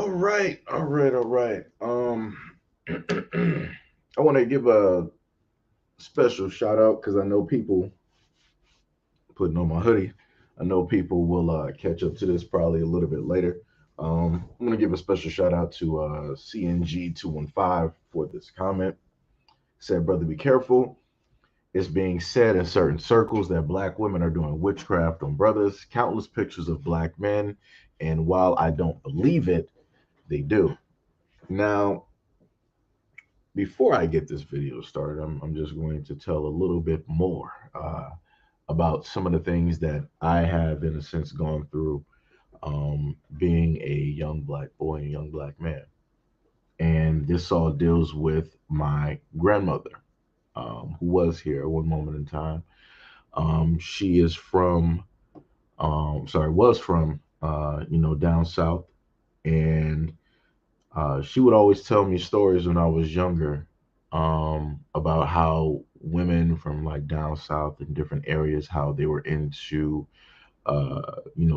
All right. I want to give a special shout out because I know people putting on my hoodie. I know people will catch up to this probably a little bit later. I'm gonna give a special shout out to CNG215 for this comment. Said, brother, be careful. It's being said in certain circles that black women are doing witchcraft on brothers. Countless pictures of black men, and while I don't believe it, they do. Now, before I get this video started, I'm just going to tell a little bit more about some of the things that I have, in a sense, gone through being a young black boy and young black man. And this all deals with my grandmother, who was here at one moment in time. She is from, was from, down south. And she would always tell me stories when I was younger, about how women from like down south in different areas, how they were into,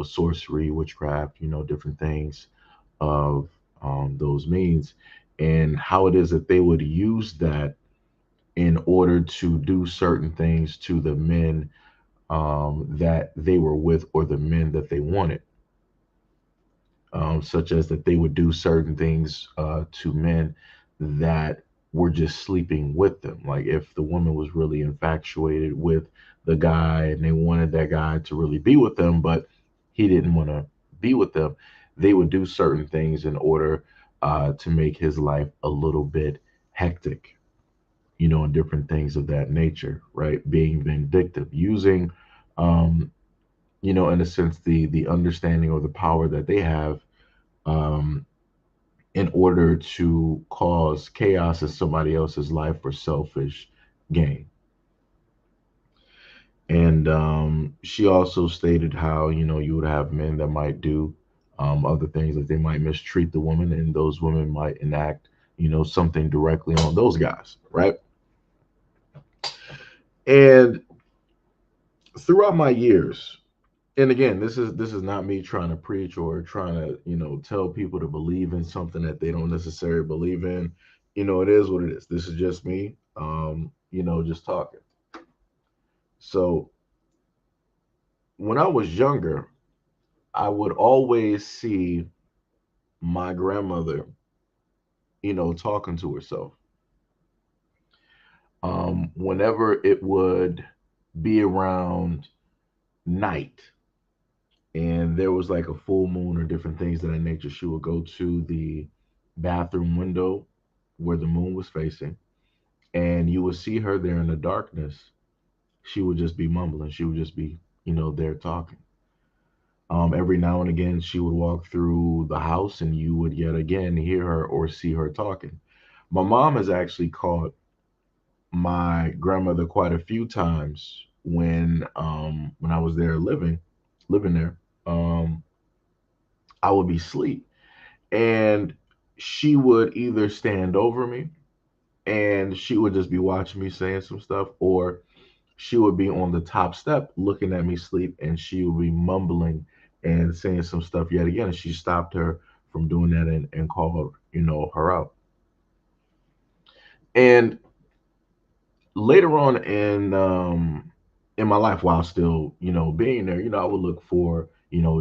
sorcery, witchcraft, different things of those means, and how it is that they would use that in order to do certain things to the men that they were with, or the men that they wanted, such as that they would do certain things to men that were just sleeping with them. Like if the woman was really infatuated with the guy and they wanted that guy to really be with them, but he didn't want to be with them, they would do certain things in order to make his life a little bit hectic, and different things of that nature, right? Being vindictive, using, um, in a sense, the understanding or the power that they have, um, in order to cause chaos in somebody else's life for selfish gain. And she also stated how, you would have men that might do other things, that they might mistreat the woman, and those women might enact, something directly on those guys, right? And throughout my years, and again, this is not me trying to preach or trying to, tell people to believe in something that they don't necessarily believe in. It is what it is. This is just me, just talking. So when I was younger, I would always see my grandmother, talking to herself. Whenever it would be around night and there was like a full moon or different things of that nature, she would go to the bathroom window where the moon was facing, and you would see her there in the darkness. She would just be mumbling. She would just be, there talking. Every now and again, she would walk through the house, and you would yet again hear her or see her talking. My mom has actually caught my grandmother quite a few times when I was there living there. Um, I would be asleep, and she would either stand over me and she would just be watching me saying some stuff, or she would be on the top step looking at me sleep, and she would be mumbling and saying some stuff yet again. And she stopped her from doing that, and called, her out. And later on in my life, while still, being there, I would look for,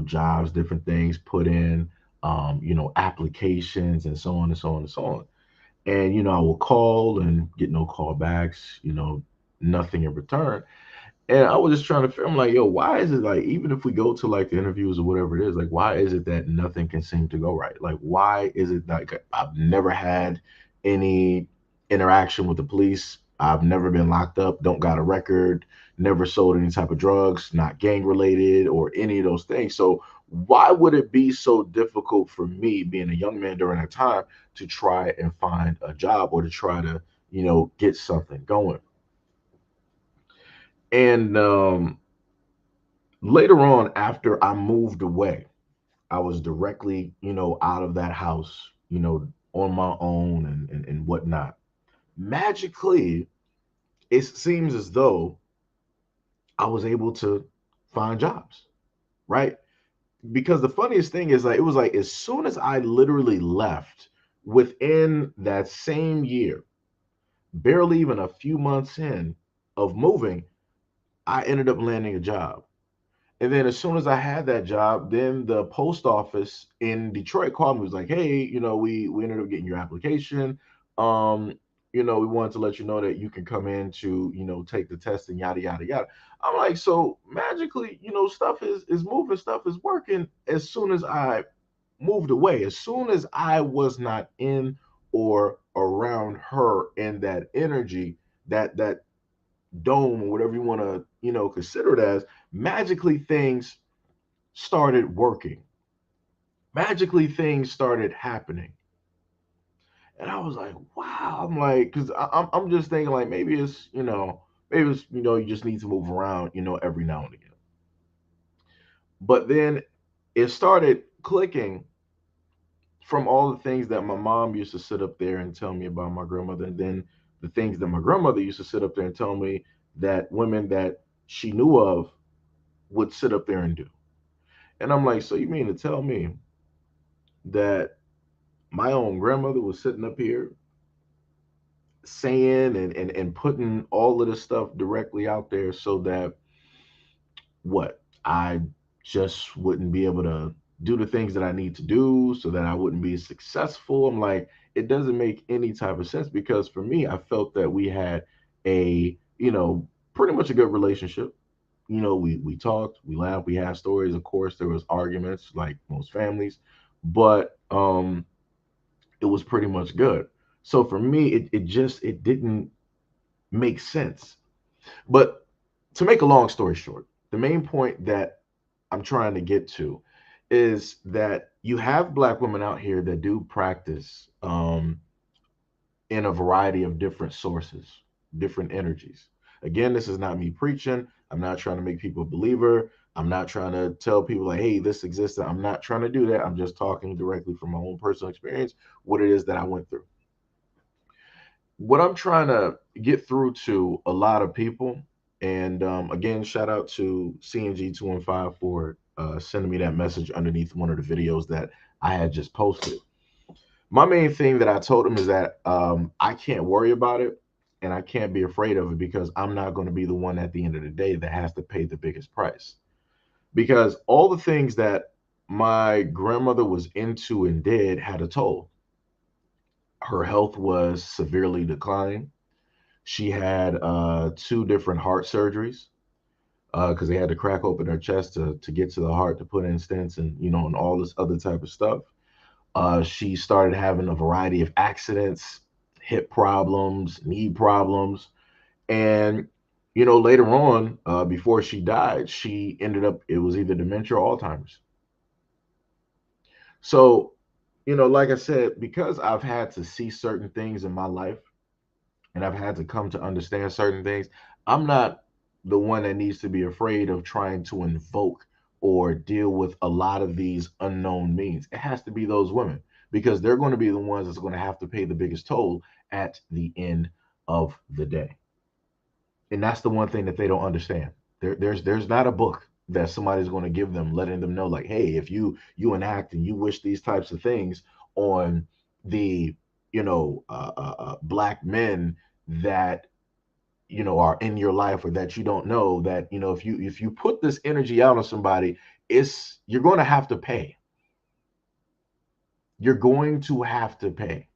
jobs, different things, put in, applications, and so on and so on and so on. And I will call and get no call backs, nothing in return. And I was just trying to figure, I'm like, yo, why is it like, even if we go to like the interviews or whatever it is, like, why is it that nothing can seem to go right? Like, why is it like I've never had any interaction with the police? I've never been locked up, don't got a record, never sold any type of drugs, not gang related or any of those things. So why would it be so difficult for me, being a young man during that time, to try and find a job or to try to, get something going? And later on, after I moved away, I was directly, out of that house, on my own, and whatnot. Magically, it seems as though I was able to find jobs, right? because the funniest thing is like it was like as soon as I literally left within that same year, barely even a few months in of moving, I ended up landing a job. And then as soon as I had that job, then the post office in Detroit called me, was like, "Hey, we ended up getting your application. Um, we wanted to let you know that you can come in to, take the test and yada yada yada." I'm like, so magically, stuff is moving, stuff is working as soon as I moved away, as soon as I was not in or around her in that energy, that dome or whatever you want to, consider it as, magically things started working. Magically, things started happening. And I was like, wow. I'm like, because I'm just thinking, like, maybe it's, you just need to move around, every now and again. But then it started clicking from all the things that my mom used to sit up there and tell me about my grandmother. And then the things that my grandmother used to sit up there and tell me that women that she knew of would sit up there and do. And I'm like, so you mean to tell me that my own grandmother was sitting up here saying and putting all of this stuff directly out there so that what I just wouldn't be able to do the things that I need to do, so that I wouldn't be successful? I'm like, it doesn't make any type of sense, because for me, I felt that we had a, pretty much a good relationship. We talked, we laughed, we had stories. Of course, there was arguments like most families, but it was pretty much good. So for me, it didn't make sense. But to make a long story short, the main point that I'm trying to get to is that you have black women out here that do practice in a variety of different sources, different energies. Again, this is not me preaching. I'm not trying to make people a believer. I'm not trying to tell people like, hey, this exists. I'm not trying to do that. I'm just talking directly from my own personal experience, what it is that I went through. What I'm trying to get through to a lot of people, and again, shout out to CNG215 for sending me that message underneath one of the videos that I had just posted. My main thing that I told him is that I can't worry about it and I can't be afraid of it, because I'm not going to be the one at the end of the day that has to pay the biggest price. Because all the things that my grandmother was into and did had a toll. Her health was severely declining. She had two different heart surgeries because they had to crack open her chest to get to the heart to put in stents, and and all this other type of stuff. She started having a variety of accidents, hip problems, knee problems, and later on, before she died, she ended up, it was either dementia or Alzheimer's. So, like I said, because I've had to see certain things in my life and I've had to come to understand certain things, I'm not the one that needs to be afraid of trying to invoke or deal with a lot of these unknown means. It has to be those women, because they're going to be the ones that's going to have to pay the biggest toll at the end of the day. And that's the one thing that they don't understand. There's not a book that somebody's going to give them, letting them know like, hey, if you enact and you wish these types of things on the black men that are in your life, or that you don't know, that if you put this energy out on somebody, it's you're going to have to pay. You're going to have to pay,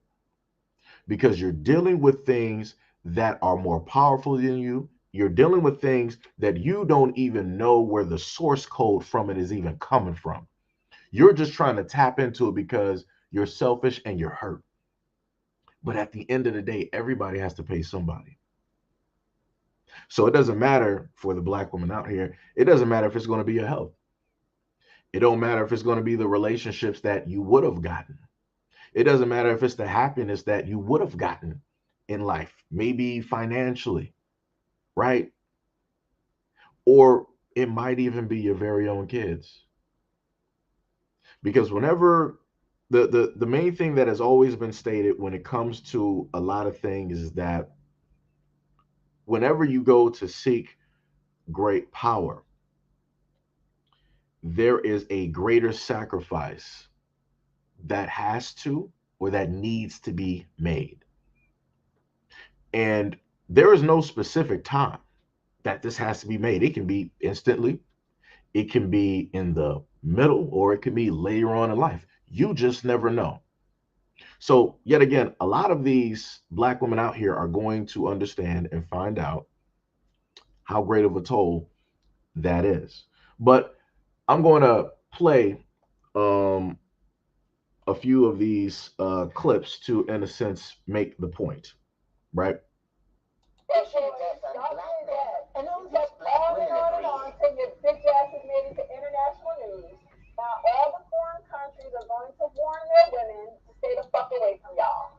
because you're dealing with things that are more powerful than you. You're dealing with things that you don't even know where the source code from it is even coming from. You're just trying to tap into it because you're selfish and you're hurt. But at the end of the day, everybody has to pay somebody. So it doesn't matter for the black woman out here. It doesn't matter if it's going to be your health. It don't matter if it's going to be the relationships that you would have gotten. It doesn't matter if it's the happiness that you would have gotten in life, maybe financially, right? Or it might even be your very own kids. Because whenever the main thing that has always been stated when it comes to a lot of things is that whenever you go to seek great power, there is a greater sacrifice that has to or that needs to be made. And there is no specific time that this has to be made. It can be instantly, it can be in the middle, or it can be later on in life. You just never know. So, yet again, a lot of these black women out here are going to understand and find out how great of a toll that is. But I'm going to play um, a few of these clips to, in a sense, make the point, right? And it was just on and on until your bitch ass is made it to international news. Now all the foreign countries are going to warn their women to stay the fuck away from y'all.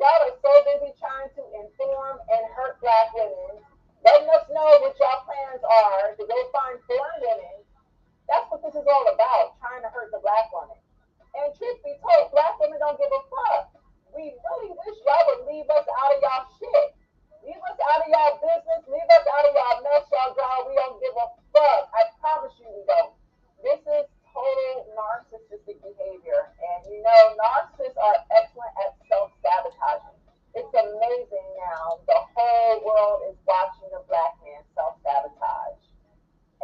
Y'all are so busy trying to inform and hurt black women, letting us know what y'all plans are to go find foreign women. That's what this is all about, trying to hurt the black woman. And truth be told, black women don't give a fuck. We really wish y'all would leave us out of y'all shit. Leave us out of y'all business. Leave us out of y'all mess, y'all draw. We don't give a fuck. I promise you we don't. This is total narcissistic behavior. And you know, narcissists are excellent at self-sabotaging. It's amazing now. The whole world is watching the black man self-sabotage.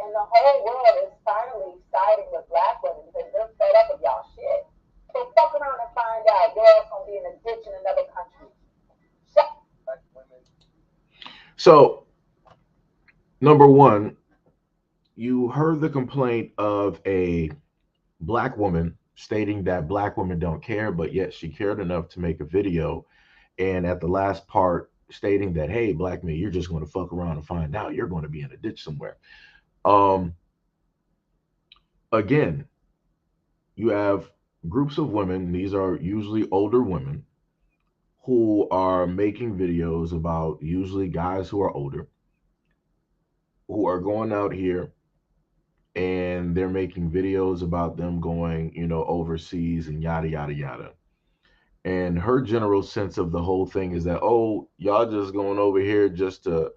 And the whole world is finally siding with black women because they're fed up of y'all shit. So fuck around and find out your ass gonna be in a ditch in another country. Shut. So, number one, you heard the complaint of a black woman stating that black women don't care, but yet she cared enough to make a video. And at the last part, stating that, hey, black man, you're just going to fuck around and find out you're going to be in a ditch somewhere. Um, Again, you have groups of women, these are usually older women, who are making videos about usually guys who are older, who are going out here and they're making videos about them going, overseas and yada, yada, yada. And her general sense of the whole thing is that, oh, y'all just going over here just to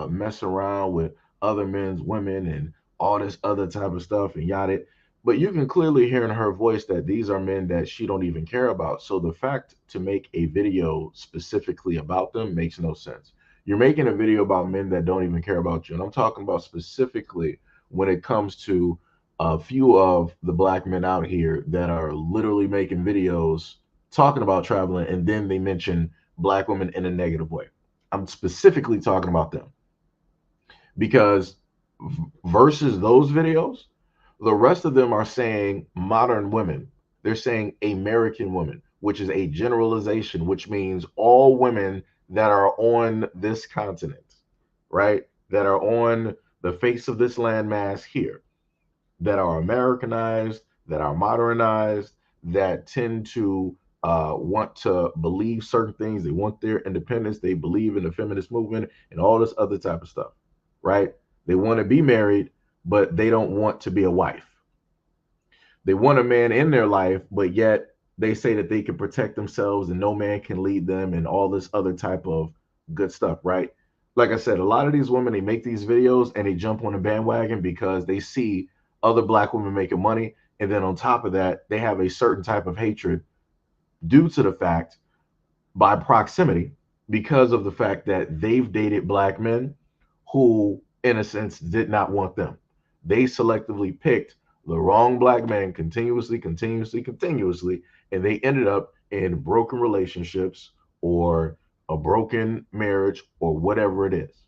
mess around with other men's women and all this other type of stuff and yada. But you can clearly hear in her voice that these are men that she don't even care about. So the fact to make a video specifically about them makes no sense. You're making a video about men that don't even care about you. And I'm talking about specifically when it comes to a few of the black men out here that are literally making videos talking about traveling, and then they mention black women in a negative way. I'm specifically talking about them because versus those videos, the rest of them are saying modern women. They're saying American women, which is a generalization, which means all women that are on this continent, right? That are on the face of this landmass here, that are Americanized, that are modernized, that tend to want to believe certain things. They want their independence. They believe in the feminist movement and all this other type of stuff, right? They want to be married, but they don't want to be a wife. They want a man in their life, but yet they say that they can protect themselves and no man can lead them and all this other type of good stuff, right? Like I said, a lot of these women, they make these videos and they jump on a bandwagon because they see other black women making money. And then on top of that, they have a certain type of hatred due to the fact, by proximity, because of the fact that they've dated black men who, in a sense, did not want them. They selectively picked the wrong black man continuously, continuously, continuously, and they ended up in broken relationships or a broken marriage or whatever it is.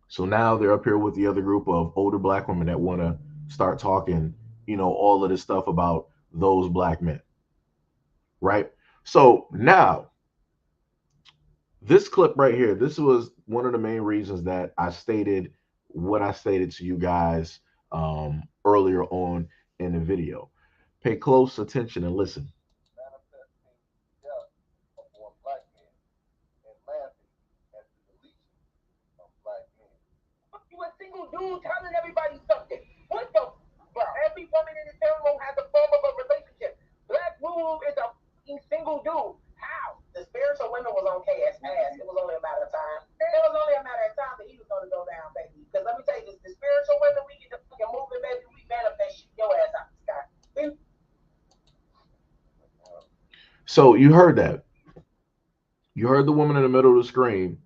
So now they're up here with the other group of older black women that want to start talking, all of this stuff about those black men, right? So now this clip right here, this was one of the main reasons that I stated what I stated to you guys earlier on in the video. Pay close attention and listen. You a single dude telling everybody something. What the? Bro, every woman in this room has a form of a relationship. Black Rule is a single dude. How? The spiritual women was on KS ass. It was only a matter of time. It was only a matter of time that he was going to go down, baby. Because let me tell you this, the spiritual women, we get the fucking moving, baby. We manifest So you heard that. You heard the woman in the middle of the screen.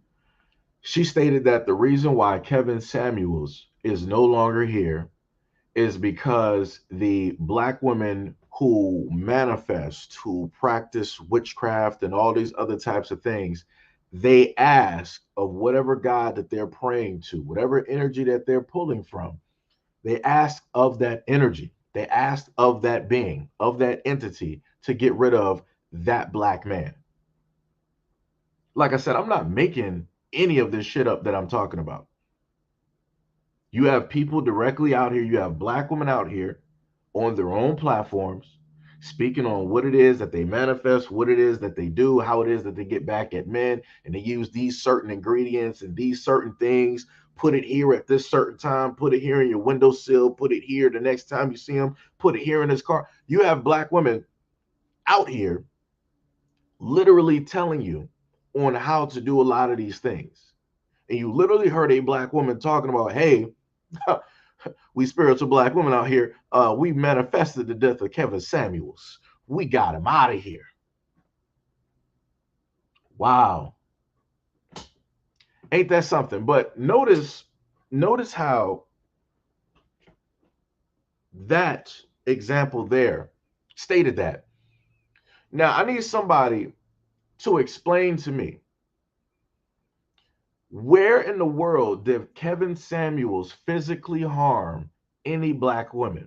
She stated that the reason why Kevin Samuels is no longer here is because the black women who manifest, who practice witchcraft and all these other types of things, they ask of whatever God that they're praying to, whatever energy that they're pulling from, they ask of that energy. They ask of that being, of that entity to get rid of that black man. Like I said, I'm not making any of this shit up that I'm talking about. You have people directly out here, you have black women out here on their own platforms speaking on what it is that they manifest, what it is that they do, how it is that they get back at men, and they use these certain ingredients and these certain things. Put it here at this certain time, put it here in your windowsill, put it here the next time you see them, put it here in this car. You have black women out here literally telling you on how to do a lot of these things. And you literally heard a black woman talking about, hey, we spiritual black women out here, we manifested the death of Kevin Samuels. We got him out of here. Wow. Ain't that something? But notice how that example there stated that. Now, I need somebody to explain to me, where in the world did Kevin Samuels physically harm any black women?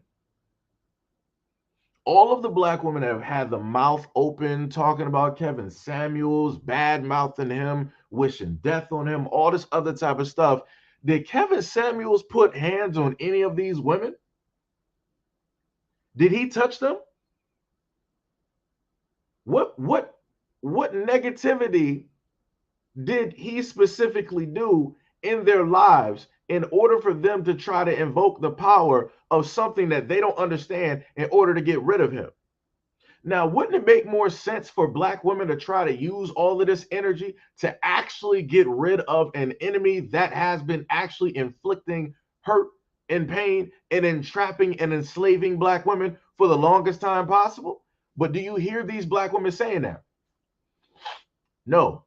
All of the black women have had the mouth open talking about Kevin Samuels, bad mouthing him, wishing death on him, all this other type of stuff. Did Kevin Samuels put hands on any of these women? Did he touch them? What negativity did he specifically do in their lives in order for them to try to invoke the power of something that they don't understand in order to get rid of him? Now, wouldn't it make more sense for black women to try to use all of this energy to actually get rid of an enemy that has been actually inflicting hurt and pain and entrapping and enslaving black women for the longest time possible? But do you hear these black women saying that? No.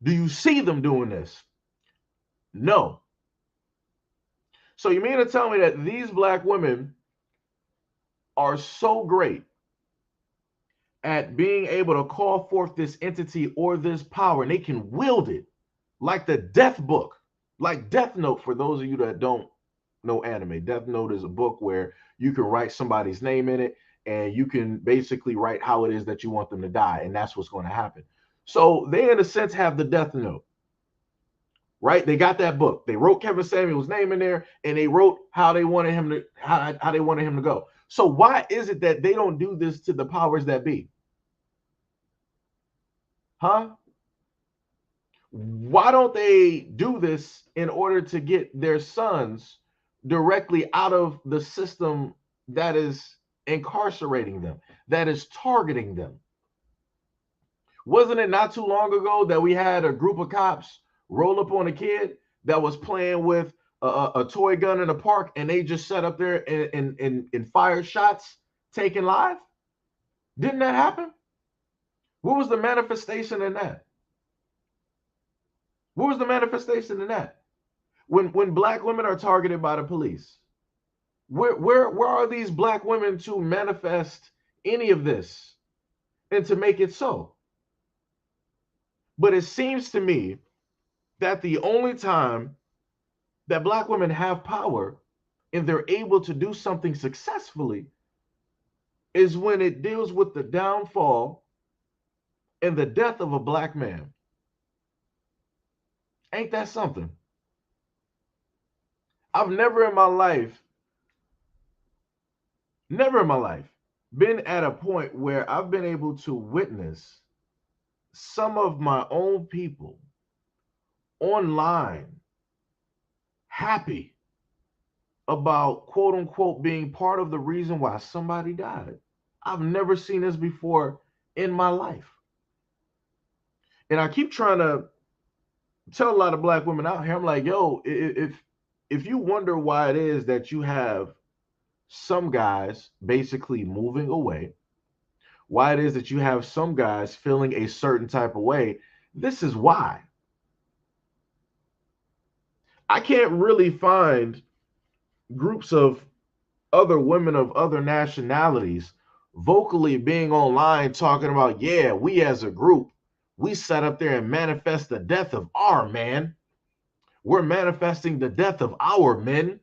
Do you see them doing this? No. So you mean to tell me that these black women are so great at being able to call forth this entity or this power, and they can wield it like the Death Book, like Death Note? For those of you that don't know anime, Death Note is a book where you can write somebody's name in it, and you can basically write how it is that you want them to die, and that's what's going to happen. So they, in a sense, have the Death Note, right? They got that book. They wrote Kevin Samuel's name in there, and they wrote how they wanted him to how they wanted him to go. So why is it that they don't do this to the powers that be? Huh? Why don't they do this in order to get their sons directly out of the system that is incarcerating them, that is targeting them? Wasn't it not too long ago that we had a group of cops roll up on a kid that was playing with a toy gun in a park, and they just sat up there and fired shots, taking live? Didn't that happen? What was the manifestation in that? What was the manifestation in that? When black women are targeted by the police, where are these black women to manifest any of this and to make it so? But it seems to me that the only time that black women have power and they're able to do something successfully is when it deals with the downfall and the death of a black man. Ain't that something? I've never in my life been at a point where I've been able to witness some of my own people online happy about, quote unquote, being part of the reason why somebody died. I've never seen this before in my life. And I keep trying to tell a lot of black women out here, I'm like, yo, if you wonder why it is that you have some guys basically moving away, why it is that you have some guys feeling a certain type of way. This is why. I can't really find groups of other women of other nationalities vocally being online talking about, yeah, we as a group, we sat up there and manifest the death of our man. We're manifesting the death of our men.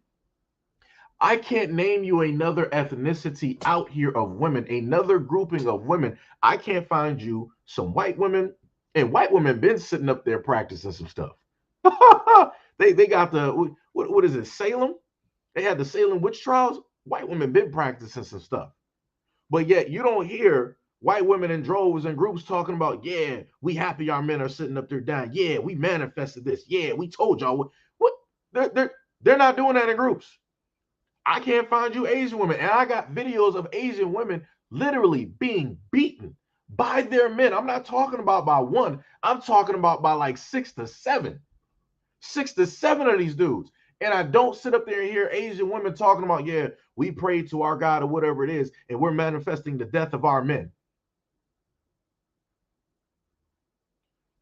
I can't name you another ethnicity out here of women, another grouping of women. I can't find you some white women, and white women been sitting up there practicing some stuff. They got the what is it, Salem? They had the Salem witch trials. White women been practicing some stuff, but yet you don't hear white women in droves and groups talking about, yeah, we happy our men are sitting up there dying. Yeah, we manifested this. Yeah, we told y'all what. They're not doing that in groups. I can't find you Asian women. And I got videos of Asian women literally being beaten by their men. I'm not talking about by one. I'm talking about by like 6 to 7. 6 to 7 of these dudes. And I don't sit up there and hear Asian women talking about, yeah, we prayed to our God or whatever it is, and we're manifesting the death of our men.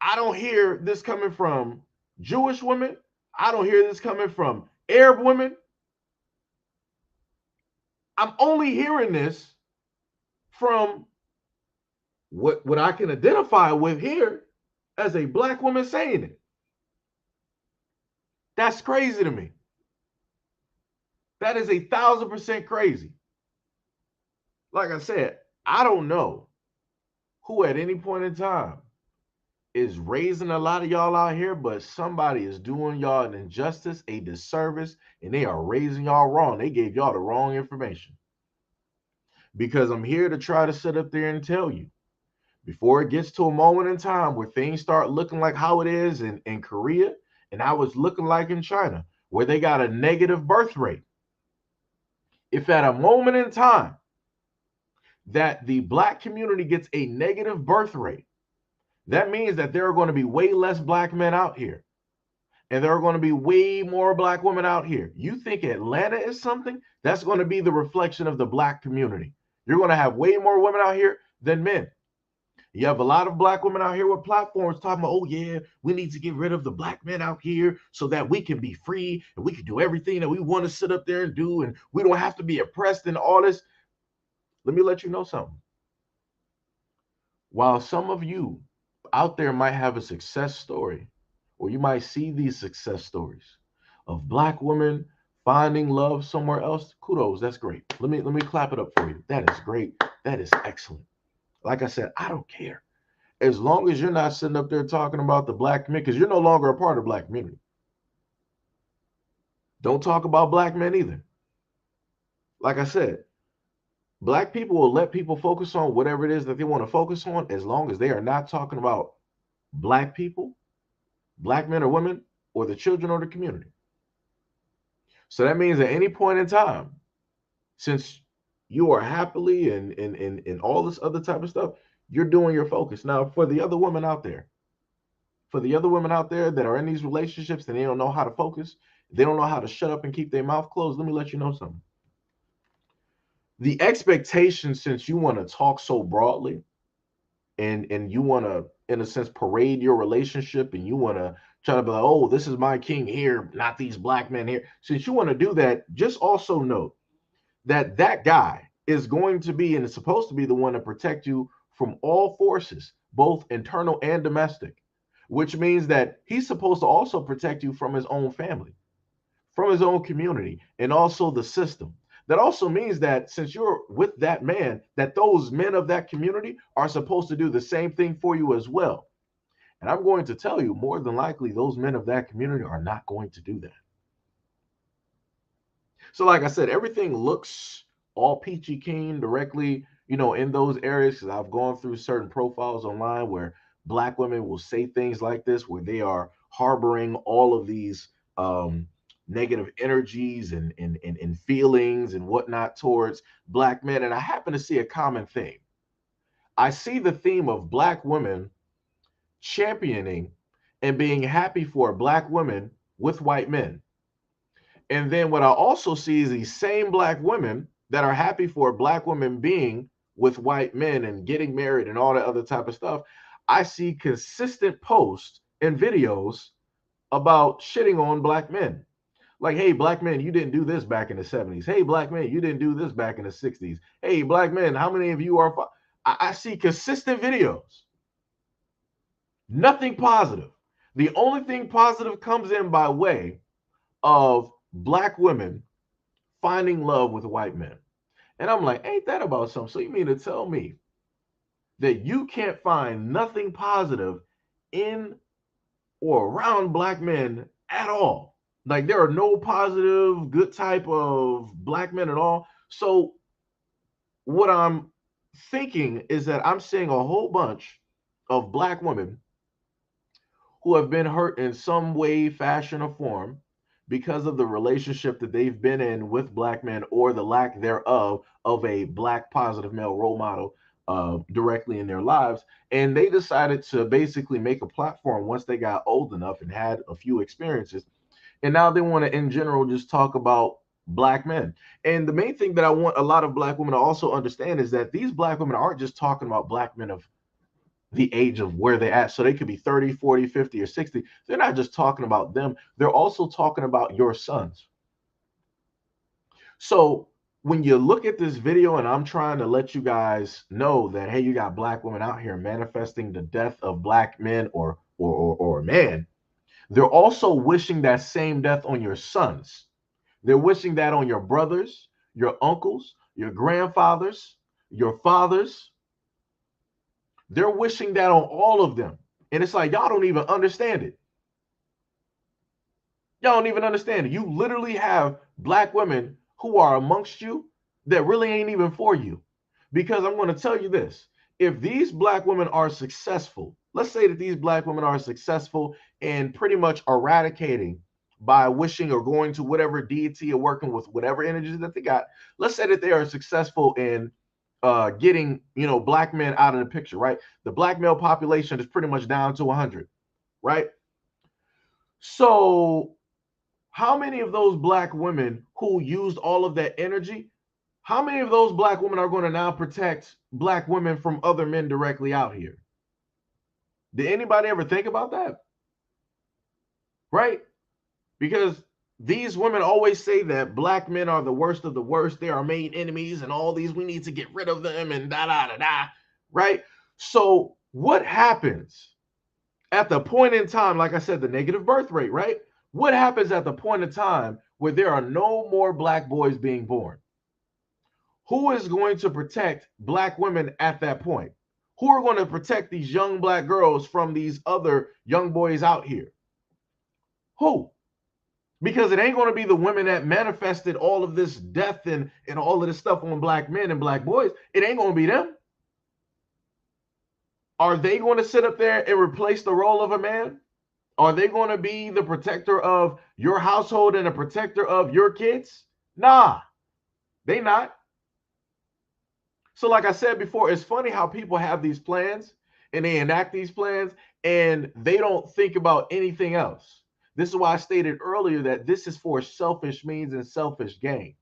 I don't hear this coming from Jewish women. I don't hear this coming from Arab women. I'm only hearing this from what I can identify with here as a black woman saying it. That's crazy to me. That is 1,000% crazy. Like I said, I don't know who at any point in time is raising a lot of y'all out here, but somebody is doing y'all an injustice, a disservice, and they are raising y'all wrong. They gave y'all the wrong information. Because I'm here to try to sit up there and tell you, before it gets to a moment in time where things start looking like how it is in Korea and how it's looking like in China, where they got a negative birth rate. If at a moment in time that the black community gets a negative birth rate, that means that there are going to be way less black men out here. And there are going to be way more black women out here. You think Atlanta is something? That's going to be the reflection of the black community. You're going to have way more women out here than men. You have a lot of black women out here with platforms talking about, oh, yeah, we need to get rid of the black men out here so that we can be free and we can do everything that we want to sit up there and do. And we don't have to be oppressed and all this. Let me let you know something. While some of you out there might have a success story, or you might see these success stories of black women finding love somewhere else, kudos, that's great. Let me clap it up for you. That is great. That is excellent. Like I said, I don't care. As long as you're not sitting up there talking about the black community, because you're no longer a part of the black community. Don't talk about black men either. Like I said, black people will let people focus on whatever it is that they want to focus on as long as they are not talking about black people, black men or women, or the children or the community. So that means at any point in time, since you are happily and all this other type of stuff, you're doing your focus. Now, for the other women out there, that are in these relationships and they don't know how to focus, they don't know how to shut up and keep their mouth closed, let me let you know something. The expectation, since you want to talk so broadly and you want to, in a sense, parade your relationship and you want to try to be like, oh, this is my king here, not these black men here. Since you want to do that, just also note that that guy is going to be and is supposed to be the one to protect you from all forces, both internal and domestic, which means that he's supposed to also protect you from his own family, from his own community, and also the system. That also means that since you're with that man, that those men of that community are supposed to do the same thing for you as well. And I'm going to tell you, more than likely, those men of that community are not going to do that. So, like I said, everything looks all peachy keen directly, in those areas. Because I've gone through certain profiles online where black women will say things like this, where they are harboring all of these negative energies and feelings and whatnot towards black men. And I happen to see a common theme. I see the theme of black women championing and being happy for black women with white men. And then what I also see is these same black women that are happy for black women being with white men and getting married and all that other type of stuff, I see consistent posts and videos about shitting on black men. Like, hey, black men, you didn't do this back in the 70s. Hey, black men, you didn't do this back in the 60s. Hey, black men, how many of you are? I see consistent videos. Nothing positive. The only thing positive comes in by way of black women finding love with white men. And I'm like, ain't that about something? So you mean to tell me that you can't find nothing positive in or around black men at all? Like there are no positive, good type of black men at all. So what I'm thinking is that I'm seeing a whole bunch of black women who have been hurt in some way, fashion, or form because of the relationship that they've been in with black men or the lack thereof of a black positive male role model directly in their lives. And they decided to basically make a platform once they got old enough and had a few experiences. And now they want to, in general, just talk about black men. And the main thing that I want a lot of black women to also understand is that these black women aren't just talking about black men of the age of where they're at. So they could be 30, 40, 50, or 60. They're not just talking about them, they're also talking about your sons. So when you look at this video, and I'm trying to let you guys know that, hey, you got black women out here manifesting the death of black men or a man, they're also wishing that same death on your sons. They're wishing that on your brothers, your uncles, your grandfathers, your fathers. They're wishing that on all of them. And it's like, y'all don't even understand it. Y'all don't even understand it. You literally have black women who are amongst you that really ain't even for you. Because I'm going to tell you this. If these black women are successful, let's say that these black women are successful in pretty much eradicating by wishing or going to whatever deity or working with whatever energies that they got. Let's say that they are successful in getting, black men out of the picture, right? The black male population is pretty much down to 100, right? So how many of those black women who used all of that energy, how many of those black women are going to now protect black women from other men directly out here? Did anybody ever think about that? Right? Because these women always say that black men are the worst of the worst. They are main enemies and all these, we need to get rid of them and da da da da. Right? So what happens at the point in time, like I said, the negative birth rate, right? What happens at the point in time where there are no more black boys being born? Who is going to protect black women at that point? Who are going to protect these young black girls from these other young boys out here? Who? Because it ain't going to be the women that manifested all of this death and all of this stuff on black men and black boys. It ain't going to be them. Are they going to sit up there and replace the role of a man? Are they going to be the protector of your household and a protector of your kids? Nah, they not. So like I said before, it's funny how people have these plans and they enact these plans and they don't think about anything else. This is why I stated earlier that this is for selfish means and selfish gain.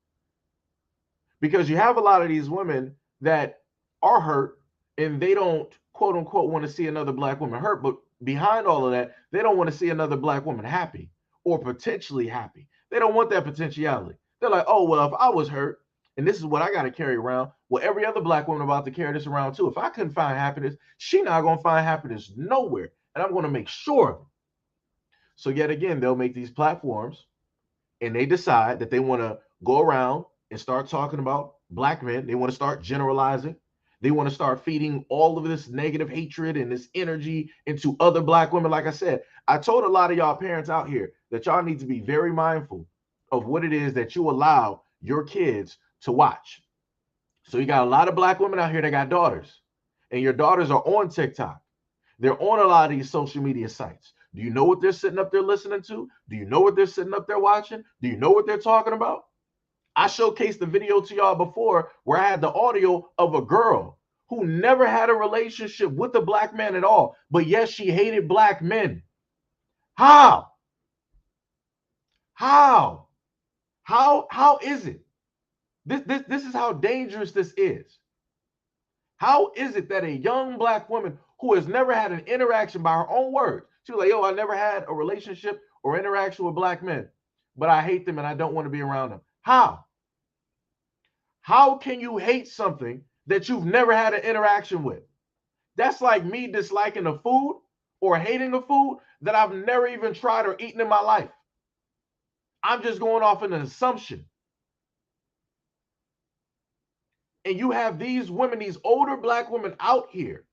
Because you have a lot of these women that are hurt and they don't, quote unquote, want to see another black woman hurt. But behind all of that, they don't want to see another black woman happy or potentially happy. They don't want that potentiality. They're like, oh, well, if I was hurt and this is what I got to carry around, well, every other black woman about to carry this around too. If I couldn't find happiness, she not going to find happiness nowhere. And I'm going to make sure of it. So yet again, they'll make these platforms and they decide that they want to go around and start talking about black men. They want to start generalizing. They want to start feeding all of this negative hatred and this energy into other black women. Like I said, I told a lot of y'all parents out here that y'all need to be very mindful of what it is that you allow your kids to watch. So you got a lot of black women out here that got daughters, and your daughters are on TikTok. They're on a lot of these social media sites. Do you know what they're sitting up there listening to? Do you know what they're sitting up there watching? Do you know what they're talking about? I showcased the video to y'all before where I had the audio of a girl who never had a relationship with a black man at all, but yes, she hated black men. How? How? How is it? This is how dangerous this is. How is it that a young black woman who has never had an interaction, by her own words, she was like, yo, I never had a relationship or interaction with black men, but I hate them and I don't want to be around them. How? How can you hate something that you've never had an interaction with? That's like me disliking a food or hating a food that I've never even tried or eaten in my life. I'm just going off an assumption. And you have these women, these older black women out here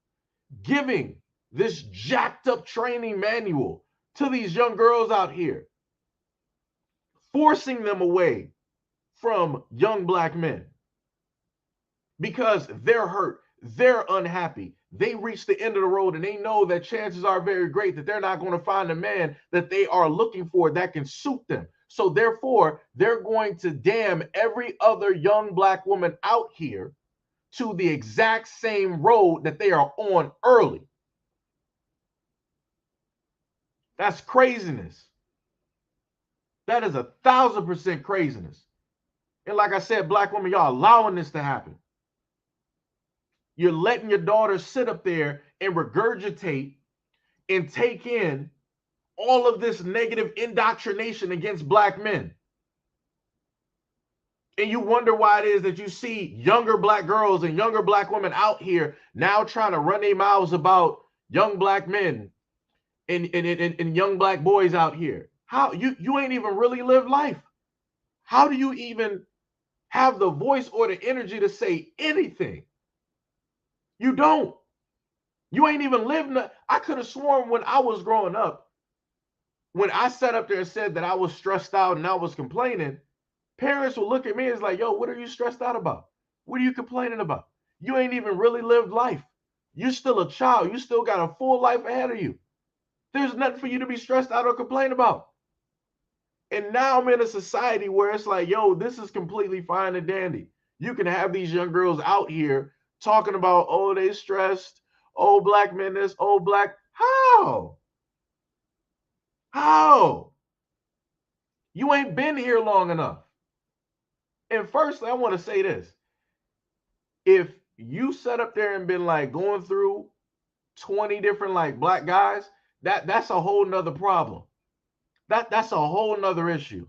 giving this jacked up training manual to these young girls out here, forcing them away from young black men because they're hurt, they're unhappy. They reach the end of the road and they know that chances are very great that they're not going to find a man that they are looking for that can suit them. So therefore, they're going to damn every other young black woman out here to the exact same road that they are on early. That's craziness. That is 1,000% craziness. And like I said, black women, y'all allowing this to happen. You're letting your daughter sit up there and regurgitate and take in all of this negative indoctrination against black men. And you wonder why it is that you see younger black girls and younger black women out here now trying to run their mouths about young black men and young black boys out here. How you ain't even really lived life. How do you even have the voice or the energy to say anything? You don't. You ain't even lived. I could have sworn when I was growing up, when I sat up there and said that I was stressed out and I was complaining, parents would look at me as like, yo, what are you stressed out about? What are you complaining about? You ain't even really lived life. You're still a child. You still got a full life ahead of you. There's nothing for you to be stressed out or complain about. And now I'm in a society where it's like, yo, this is completely fine and dandy. You can have these young girls out here talking about, oh, they stressed, oh, black men this, oh, black. How? How? You ain't been here long enough. And firstly, I want to say this. If you sat up there and been like going through 20 different like black guys, that's a whole nother problem. That's a whole nother issue.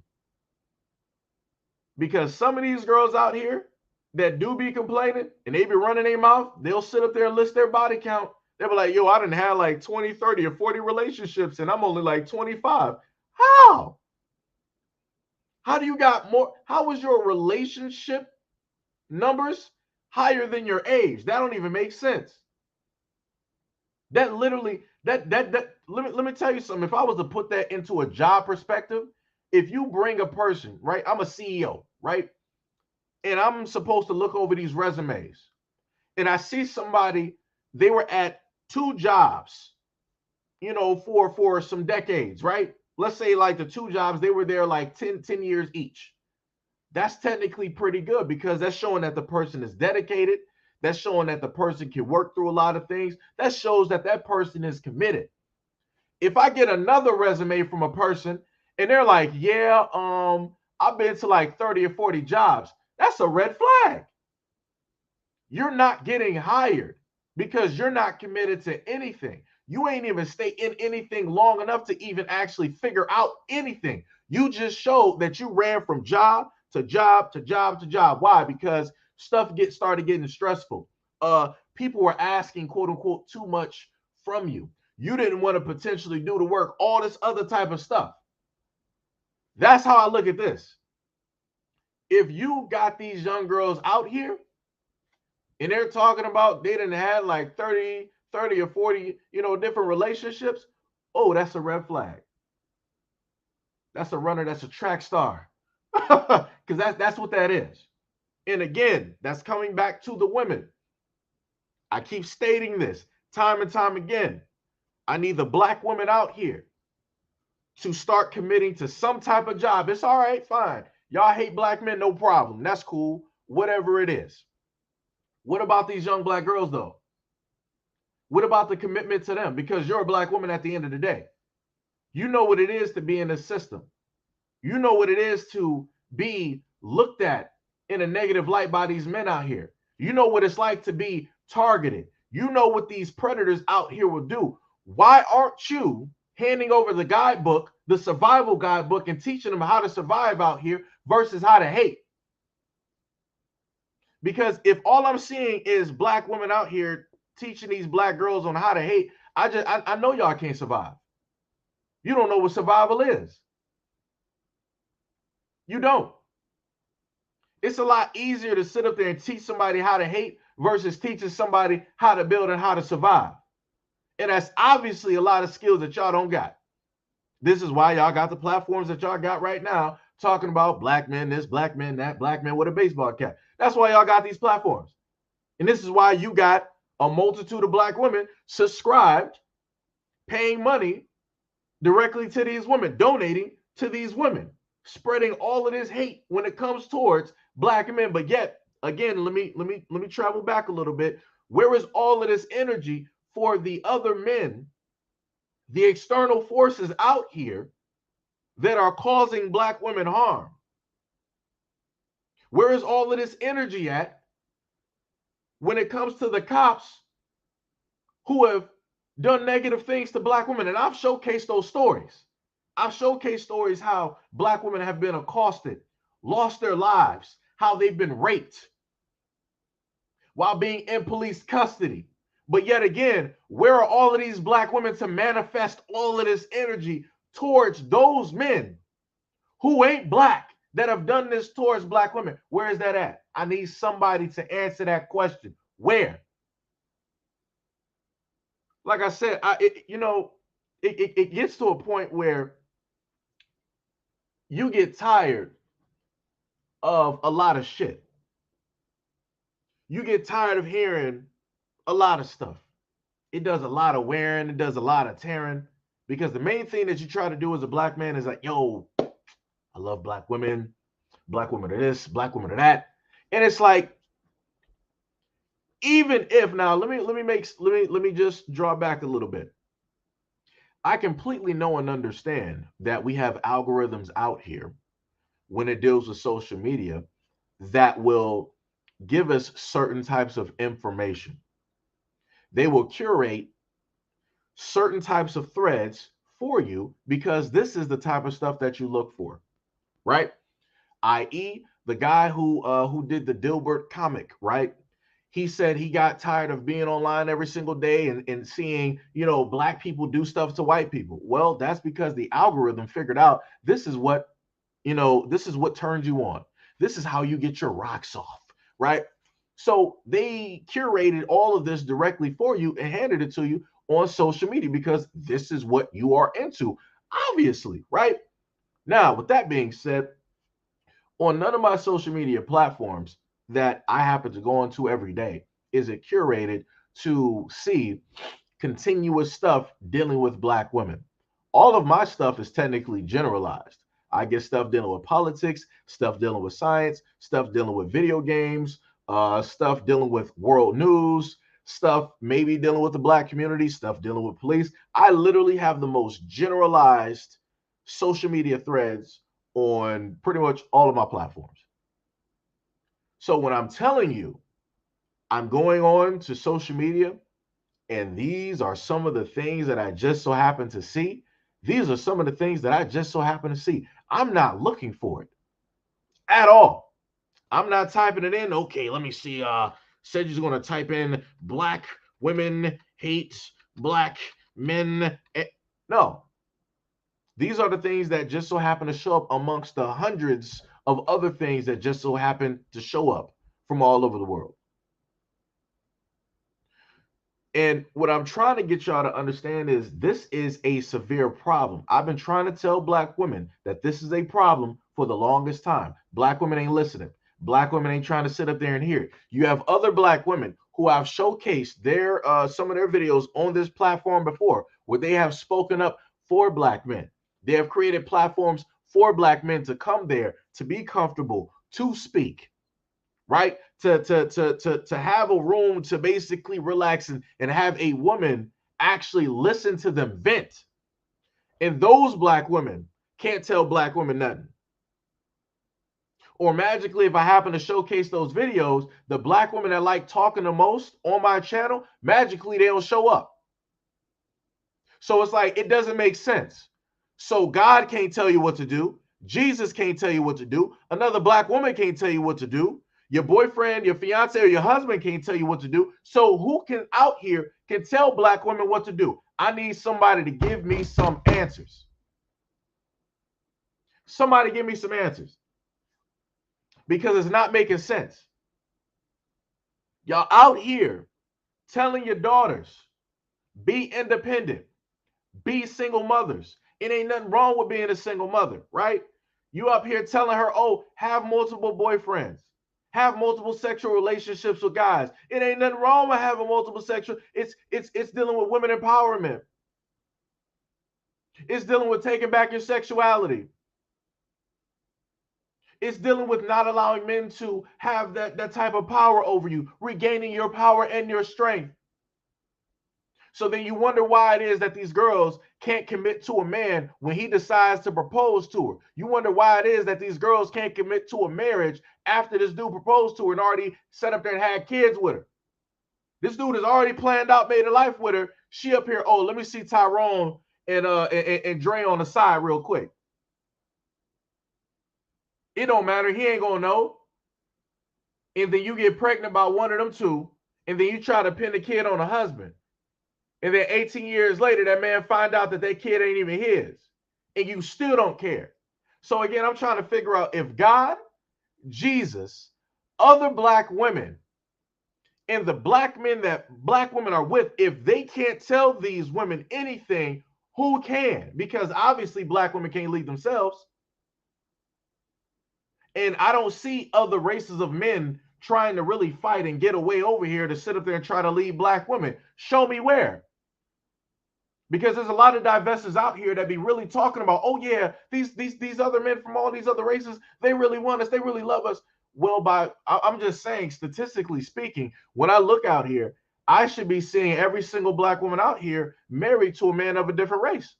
Because some of these girls out here that do be complaining and they be running their mouth, they'll sit up there and list their body count. They'll be like, yo, I done had like 20, 30, or 40 relationships and I'm only like 25. How? How do you got more? How was your relationship numbers higher than your age? That don't even make sense. That literally, let me tell you something. If I was to put that into a job perspective, if you bring a person, right? I'm a CEO, right? And I'm supposed to look over these resumes. And I see somebody, they were at 2 jobs, you know, for some decades, right? Let's say like the 2 jobs, they were there like 10 years each. That's technically pretty good because that's showing that the person is dedicated. That's showing that the person can work through a lot of things. That shows that that person is committed. If I get another resume from a person and they're like, yeah, I've been to like 30 or 40 jobs, that's a red flag. You're not getting hired because you're not committed to anything. You ain't even stay in anything long enough to even actually figure out anything. You just showed that you ran from job to job to job to job. Why? Because stuff started getting stressful. People were asking, quote unquote, too much from you. You didn't want to potentially do the work, all this other type of stuff. That's how I look at this. If you got these young girls out here and they're talking about they didn't have like 30 or 40, you know, different relationships, oh, that's a red flag. That's a runner, that's a track star. Because that's what that is. And again, that's coming back to the women. I keep stating this time and time again. I need the black women out here to start committing to some type of job. It's all right, fine. Y'all hate black men, no problem. That's cool, whatever it is. What about these young black girls, though? What about the commitment to them? Because you're a black woman at the end of the day. You know what it is to be in this system. You know what it is to be looked at in a negative light by these men out here. You know what it's like to be targeted. You know what these predators out here will do. Why aren't you handing over the guidebook, the survival guidebook, and teaching them how to survive out here versus how to hate? Because if all I'm seeing is black women out here teaching these black girls on how to hate, I know y'all can't survive. You don't know what survival is. You don't. It's a lot easier to sit up there and teach somebody how to hate versus teaching somebody how to build and how to survive. And that's obviously a lot of skills that y'all don't got. This is why y'all got the platforms that y'all got right now, talking about black men this, black men that, black men with a baseball cap. That's why y'all got these platforms. And this is why you got a multitude of black women subscribed, paying money directly to these women, donating to these women, spreading all of this hate when it comes towards black men. But yet, again, let me travel back a little bit. Where is all of this energy for the other men, the external forces out here that are causing black women harm? Where is all of this energy at when it comes to the cops who have done negative things to black women? And I've showcased those stories. I've showcased stories how black women have been accosted, lost their lives, how they've been raped while being in police custody. But yet again, where are all of these black women to manifest all of this energy towards those men who ain't black that have done this towards black women? Where is that at? I need somebody to answer that question. Where? Like I said, it gets to a point where you get tired of a lot of shit. You get tired of hearing a lot of stuff. It does a lot of wearing, it does a lot of tearing, because the main thing that you try to do as a black man is like, yo, I love black women are this, black women are that. And it's like, even if now let me just draw back a little bit. I completely know and understand that we have algorithms out here when it deals with social media that will give us certain types of information. They will curate certain types of threads for you because this is the type of stuff that you look for, right? I.e., the guy who did the Dilbert comic, right? He said he got tired of being online every single day and seeing, black people do stuff to white people. Well, that's because the algorithm figured out this is what turns you on. This is how you get your rocks off, right? So they curated all of this directly for you and handed it to you on social media because this is what you are into, obviously, right? Now, with that being said, on none of my social media platforms that I happen to go into every day is it curated to see continuous stuff dealing with black women. All of my stuff is technically generalized. I get stuff dealing with politics, stuff dealing with science, stuff dealing with video games, stuff dealing with world news, stuff maybe dealing with the black community, stuff dealing with police. I literally have the most generalized social media threads on pretty much all of my platforms. So when I'm telling you, I'm going on to social media and these are some of the things that I just so happen to see. These are some of the things that I just so happen to see. I'm not looking for it at all. I'm not typing it in. Okay, let me see. Said you're going to type in black women hate black men. No. These are the things that just so happen to show up amongst the hundreds of other things that just so happen to show up from all over the world. And what I'm trying to get y'all to understand is this is a severe problem. I've been trying to tell black women that this is a problem for the longest time. Black women ain't listening. Black women ain't trying to sit up there and hear it. You have other black women who have showcased their some of their videos on this platform before, where they have spoken up for black men. They have created platforms for black men to come there, to be comfortable, to speak, right? To have a room to basically relax and have a woman actually listen to them vent. And those black women can't tell black women nothing. Or magically, if I happen to showcase those videos, the black women that like talking the most on my channel, magically they don't show up. So it's like, it doesn't make sense. So God can't tell you what to do. Jesus can't tell you what to do. Another black woman can't tell you what to do. Your boyfriend, your fiance, or your husband can't tell you what to do. So who can out here can tell black women what to do? I need somebody to give me some answers. Somebody give me some answers. Because it's not making sense. Y'all out here telling your daughters, be independent, be single mothers. It ain't nothing wrong with being a single mother, right? You up here telling her, oh, have multiple boyfriends, have multiple sexual relationships with guys. It ain't nothing wrong with having multiple sexual. It's dealing with women empowerment. It's dealing with taking back your sexuality. It's dealing with not allowing men to have that type of power over you, regaining your power and your strength. So then you wonder why it is that these girls can't commit to a man when he decides to propose to her. You wonder why it is that these girls can't commit to a marriage after this dude proposed to her and already set up there and had kids with her. This dude has already planned out, made a life with her. She up here, oh, let me see Tyrone and Dre on the side real quick. It don't matter. He ain't gonna know. And then you get pregnant by one of them two, and then you try to pin the kid on a husband. And then 18 years later, that man find out that that kid ain't even his. And you still don't care. So again, I'm trying to figure out if God, Jesus, other black women, and the black men that black women are with, if they can't tell these women anything, who can? Because obviously black women can't lead themselves. And I don't see other races of men trying to really fight and get away over here to sit up there and try to lead black women. Show me where. Because there's a lot of divestors out here that be really talking about, oh yeah, these other men from all these other races, they really want us, they really love us. Well, I'm just saying, statistically speaking, when I look out here, I should be seeing every single black woman out here married to a man of a different race.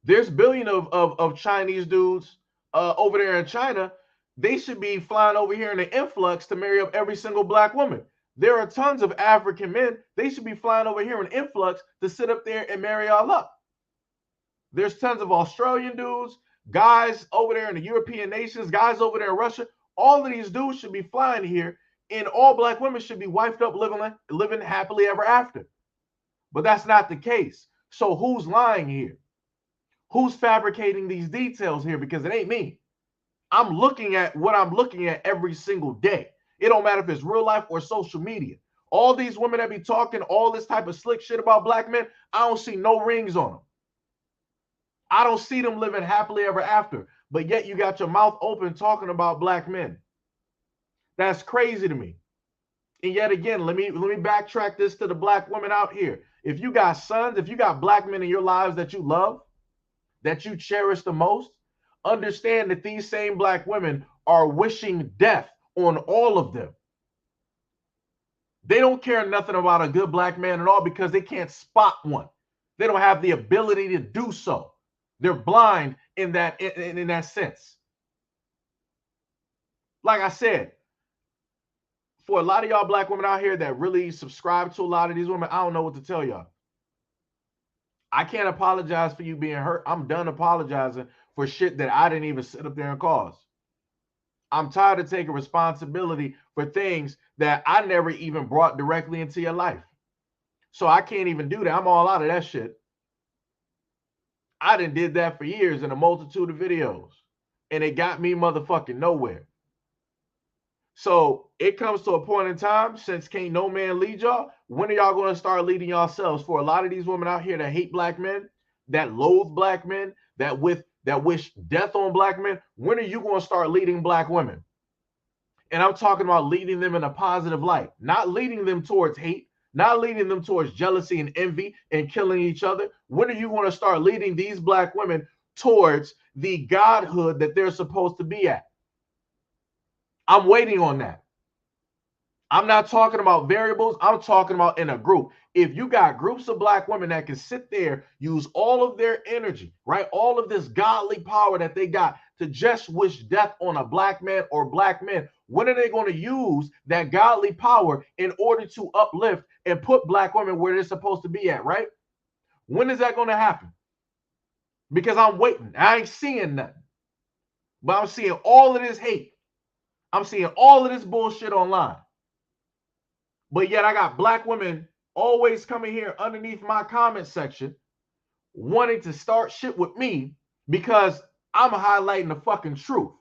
There's billions of Chinese dudes over there in China. They should be flying over here in an influx to marry up every single black woman. There are tons of African men. They should be flying over here in influx to sit up there and marry all up. There's tons of Australian dudes, guys over there in the European nations, guys over there in Russia. All of these dudes should be flying here, and all black women should be wifed up, living happily ever after. But that's not the case. So who's lying here? Who's fabricating these details here? Because it ain't me. I'm looking at what I'm looking at every single day. It don't matter if it's real life or social media. All these women that be talking all this type of slick shit about black men, I don't see no rings on them. I don't see them living happily ever after. But yet you got your mouth open talking about black men. That's crazy to me. And yet again, let me backtrack this to the black women out here. If you got sons, if you got black men in your lives that you love, that you cherish the most, understand that these same black women are wishing death on all of them. They don't care nothing about a good black man at all because they can't spot one. They don't have the ability to do so. They're blind in that sense. Like I said, for a lot of y'all black women out here that really subscribe to a lot of these women, I don't know what to tell y'all. I can't apologize for you being hurt. I'm done apologizing for shit that I didn't even sit up there and cause. I'm tired of taking responsibility for things that I never even brought directly into your life. So I can't even do that. I'm all out of that shit. I done did that for years in a multitude of videos, and it got me motherfucking nowhere. So it comes to a point in time, since can't no man lead y'all, when are y'all going to start leading yourselves? For a lot of these women out here that hate black men, that loathe black men, that wish death on black men, when are you going to start leading black women? And I'm talking about leading them in a positive light, not leading them towards hate, not leading them towards jealousy and envy and killing each other. When are you going to start leading these black women towards the godhood that they're supposed to be at? I'm waiting on that. I'm not talking about variables. I'm talking about in a group. If you got groups of black women that can sit there, use all of their energy, right? All of this godly power that they got to just wish death on a black man or black men? When are they going to use that godly power in order to uplift and put black women where they're supposed to be at, right? When is that going to happen? Because I'm waiting. I ain't seeing nothing. But I'm seeing all of this hate. I'm seeing all of this bullshit online. But yet I got black women always coming here underneath my comment section wanting to start shit with me because I'm highlighting the fucking truth.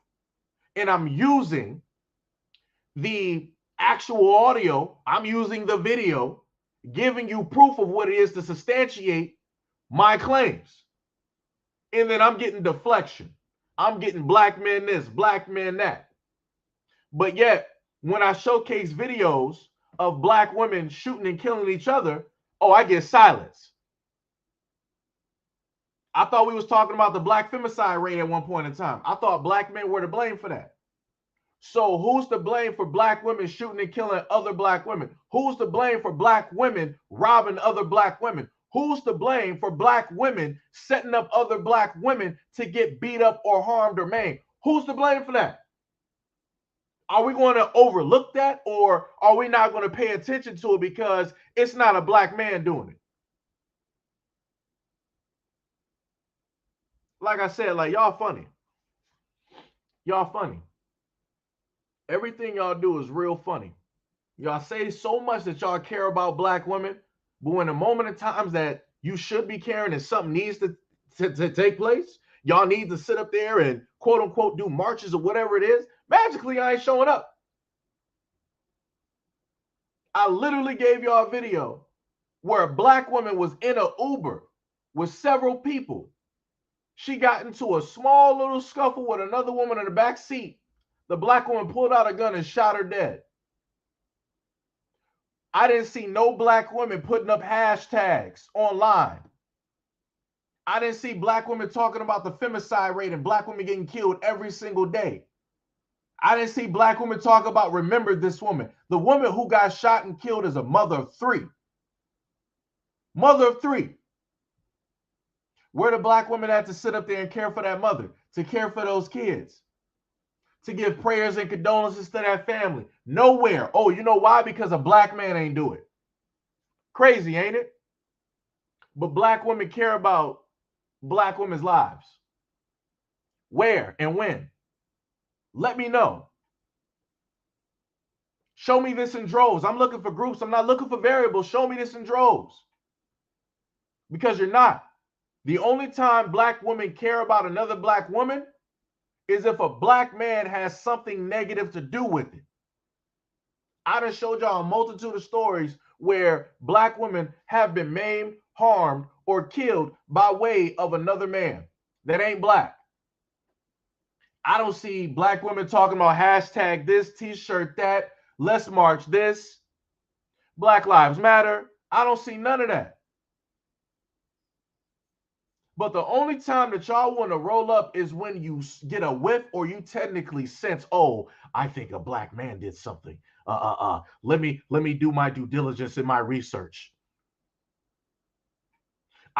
And I'm using the actual audio, I'm using the video, giving you proof of what it is to substantiate my claims. And then I'm getting deflection. I'm getting black men this, black men that. But yet, when I showcase videos of black women shooting and killing each other, oh, I get silence. I thought we was talking about the black femicide rate at one point in time. I thought black men were to blame for that. So who's to blame for black women shooting and killing other black women? Who's to blame for black women robbing other black women? Who's to blame for black women setting up other black women to get beat up or harmed or maimed? Who's to blame for that? Are we going to overlook that, or are we not going to pay attention to it because it's not a black man doing it? Like I said, like, y'all funny. Y'all funny. Everything y'all do is real funny. Y'all say so much that y'all care about black women, but when a moment in times that you should be caring and something needs to take place, y'all need to sit up there and quote unquote do marches or whatever it is. Magically, I ain't showing up. I literally gave y'all a video where a black woman was in an Uber with several people. She got into a small little scuffle with another woman in the back seat. The black woman pulled out a gun and shot her dead. I didn't see no black women putting up hashtags online. I didn't see black women talking about the femicide rate and black women getting killed every single day. I didn't see black women talk about remember this woman. The woman who got shot and killed is a mother of 3. Mother of 3. Where the black women had to sit up there and care for that mother, to care for those kids, to give prayers and condolences to that family? Nowhere. Oh, you know why? Because a black man ain't do it. Crazy, ain't it? But black women care about black women's lives. Where and when? Let me know. Show me this in droves. I'm looking for groups. I'm not looking for variables. Show me this in droves. Because you're not. The only time black women care about another black woman is if a black man has something negative to do with it. I done showed y'all a multitude of stories where black women have been maimed, harmed, or killed by way of another man that ain't black. I don't see black women talking about hashtag this, t-shirt that, let's march this, Black Lives Matter. I don't see none of that. But the only time that y'all want to roll up is when you get a whiff or you technically sense, oh, I think a black man did something. Let me do my due diligence in my research.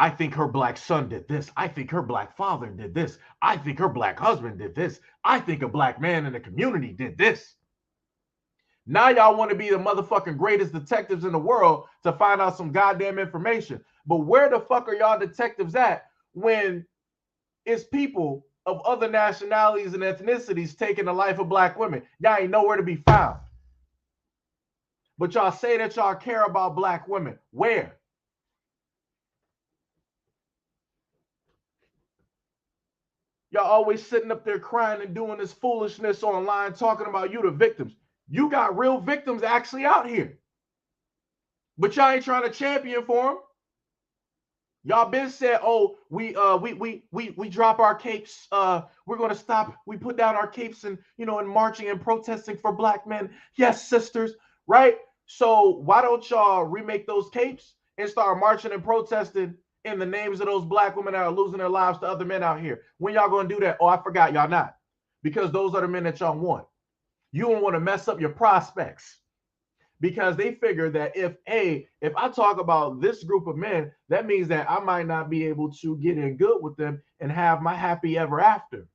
I think her black son did this. I think her black father did this. I think her black husband did this. I think a black man in the community did this. Now y'all want to be the motherfucking greatest detectives in the world to find out some goddamn information. But where the fuck are y'all detectives at when it's people of other nationalities and ethnicities taking the life of black women? Y'all ain't nowhere to be found. But y'all say that y'all care about black women. Where? Y'all always sitting up there crying and doing this foolishness online, talking about you the victims. You got real victims actually out here. But y'all ain't trying to champion for them. Y'all been said, oh, we drop our capes. We're gonna stop. We put down our capes and and marching and protesting for black men. Yes, sisters, right? So why don't y'all remake those capes and start marching and protesting in the names of those black women that are losing their lives to other men out here? When y'all gonna do that? Oh, I forgot, y'all not. Because those are the men that y'all want. You don't want to mess up your prospects. Because they figure that if I talk about this group of men, that means that I might not be able to get in good with them and have my happy ever after.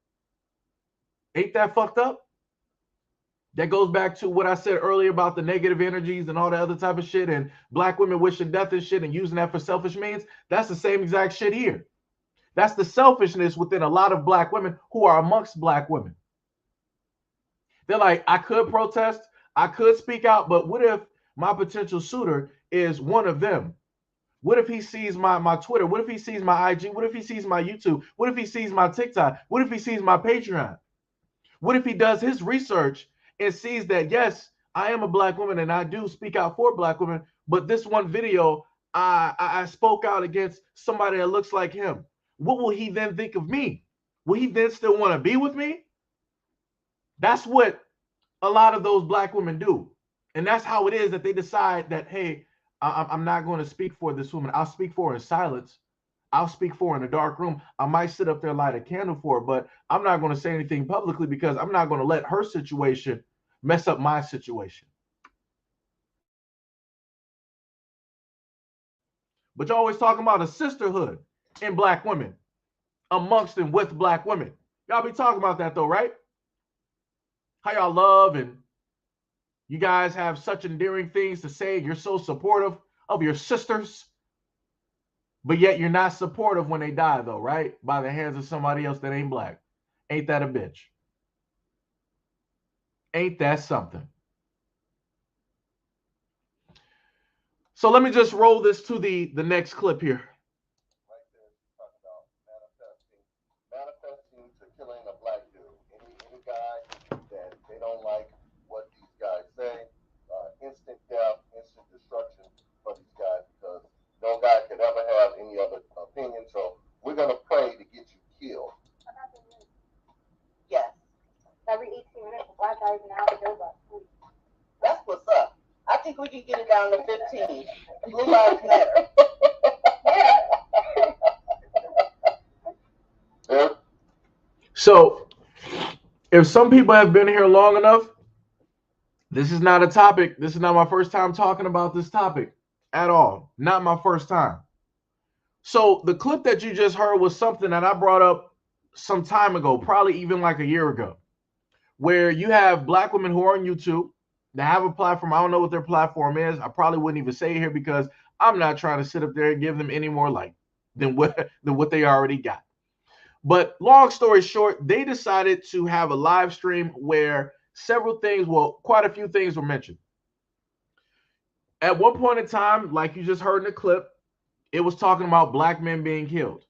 Ain't that fucked up? That goes back to what I said earlier about the negative energies and all that other type of shit and black women wishing death and shit and using that for selfish means. That's the same exact shit here. That's the selfishness within a lot of black women who are amongst black women. They're like, I could protest, I could speak out, but what if my potential suitor is one of them? What if he sees my Twitter? What if he sees my IG? What if he sees my YouTube? What if he sees my TikTok? What if he sees my Patreon? What if he does his research and sees that, yes, I am a black woman and I do speak out for black women, but this one video, I spoke out against somebody that looks like him. What will he then think of me? Will he then still want to be with me? That's what a lot of those black women do. And that's how it is that they decide that, hey, I'm not going to speak for this woman. I'll speak for her in silence. I'll speak for her in a dark room. I might sit up there, light a candle for her, but I'm not going to say anything publicly because I'm not going to let her situation mess up my situation. But you're always talking about a sisterhood in black women, amongst and with black women. Y'all be talking about that though, right? How y'all love and you guys have such endearing things to say. You're so supportive of your sisters, but yet you're not supportive when they die though, right? By the hands of somebody else that ain't black. Ain't that a bitch? Ain't that something? So let me just roll this to the next clip here. Right there, talking about manifesting to killing a black dude. Any guy that they don't like what these guys say, instant death, instant destruction for these guys because no guy could ever have any other opinion. So we're gonna pray to get you killed. Yes. Every 18 minutes, a black guy is an hour goes up. That's what's up. I think we can get it down to 15. Blue lives matter. Yeah. So if some people have been here long enough, this is not a topic. This is not my first time talking about this topic at all. Not my first time. So the clip that you just heard was something that I brought up some time ago, probably even like a year ago, where you have black women who are on YouTube that have a platform. I don't know what their platform is. I probably wouldn't even say it here because I'm not trying to sit up there and give them any more light than what they already got. But long story short, they decided to have a live stream where several things, well, quite a few things were mentioned. At one point in time, like you just heard in the clip, it was talking about black men being killed.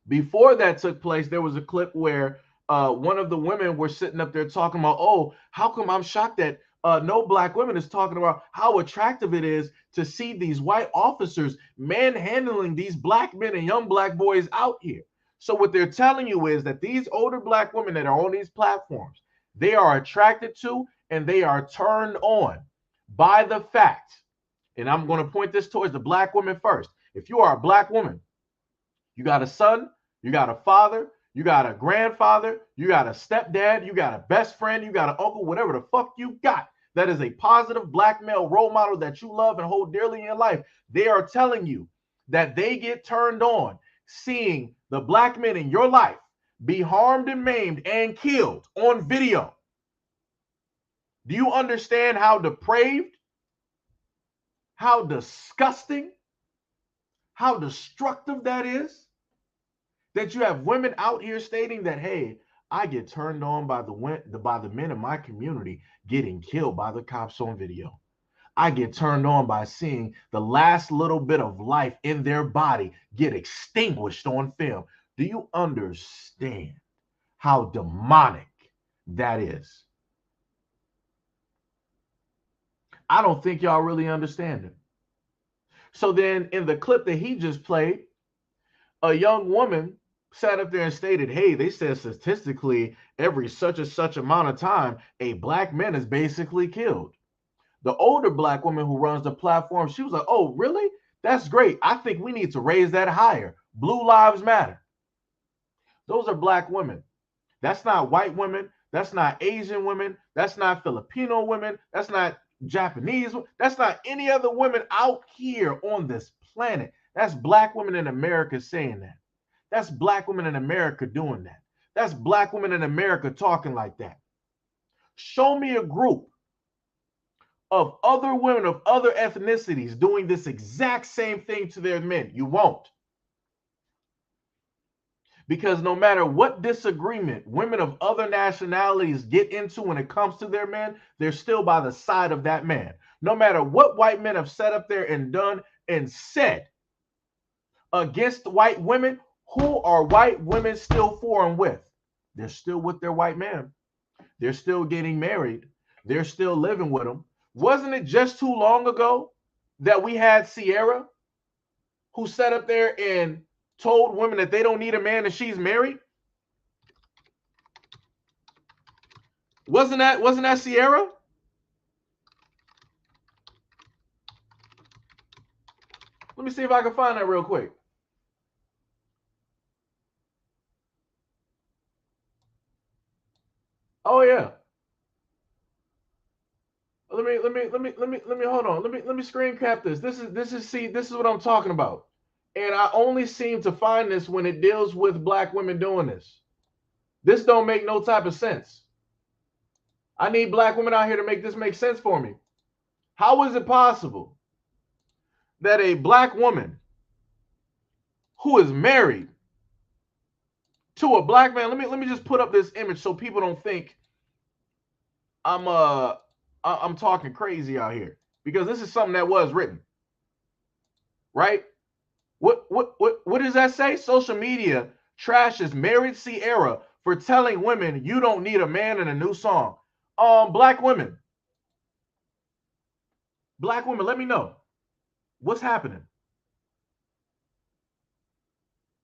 Before that took place, there was a clip where one of the women were sitting up there talking about, oh, how come I'm shocked that no black women is talking about how attractive it is to see these white officers manhandling these black men and young black boys out here. So what they're telling you is that these older black women that are on these platforms, they are attracted to and they are turned on by the fact, and I'm going to point this towards the black women first. If you are a black woman, you got a son, you got a father, you got a grandfather, you got a stepdad, you got a best friend, you got an uncle, whatever the fuck you got, that is a positive black male role model that you love and hold dearly in your life. They are telling you that they get turned on seeing the black men in your life be harmed and maimed and killed on video. Do you understand how depraved, how disgusting, how destructive that is? That you have women out here stating that, hey, I get turned on by the men in my community getting killed by the cops on video. I get turned on by seeing the last little bit of life in their body get extinguished on film. Do you understand how demonic that is? I don't think y'all really understand it. So then in the clip that he just played, a young woman sat up there and stated, hey, they said statistically every such and such amount of time, a black man is basically killed. The older black woman who runs the platform, she was like, oh, really? That's great. I think we need to raise that higher. Blue lives matter. Those are black women. That's not white women. That's not Asian women. That's not Filipino women. That's not Japanese. That's not any other women out here on this planet. That's black women in America saying that. That's black women in America doing that. That's black women in America talking like that. Show me a group of other women of other ethnicities doing this exact same thing to their men. You won't. Because no matter what disagreement women of other nationalities get into when it comes to their men, they're still by the side of that man. No matter what white men have set up there and done and said against white women, who are white women still for and with? They're still with their white man. They're still getting married. They're still living with them. Wasn't it just too long ago that we had Sierra who sat up there and told women that they don't need a man and she's married? Wasn't that Sierra? Let me see if I can find that real quick. Oh yeah. Let me hold on. Let me screen cap this. This is what I'm talking about. And I only seem to find this when it deals with black women doing this. This don't make no type of sense. I need black women out here to make this make sense for me. How is it possible that a black woman who is married to a black man, let me just put up this image so people don't think I'm talking crazy out here, because this is something that was written, right? What does that say? Social media trashes married Sierra for telling women you don't need a man in a new song. Black women, let me know what's happening.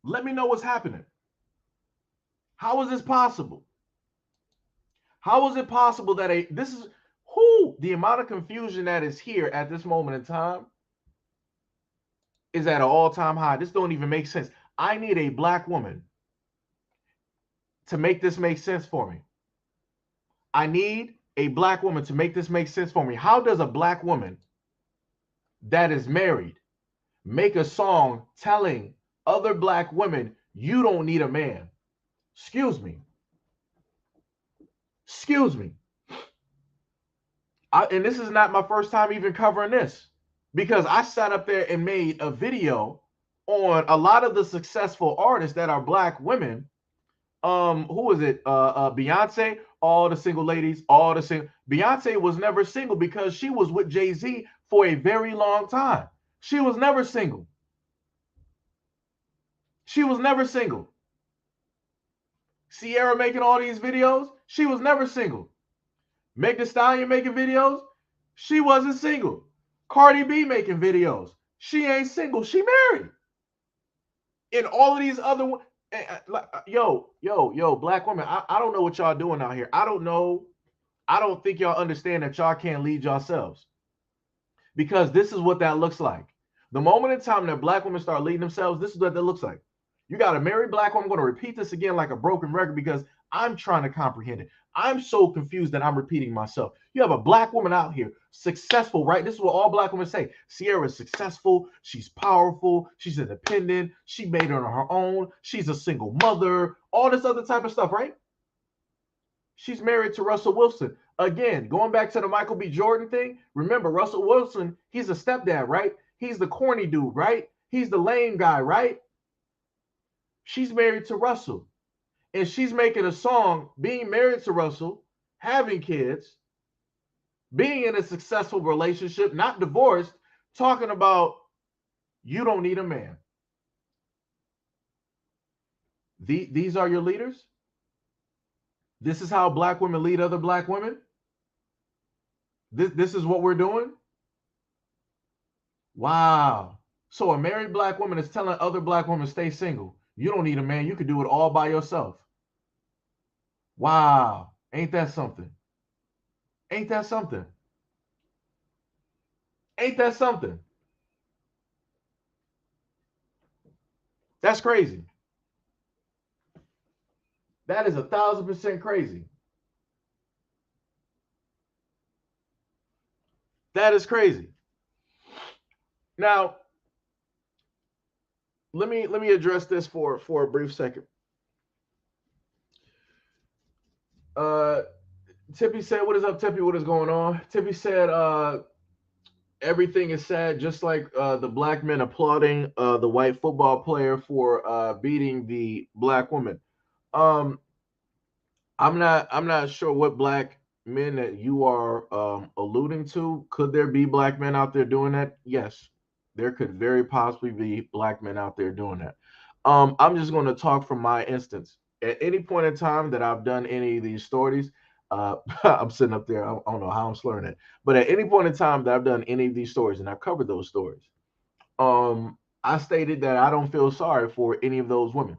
Let me know what's happening. How is this possible? How is it possible that this is who the amount of confusion that is here at this moment in time is at an all-time high. This don't even make sense. I need a black woman to make this make sense for me. I need a black woman to make this make sense for me. How does a black woman that is married make a song telling other black women you don't need a man? Excuse me. Excuse me. And this is not my first time even covering this, because I sat up there and made a video on a lot of the successful artists that are black women. Who is it? Beyonce, all the single ladies, all the single. Beyonce was never single because she was with Jay-Z for a very long time. She was never single. She was never single. Sierra making all these videos, she was never single. Meg Thee Stallion making videos, she wasn't single. Cardi B making videos, she ain't single, she married. And all of these other yo, black women, I don't know what y'all doing out here. I don't know. I don't think y'all understand that y'all can't lead yourselves, because this is what that looks like. The moment in time that black women start leading themselves, this is what that looks like. You got a married black woman. I'm going to repeat this again like a broken record because I'm trying to comprehend it. I'm so confused that I'm repeating myself. You have a black woman out here, successful, right? This is what all black women say. Sierra is successful. She's powerful. She's independent. She made it on her own. She's a single mother. All this other type of stuff, right? She's married to Russell Wilson. Again, going back to the Michael B. Jordan thing, remember, Russell Wilson, he's a stepdad, right? He's the corny dude, right? He's the lame guy, right? She's married to Russell. And she's making a song, being married to Russell, having kids, being in a successful relationship, not divorced, talking about you don't need a man. These are your leaders? This is how black women lead other black women? This is what we're doing? Wow. So a married black woman is telling other black women, stay single. You don't need a man. You can do it all by yourself. Wow. Ain't that something? Ain't that something? Ain't that something? That's crazy. That is 1,000% crazy. That is crazy. Now, let me address this for a brief second. Uh, Tippy said, "What is up, Tippy? What is going on?" Tippy said, "Everything is sad, just like the black men applauding the white football player for beating the black woman." Um, I'm not sure what black men that you are alluding to. Could there be black men out there doing that? Yes, there could very possibly be black men out there doing that. I'm just going to talk from my instance. At any point in time that I've done any of these stories, I'm sitting up there. I don't know how I'm slurring it, but at any point in time that I've done any of these stories, and I've covered those stories, I stated that I don't feel sorry for any of those women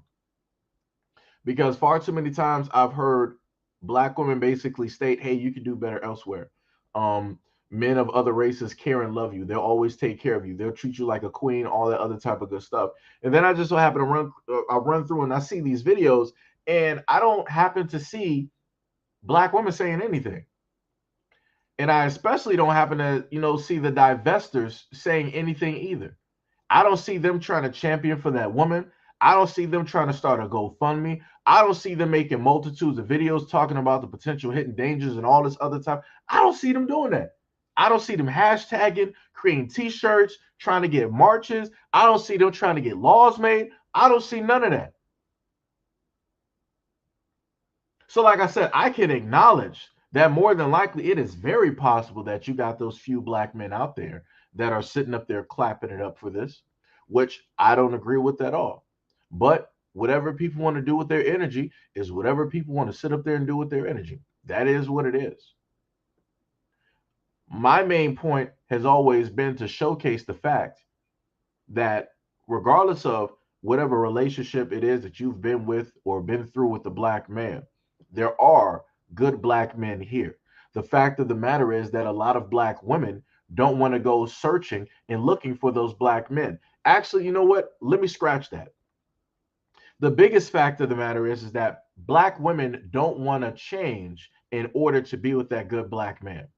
because far too many times I've heard black women basically state, "Hey, you can do better elsewhere." Um, Men of other races care and love you. They'll always take care of you. They'll treat you like a queen, all that other type of good stuff. And then I just so happen to I run through and I see these videos, and I don't happen to see black women saying anything. And I especially don't happen to, see the divestors saying anything either. I don't see them trying to champion for that woman. I don't see them trying to start a GoFundMe. I don't see them making multitudes of videos talking about the potential hidden dangers and all this other stuff. I don't see them doing that. I don't see them hashtagging, creating t-shirts, trying to get marches. I don't see them trying to get laws made. I don't see none of that. So, like I said, I can acknowledge that more than likely it is very possible that you got those few black men out there that are sitting up there clapping it up for this, which I don't agree with at all. But whatever people want to do with their energy is whatever people want to sit up there and do with their energy. That is what it is. My main point has always been to showcase the fact that regardless of whatever relationship it is that you've been with or been through with the black man, there are good black men here. The fact of the matter is that a lot of black women don't want to go searching and looking for those black men. Actually, you know what? Let me scratch that. The biggest fact of the matter is that black women don't want to change in order to be with that good black man.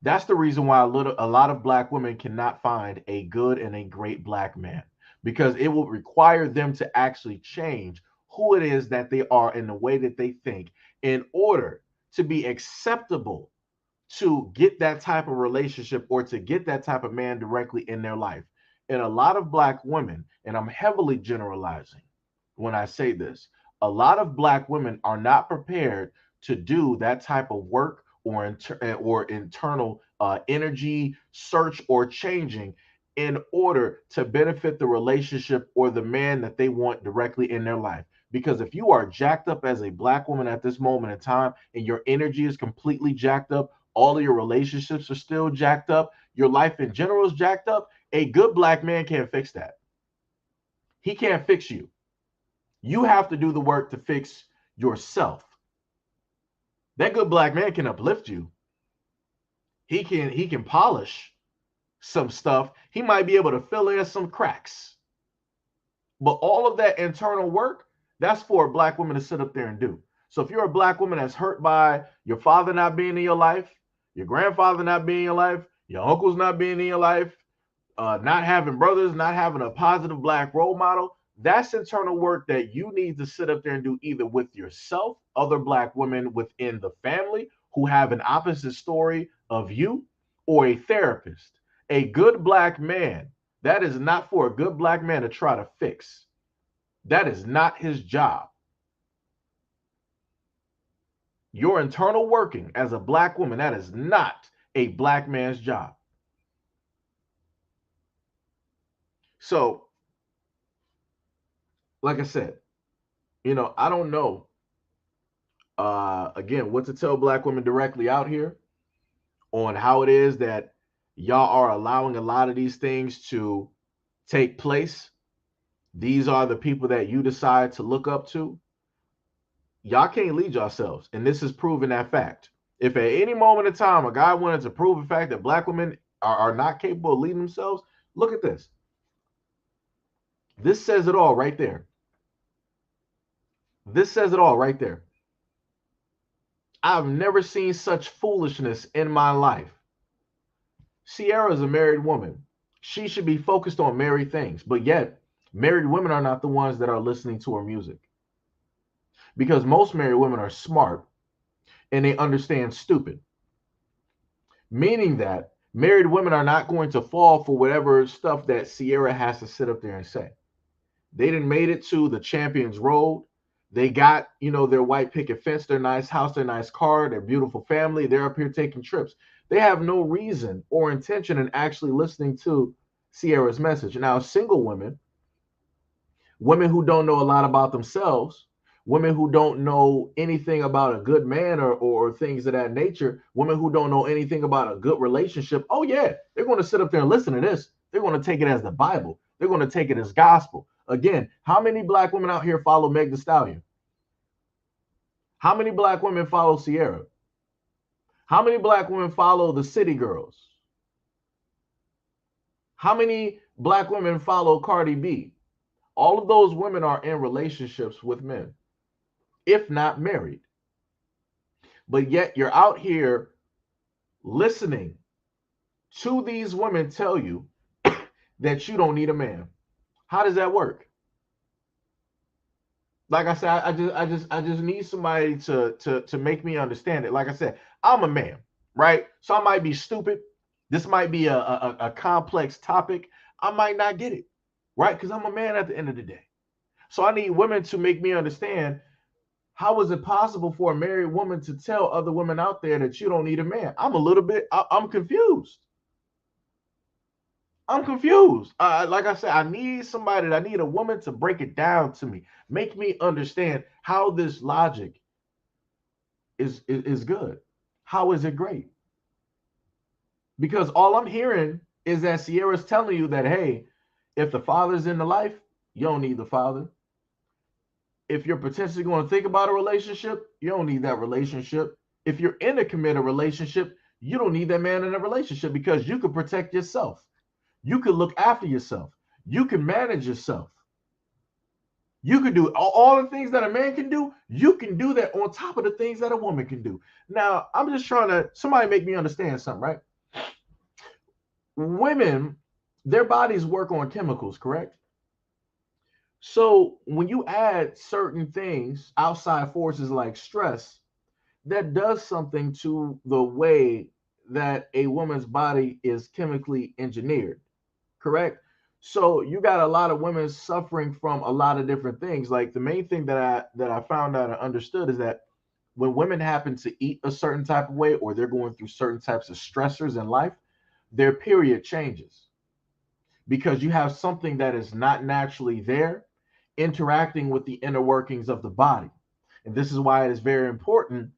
That's the reason why a lot of black women cannot find a good and a great black man because it will require them to actually change who it is that they are in the way that they think in order to be acceptable to get that type of relationship or to get that type of man directly in their life. And a lot of black women, and I'm heavily generalizing when I say this, a lot of black women are not prepared to do that type of work or internal energy search or changing in order to benefit the relationship or the man that they want directly in their life. Because if you are jacked up as a black woman at this moment in time and your energy is completely jacked up, all of your relationships are still jacked up, your life in general is jacked up, a good black man can't fix that. He can't fix you. You have to do the work to fix yourself. That good black man can uplift you. He can polish some stuff. He might be able to fill in some cracks. But all of that internal work, that's for a black woman to sit up there and do. So if you're a black woman that's hurt by your father not being in your life, your grandfather not being in your life, your uncles not being in your life, not having brothers, not having a positive black role model, that's internal work that you need to sit up there and do either with yourself, other black women within the family who have an opposite story of you, or a therapist. A good black man, that is not for a good black man to try to fix. That is not his job. Your internal working as a black woman, that is not a black man's job. So, like I said, I don't know again what to tell black women directly out here on how it is that y'all are allowing a lot of these things to take place. These are the people that you decide to look up to. Y'all can't lead yourselves, and this is proving that fact. If at any moment in time a guy wanted to prove the fact that black women are not capable of leading themselves, look at this. This says it all right there. This says it all right there. I've never seen such foolishness in my life. Sierra is a married woman. She should be focused on married things, but yet married women are not the ones that are listening to her music. because most married women are smart and they understand stupid, meaning that married women are not going to fall for whatever stuff that Sierra has to sit up there and say. They didn't made it to the Champions Road. They got, their white picket fence, their nice house, their nice car, their beautiful family. They're up here taking trips. They have no reason or intention in actually listening to Sierra's message. Now, single women, women who don't know a lot about themselves, women who don't know anything about a good man or things of that nature, women who don't know anything about a good relationship, oh yeah, they're going to sit up there and listen to this. They're going to take it as the Bible. They're going to take it as gospel. Again, how many black women out here follow Meg the Stallion? How many black women follow Sierra? How many black women follow the City Girls? How many black women follow Cardi B? All of those women are in relationships with men, if not married. But yet you're out here listening to these women tell you that you don't need a man. How does that work? Like I said, I just need somebody to make me understand it. Like I said, I'm a man, right? So I might be stupid. This might be a complex topic. I might not get it, right? Because I'm a man at the end of the day. So I need women to make me understand, how is it possible for a married woman to tell other women out there that you don't need a man? I'm a little bit, I'm confused. I'm confused. Like I said, I need somebody, I need a woman to break it down to me, make me understand how this logic is good. How is it great? Because all I'm hearing is that Sierra's telling you that, hey, if the father's in the life, you don't need the father. If you're potentially going to think about a relationship, you don't need that relationship. If you're in a committed relationship, you don't need that man in a relationship because you can protect yourself. You can look after yourself. You can manage yourself. You can do all the things that a man can do. You can do that on top of the things that a woman can do. Now, I'm just trying to, somebody make me understand something, right? Women, their bodies work on chemicals, correct? So when you add certain things, outside forces like stress, that does something to the way that a woman's body is chemically engineered, correct? So you got a lot of women suffering from a lot of different things. Like the main thing that I found out and understood is that when women happen to eat a certain type of way or they're going through certain types of stressors in life, their period changes because you have something that is not naturally there interacting with the inner workings of the body. And this is why it is very important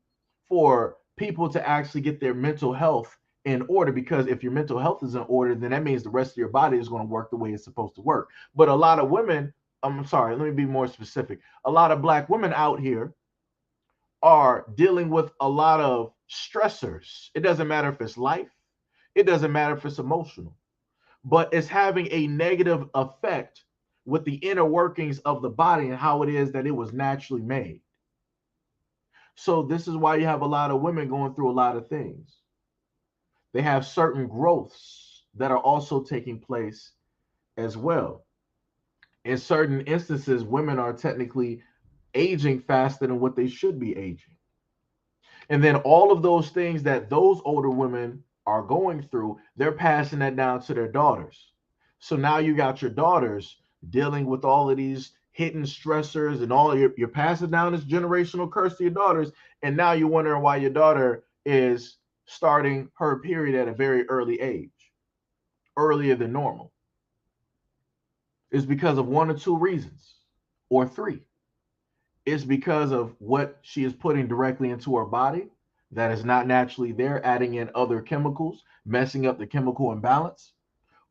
for people to actually get their mental health in order, because if your mental health is in order, then that means the rest of your body is going to work the way it's supposed to work. But a lot of women, I'm sorry, let me be more specific. A lot of black women out here are dealing with a lot of stressors. It doesn't matter if it's life, it doesn't matter if it's emotional, but it's having a negative effect with the inner workings of the body and how it is that it was naturally made. So this is why you have a lot of women going through a lot of things. They have certain growths that are also taking place as well. In certain instances, women are technically aging faster than what they should be aging. And then all of those things that those older women are going through, they're passing that down to their daughters. So now you got your daughters dealing with all of these hidden stressors and all you're passing down this generational curse to your daughters. And now you're wondering why your daughter is starting her period at a very early age, earlier than normal. It's because of one or two reasons, or three. It's because of what she is putting directly into her body that is not naturally there, adding in other chemicals, messing up the chemical imbalance.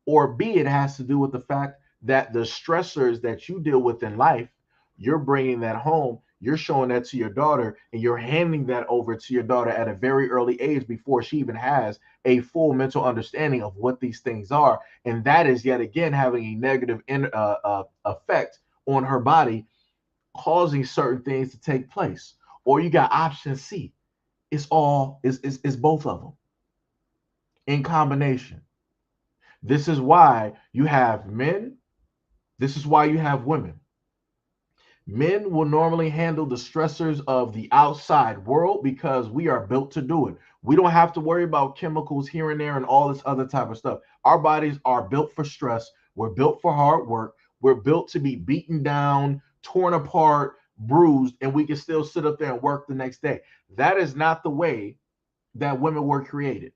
Or B, it has to do with the fact that the stressors that you deal with in life, you're bringing that home, you're showing that to your daughter, and you're handing that over to your daughter at a very early age before she even has a full mental understanding of what these things are. And that is yet again having a negative effect on her body, causing certain things to take place. Or you got option C. It's both of them in combination. This is why you have men. This is why you have women. Men will normally handle the stressors of the outside world because we are built to do it. We don't have to worry about chemicals here and there and all this other type of stuff. Our bodies are built for stress. We're built for hard work. We're built to be beaten down, torn apart, bruised, and we can still sit up there and work the next day. That is not the way that women were created.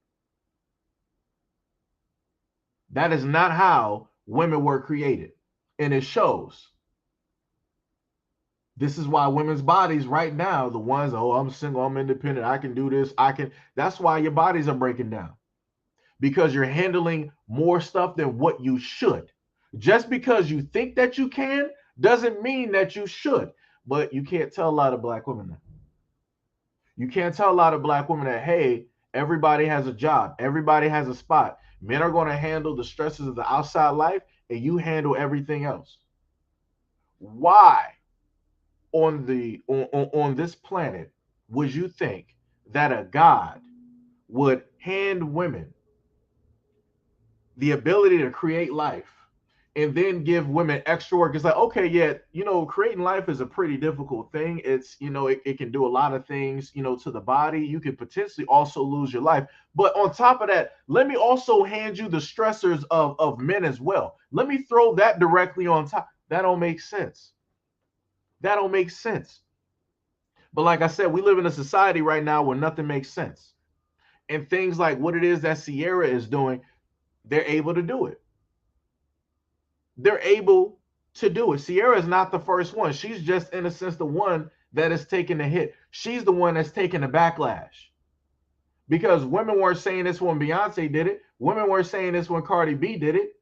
That is not how women were created. And it shows. This is why women's bodies right now, the ones, oh, I'm single, I'm independent, I can do this, I can. That's why your bodies are breaking down because you're handling more stuff than what you should. Just because you think that you can doesn't mean that you should. But you can't tell a lot of black women that. You can't tell a lot of black women that, hey, everybody has a job, everybody has a spot. Men are going to handle the stresses of the outside life and you handle everything else. Why on this planet would you think that a God would hand women the ability to create life and then give women extra work? It's like, okay, yeah, creating life is a pretty difficult thing. It's, it can do a lot of things, to the body. You could potentially also lose your life. But on top of that, let me also hand you the stressors of men as well. Let me throw that directly on top. That don't make sense. That don't make sense. But like I said, we live in a society right now where nothing makes sense. And things like what it is that Sierra is doing, they're able to do it. They're able to do it. Sierra is not the first one. She's just, in a sense, the one that is taking the hit. She's the one that's taking the backlash. Because women weren't saying this when Beyonce did it. Women weren't saying this when Cardi B did it.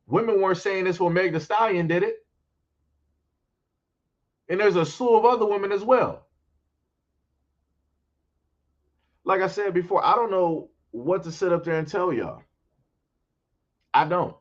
Women weren't saying this when Meg Thee Stallion did it. And there's a slew of other women as well. Like I said before, I don't know what to sit up there and tell y'all. I don't.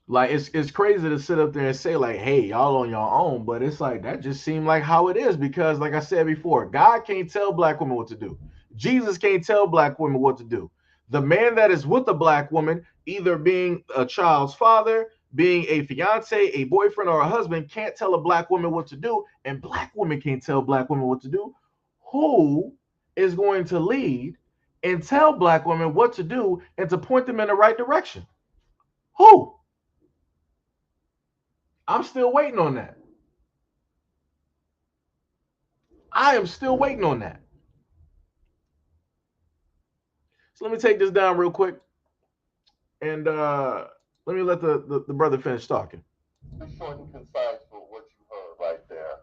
Like it's crazy to sit up there and say like, hey, y'all on your own, but it's like that just seemed like how it is because, like I said before, God can't tell black women what to do. Jesus can't tell black women what to do. The man that is with a black woman, either being a child's father, being a fiance, a boyfriend, or a husband, can't tell a black woman what to do, and black women can't tell black women what to do. Who is going to lead and tell black women what to do and to point them in the right direction? Who? I'm still waiting on that. I am still waiting on that. So let me take this down real quick and let me let the brother finish talking. It's short and concise for what you heard right there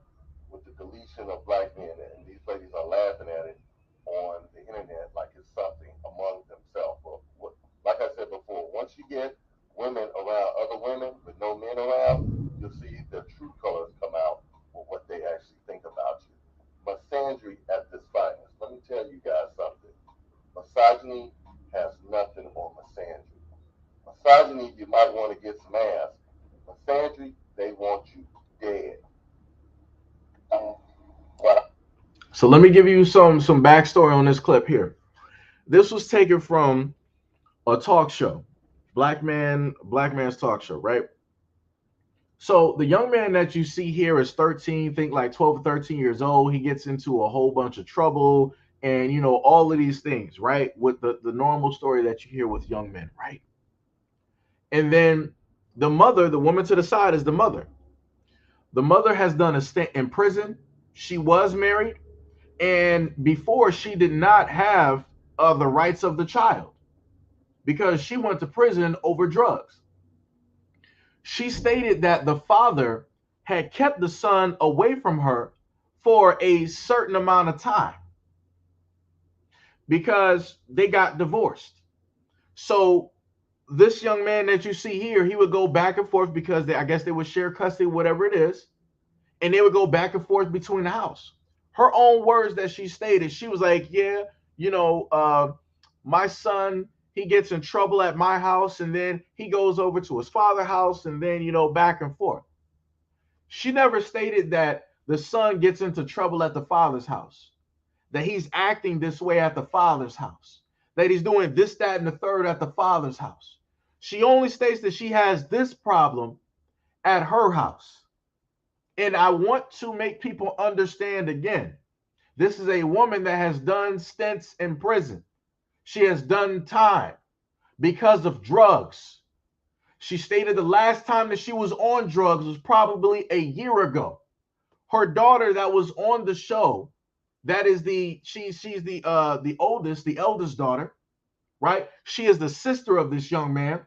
with the deletion of black men, and these ladies are laughing at it on the internet like it's something among themselves. But like I said before, once you get women around other women with no men around, you'll see their true colors come out for what they actually think about you. Misandry at this finest. Let me tell you guys something. Misogyny has nothing on misandry. Misogyny, you might want to get some ass. Misandry, they want you dead. What? So let me give you some backstory on this clip here. This was taken from a talk show, Black Man's Talk Show, right? So the young man that you see here is 13, think like 12 or 13 years old. He gets into a whole bunch of trouble and all of these things, right? With the normal story that you hear with young men, right? And then the mother, the woman to the side is the mother. The mother has done a stint in prison. She was married, and before she did not have the rights of the child because she went to prison over drugs. She stated that the father had kept the son away from her for a certain amount of time because they got divorced. So this young man that you see here, he would go back and forth because I guess they would share custody, whatever it is, and they would go back and forth between the house. Her own words that she stated, she was like, yeah, my son, he gets in trouble at my house and then he goes over to his father's house and then, back and forth. She never stated that the son gets into trouble at the father's house, that he's acting this way at the father's house, that he's doing this, that, and the third at the father's house. She only states that she has this problem at her house. And I want to make people understand again, this is a woman that has done stints in prison. She has done time because of drugs. She stated the last time that she was on drugs was probably a year ago. Her daughter that was on the show, that is she's the oldest, the eldest daughter, right? She is the sister of this young man.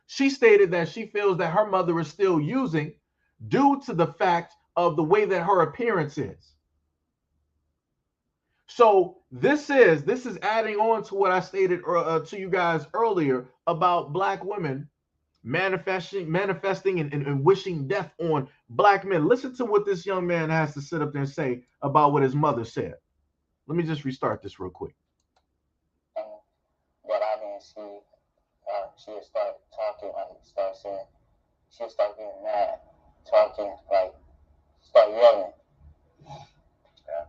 She stated that she feels that her mother is still using due to the fact of the way that her appearance is. So this is adding on to what I stated to you guys earlier about black women manifesting and wishing death on black men. Listen to what this young man has to sit up there and say about what his mother said. Let me just restart this real quick. But I didn't see, she'll start talking, like, start saying, she'll start getting mad, talking, like, start yelling. Yeah.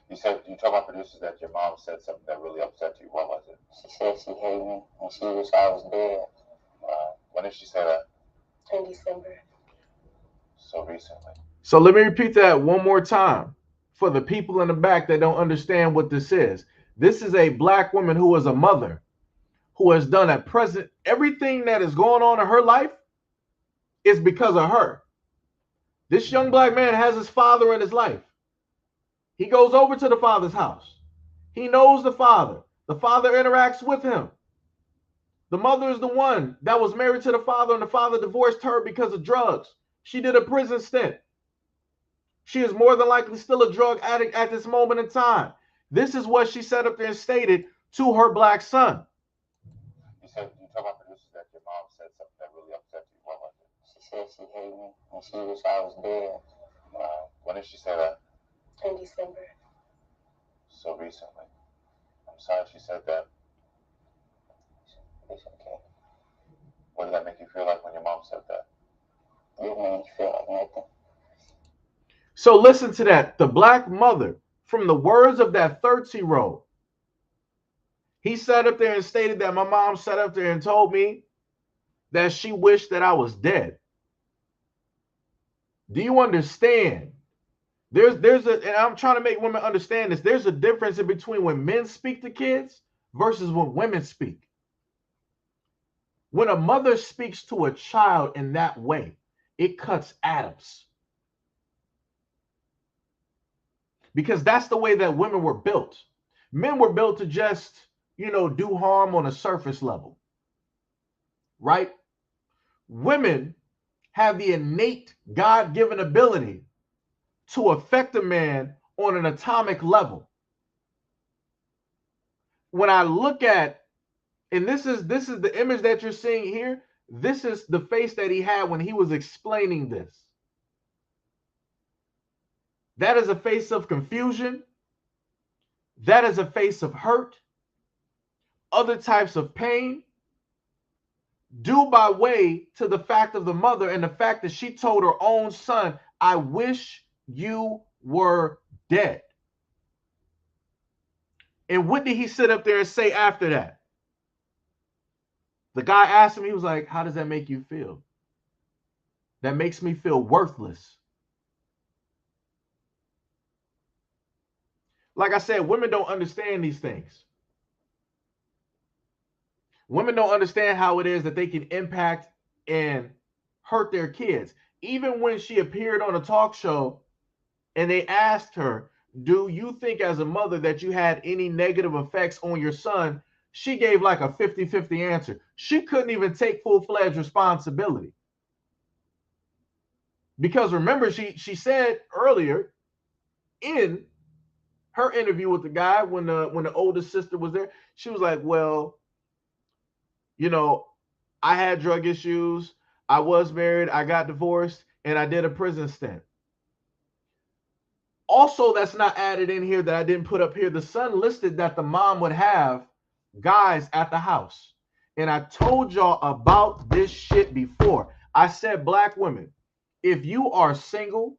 You said, you told my producers that your mom said something that really upset you. What was it? She said she hated me and she wished I was dead. When did she say that? In December. So recently. So let me repeat that one more time for the people in the back that don't understand what this is. This is a black woman who is a mother who has done at present everything that is going on in her life is because of her. This young black man has his father in his life. He goes over to the father's house. He knows the father. The father interacts with him. The mother is the one that was married to the father, and the father divorced her because of drugs. She did a prison stint. She is more than likely still a drug addict at this moment in time. This is what she said up there and stated to her black son. You said, you told my producers that your mom said something that really upset you. What was it? She said she hated me and she wished I was dead. When did she say that? In December. So recently. I'm sorry she said that. It's okay. What did that make you feel like when your mom said that? It didn't make me feel like nothing. So listen to that. The black mother, from the words of that 13-year-old, he sat up there and stated that my mom sat up there and told me that she wished that I was dead. Do you understand? There's a, and I'm trying to make women understand this. There's a difference in between when men speak to kids versus when women speak. When a mother speaks to a child in that way, it cuts atoms. Because that's the way that women were built. Men were built to just, do harm on a surface level. Right? Women have the innate God-given ability to affect a man on an atomic level. When I look at, and this is the image that you're seeing here, this is the face that he had when he was explaining this. That is a face of confusion. That is a face of hurt. Other types of pain, due by way to the fact of the mother and the fact that she told her own son, I wish you were dead. And what did he sit up there and say after that? The guy asked him, he was like, how does that make you feel? That makes me feel worthless. Like I said, women don't understand these things. Women don't understand how it is that they can impact and hurt their kids. Even when she appeared on a talk show and they asked her, do you think as a mother that you had any negative effects on your son? She gave like a 50-50 answer. She couldn't even take full-fledged responsibility. Because remember, she said earlier in her interview with the guy when the oldest sister was there, she was like, well, I had drug issues, I was married, I got divorced, and I did a prison stint. Also, that's not added in here that I didn't put up here. The son listed that the mom would have guys at the house. And I told y'all about this shit before. I said, black women, if you are single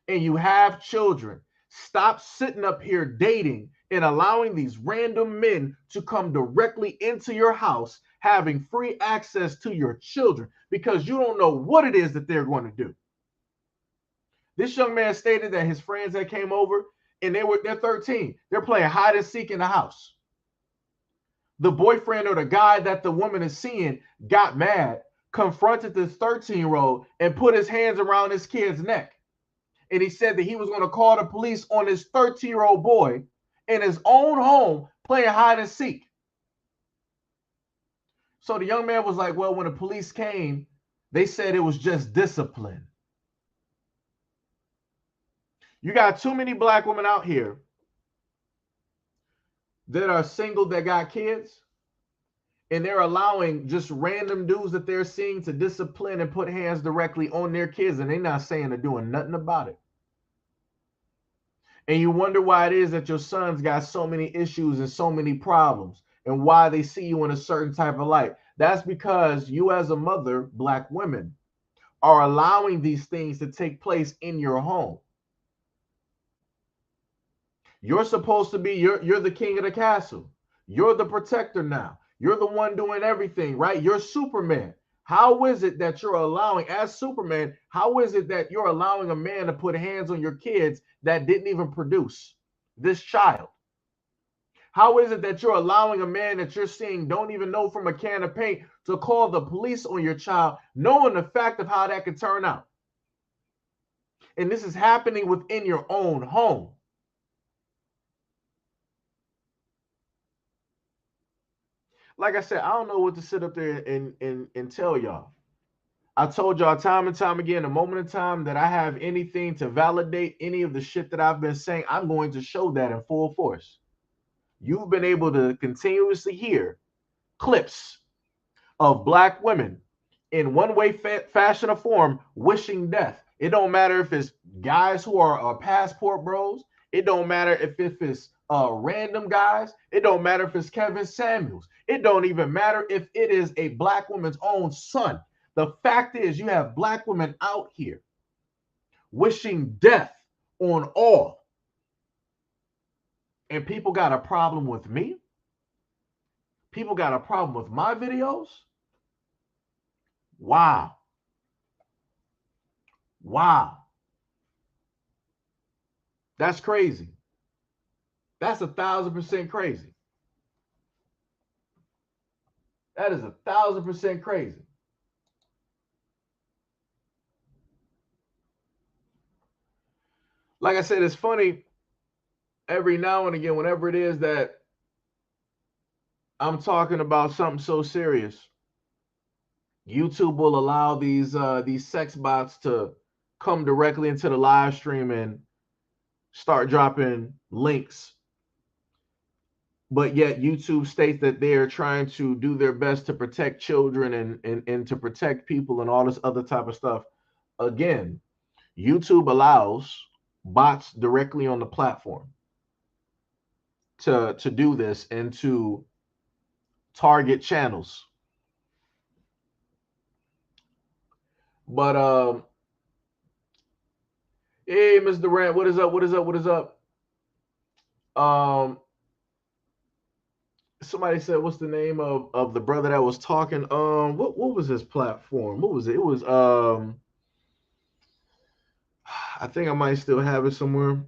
and you have children, stop sitting up here dating and allowing these random men to come directly into your house, having free access to your children, because you don't know what it is that they're going to do. This young man stated that his friends that came over and they're 13. They're playing hide and seek in the house. The boyfriend or the guy that the woman is seeing got mad, confronted this 13-year-old, and put his hands around his kid's neck. And he said that he was going to call the police on this 13-year-old boy in his own home playing hide and seek. So the young man was like, well, when the police came, they said it was just discipline. You got too many black women out here that are single that got kids, and they're allowing just random dudes that they're seeing to discipline and put hands directly on their kids, and they're not saying they're doing nothing about it. And you wonder why it is that your sons got so many issues and so many problems, and why they see you in a certain type of light. That's because you, as a mother, black women, are allowing these things to take place in your home. You're supposed to be, you're the king of the castle. You're the protector now. You're the one doing everything, right? You're Superman. How is it that you're allowing, as Superman, how is it that you're allowing a man to put hands on your kids that didn't even produce this child? How is it that you're allowing a man that you're seeing don't even know from a can of paint to call the police on your child, knowing the fact of how that could turn out? And this is happening within your own home. Like I said, I don't know what to sit up there and tell y'all. I told y'all time and time again, the moment in time that I have anything to validate any of the shit that I've been saying, I'm going to show that in full force. You've been able to continuously hear clips of black women in one way, fashion, or form wishing death. It don't matter if it's guys who are passport bros. It don't matter if it's random guys. It don't matter if it's Kevin Samuels. It don't even matter if it is a black woman's own son. The fact is, you have black women out here wishing death on all. And people got a problem with me. People got a problem with my videos. Wow. Wow. That's crazy. That's 1,000% crazy. That is 1,000% crazy. Like I said, it's funny every now and again, whenever it is that I'm talking about something so serious, YouTube will allow these sex bots to come directly into the live stream and start dropping links. But yet YouTube states that they're trying to do their best to protect children and to protect people and all this other type of stuff. Again, YouTube allows bots directly on the platform to do this and to target channels. But hey, Ms. Durant, what is up? What is up? What is up? Somebody said, what's the name of the brother that was talking? What was his platform? What was it? It was I think I might still have it somewhere.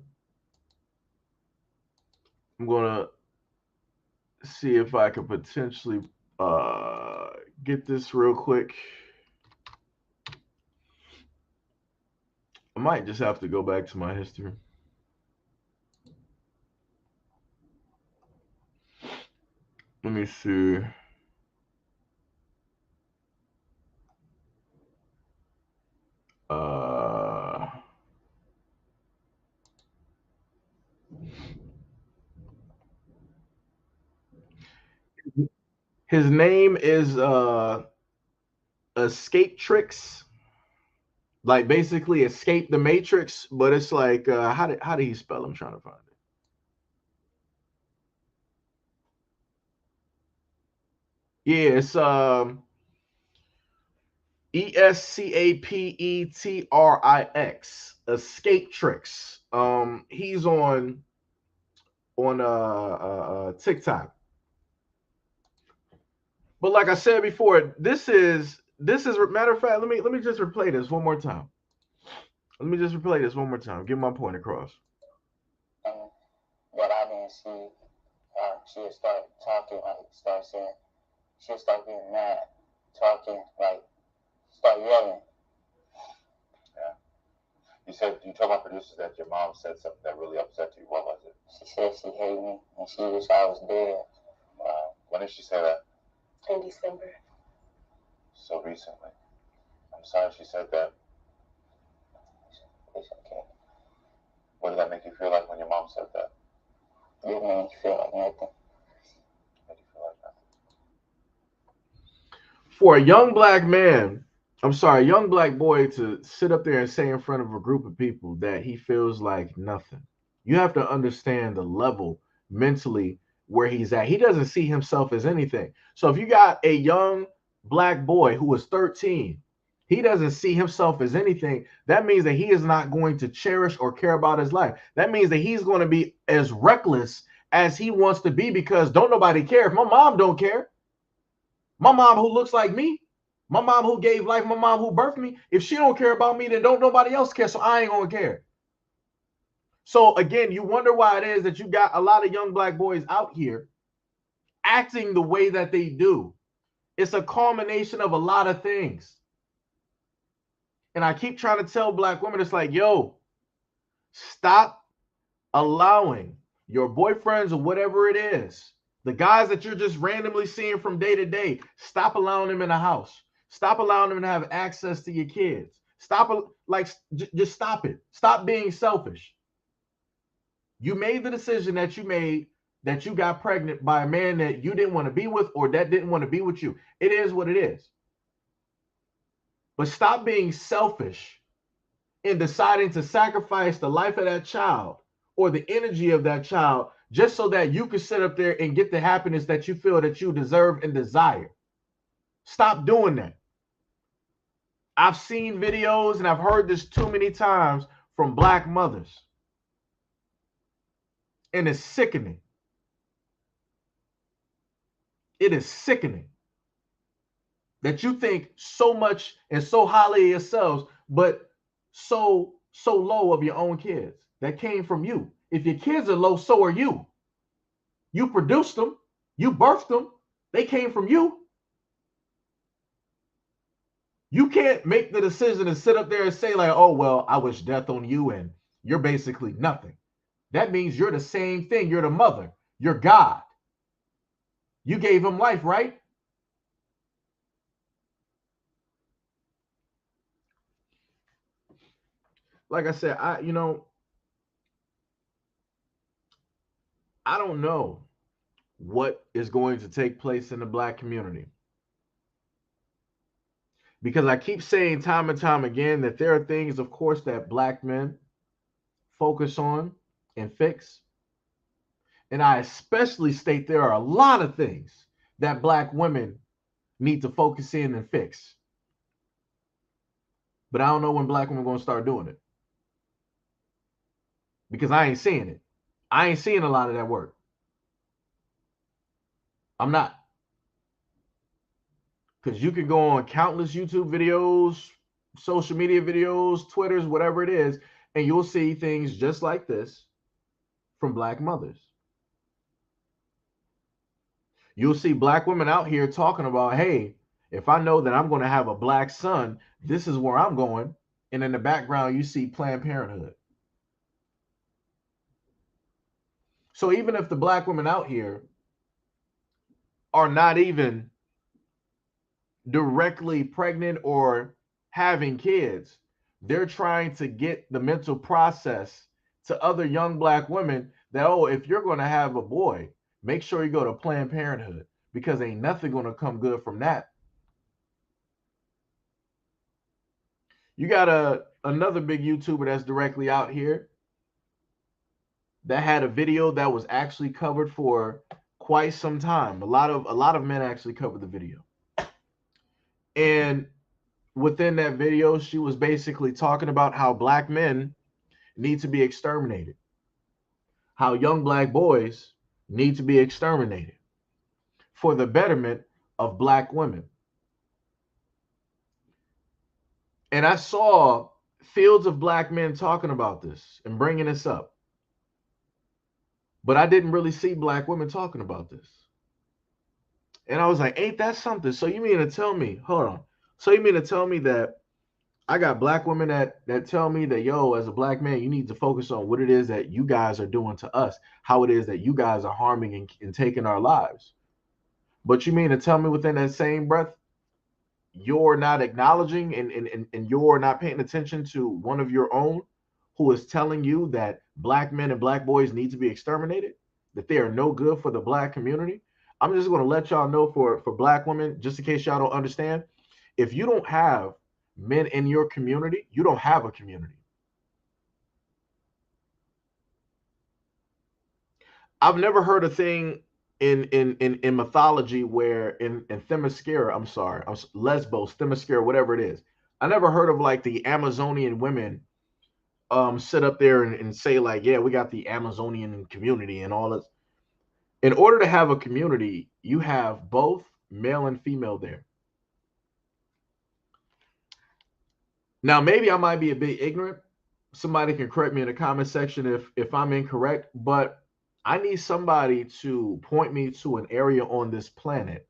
I'm gonna see if I could potentially get this real quick. I might just have to go back to my history. Let me see. His name is Escape Tricks. Like basically Escape the Matrix, but it's like how did he spell? I'm trying to find it. Yeah, it's ESCAPETRIX. Escape Tricks. He's on TikTok. But like I said before, this is matter of fact. Let me just replay this one more time. Let me just replay this one more time. Get my point across. And what I didn't see, she'll start talking, like, start saying, she'll start getting mad, talking, like, start yelling. Yeah. You told my producers that your mom said something that really upset you. What was it? She said she hated me and she wished I was dead. Wow. When did she say that? In December. So recently. I'm sorry she said that. It's okay. What did that make you feel like when your mom said that? It didn't make me feel like nothing. Made you feel like nothing. For a young black man, I'm sorry, a young black boy to sit up there and say in front of a group of people that he feels like nothing. You have to understand the level mentally where he's at. He doesn't see himself as anything. So if you got a young black boy who is 13, he doesn't see himself as anything. That means that he is not going to cherish or care about his life. That means that he's going to be as reckless as he wants to be because don't nobody care. If my mom don't care, my mom who looks like me, my mom who gave life, my mom who birthed me, if she don't care about me, then don't nobody else care. So I ain't gonna care. So again, you wonder why it is that you got a lot of young black boys out here acting the way that they do. It's a culmination of a lot of things. And I keep trying to tell black women, it's like, yo, stop allowing your boyfriends or whatever it is, the guys that you're just randomly seeing from day to day, stop allowing them in the house. Stop allowing them to have access to your kids. Stop, like, just stop it. Stop being selfish. You made the decision that you made, that you got pregnant by a man that you didn't want to be with or that didn't want to be with you. It is what it is. But stop being selfish in deciding to sacrifice the life of that child or the energy of that child just so that you can sit up there and get the happiness that you feel that you deserve and desire. Stop doing that. I've seen videos and I've heard this too many times from black mothers. And it's sickening. It is sickening that you think so much and so highly of yourselves, but so low of your own kids that came from you. If your kids are low, so are you. You produced them, you birthed them, they came from you. You can't make the decision and sit up there and say, like, oh, well, I wish death on you and you're basically nothing. That means you're the same thing. You're the mother. You're God. You gave him life, right? Like I said, I don't know what is going to take place in the black community. Because I keep saying time and time again that there are things, of course, that black men focus on and fix. And I especially state there are a lot of things that black women need to focus in and fix. But I don't know when black women are going to start doing it. Because I ain't seeing it. I ain't seeing a lot of that work. I'm not. Because you can go on countless YouTube videos, social media videos, Twitters, whatever it is, and you'll see things just like this from black mothers. You'll see black women out here talking about, hey, if I know that I'm going to have a black son, this is where I'm going. And in the background, you see Planned Parenthood. So even if the black women out here are not even directly pregnant or having kids, they're trying to get the mental process to other young black women that, oh, if you're going to have a boy, make sure you go to Planned Parenthood because ain't nothing going to come good from that. You got another big YouTuber that's directly out here that had a video that was actually covered for quite some time. A lot of men actually covered the video. And within that video, she was basically talking about how black men need to be exterminated, how young black boys need to be exterminated for the betterment of black women. And I saw fields of black men talking about this and bringing this up, but I didn't really see black women talking about this. And I was like, ain't that something? So you mean to tell me, hold on. So you mean to tell me that I got black women that tell me that, yo, as a black man, you need to focus on what it is that you guys are doing to us, how it is that you guys are harming and taking our lives. But you mean to tell me within that same breath, you're not acknowledging and you're not paying attention to one of your own who is telling you that black men and black boys need to be exterminated, that they are no good for the black community? I'm just going to let y'all know for black women, just in case y'all don't understand, if you don't have men in your community, you don't have a community. I've never heard a thing in mythology where in Themyscira, I'm sorry, Lesbos, Themyscira, whatever it is. I never heard of like the Amazonian women sit up there and say like, yeah, we got the Amazonian community and all this. In order to have a community, you have both male and female there. Now, maybe I might be a bit ignorant. Somebody can correct me in the comment section if I'm incorrect, but I need somebody to point me to an area on this planet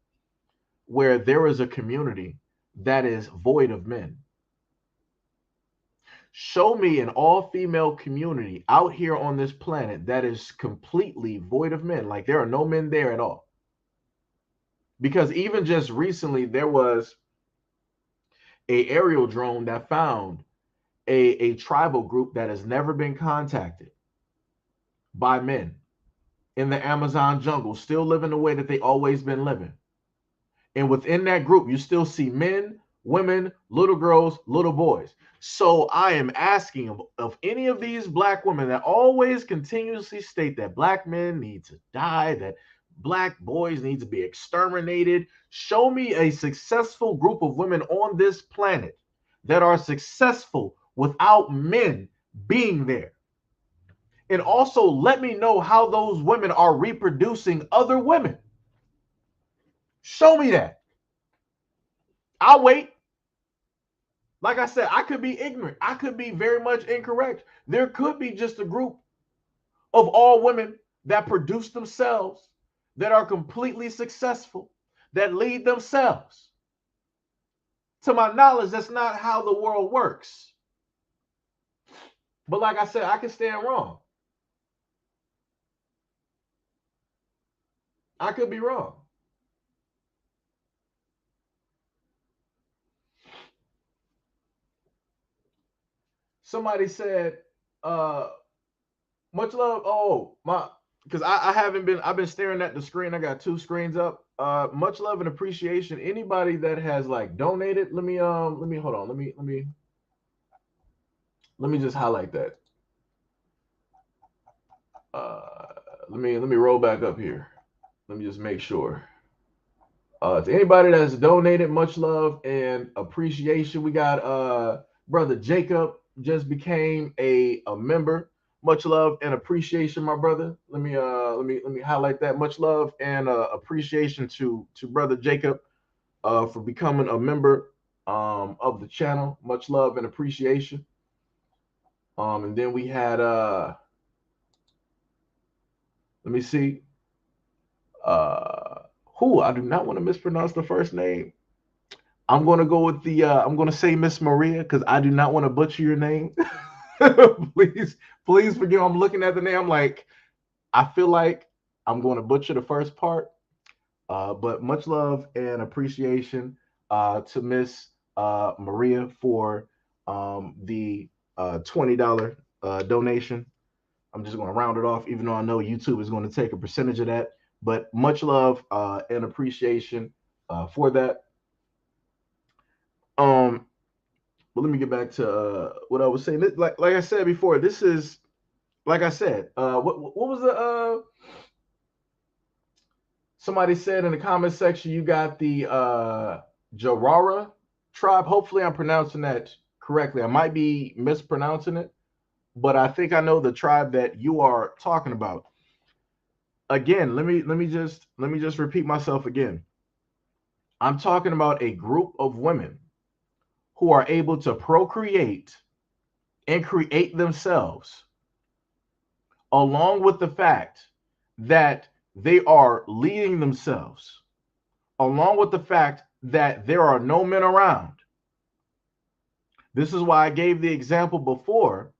where there is a community that is void of men. Show me an all-female community out here on this planet that is completely void of men. Like there are no men there at all. Because even just recently, there was a aerial drone that found a tribal group that has never been contacted by men in the Amazon jungle, still living the way that they always been living. And within that group, you still see men, women, little girls, little boys. So I am asking of any of these black women that always continuously state that black men need to die, that black boys need to be exterminated. Show me a successful group of women on this planet that are successful without men being there. And also let me know how those women are reproducing other women. Show me that. I'll wait. Like I said, I could be ignorant. I could be very much incorrect. There could be just a group of all women that produce themselves, that are completely successful, that lead themselves. To my knowledge, that's not how the world works. But like I said, I can stand wrong. I could be wrong. Somebody said, much love. Oh, my, because I haven't been, I've been staring at the screen. I got two screens up. Much love and appreciation. Anybody that has like donated, let me hold on. Let me just highlight that. Let me roll back up here. Let me just make sure. To anybody that's donated, much love and appreciation. We got brother Jacob just became a member. Much love and appreciation, my brother. Let me highlight that. Much love and appreciation to brother Jacob for becoming a member of the channel. Much love and appreciation. And then we had let me see. Who I do not want to mispronounce the first name. I'm gonna go with the I'm gonna say Miss Maria because I do not want to butcher your name. please, please forgive. I'm looking at the name. I'm like, I feel like I'm going to butcher the first part. But much love and appreciation to Miss Maria for the $20 donation. I'm just going to round it off, even though I know YouTube is going to take a percentage of that. But much love and appreciation for that. But let me get back to what I was saying. Like I said before, this is like I said. What was the somebody said in the comment section? You got the Jarara tribe. Hopefully, I'm pronouncing that correctly. I might be mispronouncing it, but I think I know the tribe that you are talking about. Again, let me just repeat myself again. I'm talking about a group of women who are able to procreate and create themselves, along with the fact that they are leading themselves, along with the fact that there are no men around. This is why I gave the example before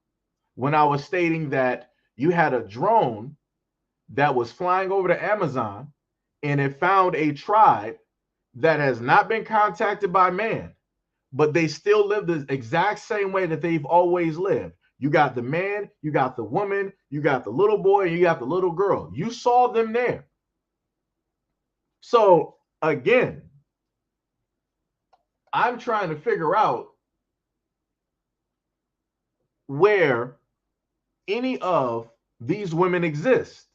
when I was stating that you had a drone that was flying over the Amazon and it found a tribe that has not been contacted by man, but they still live the exact same way that they've always lived. You got the man, you got the woman, you got the little boy, and you got the little girl. You saw them there. So again, I'm trying to figure out where any of these women exist.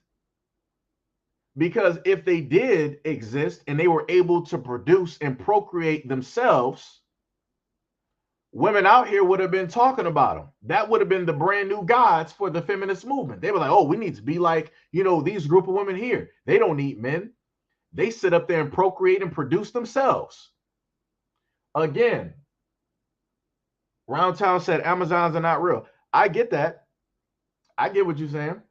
Because if they did exist and they were able to produce and procreate themselves, women out here would have been talking about them. That would have been the brand new gods for the feminist movement. They were like, oh, we need to be like, these group of women here. They don't need men. They sit up there and procreate and produce themselves. Again, Roundtown said Amazons are not real. I get that. I get what you're saying.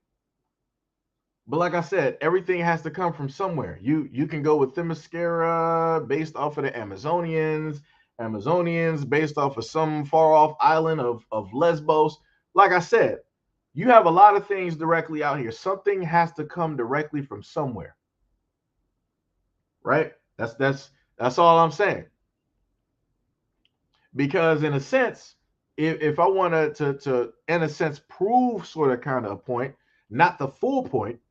But like I said, everything has to come from somewhere. You can go with Themyscira based off of the Amazonians based off of some far off island of Lesbos. Like I said, you have a lot of things directly out here. Something has to come directly from somewhere. Right? That's all I'm saying. Because in a sense, if I wanted to in a sense prove sort of kind of a point, not the full point,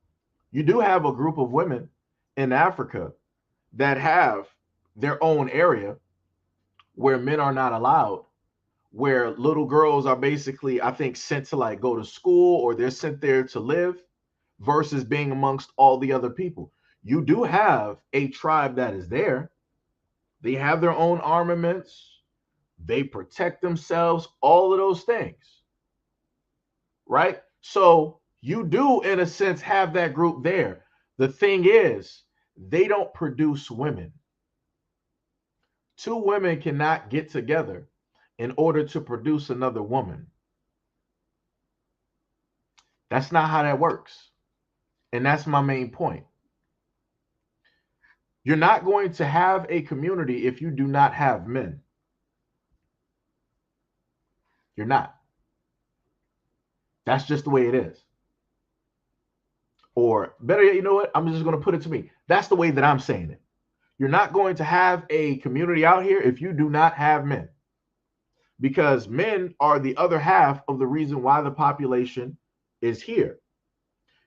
you do have a group of women in Africa that have their own area where men are not allowed, where little girls are basically, I think, sent to like go to school or they're sent there to live versus being amongst all the other people. You do have a tribe that is there. They have their own armaments. They protect themselves, all of those things. Right? So you do, in a sense, have that group there. The thing is, they don't produce women. Two women cannot get together in order to produce another woman. That's not how that works. And that's my main point. You're not going to have a community if you do not have men. You're not. That's just the way it is. Or better yet, you know what? I'm just going to put it to me. That's the way that I'm saying it. You're not going to have a community out here if you do not have men. Because men are the other half of the reason why the population is here.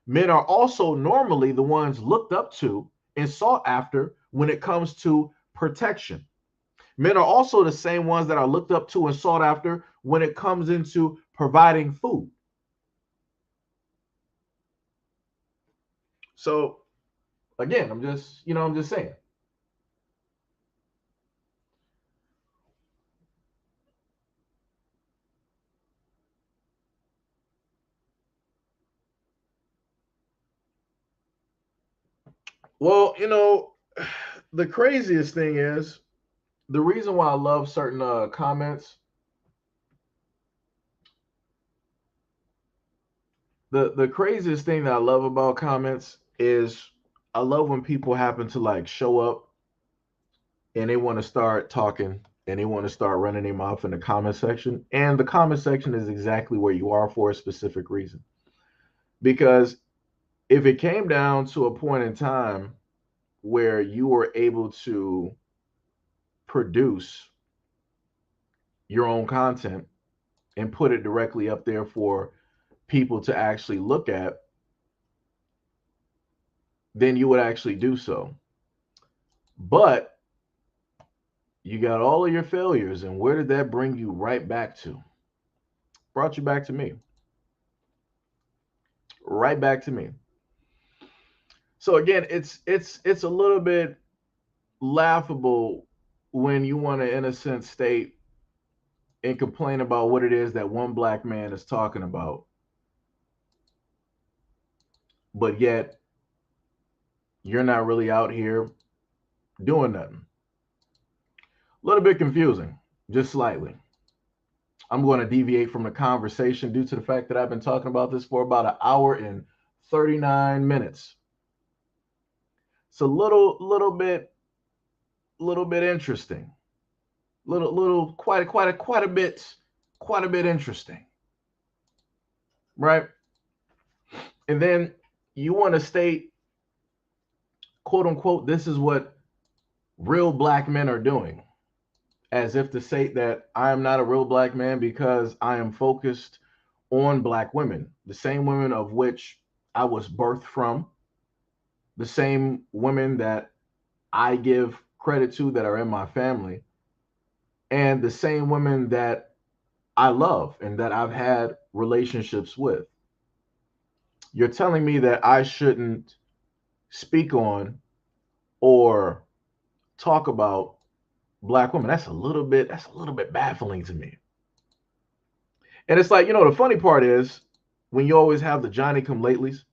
Men are also normally the ones looked up to and sought after when it comes to protection. Men are also the same ones that are looked up to and sought after when it comes into providing food. So again, I'm just saying. Well, the craziest thing is the reason why I love certain comments. The craziest thing that I love about comments is I love when people happen to like show up and they want to start talking and they want to start running their mouth in the comment section. And the comment section is exactly where you are for a specific reason. Because if it came down to a point in time where you were able to produce your own content and put it directly up there for people to actually look at, then you would actually do so. But you got all of your failures, and where did that bring you right back to? Brought you back to me. Right back to me. So again, it's a little bit laughable when you want to, in a sense, state and complain about what it is that one black man is talking about, but yet you're not really out here doing nothing. A little bit confusing, just slightly. I'm going to deviate from the conversation due to the fact that I've been talking about this for about an hour and 39 minutes. It's a little bit interesting. Quite a bit interesting. Right? And then you want to state, quote unquote, this is what real black men are doing, as if to say that I am not a real black man because I am focused on black women, the same women of which I was birthed from, the same women that I give credit to that are in my family, and the same women that I love and that I've had relationships with. You're telling me that I shouldn't speak on or talk about black women. That's a little bit baffling to me. And it's like, the funny part is when you always have the Johnny come latelys,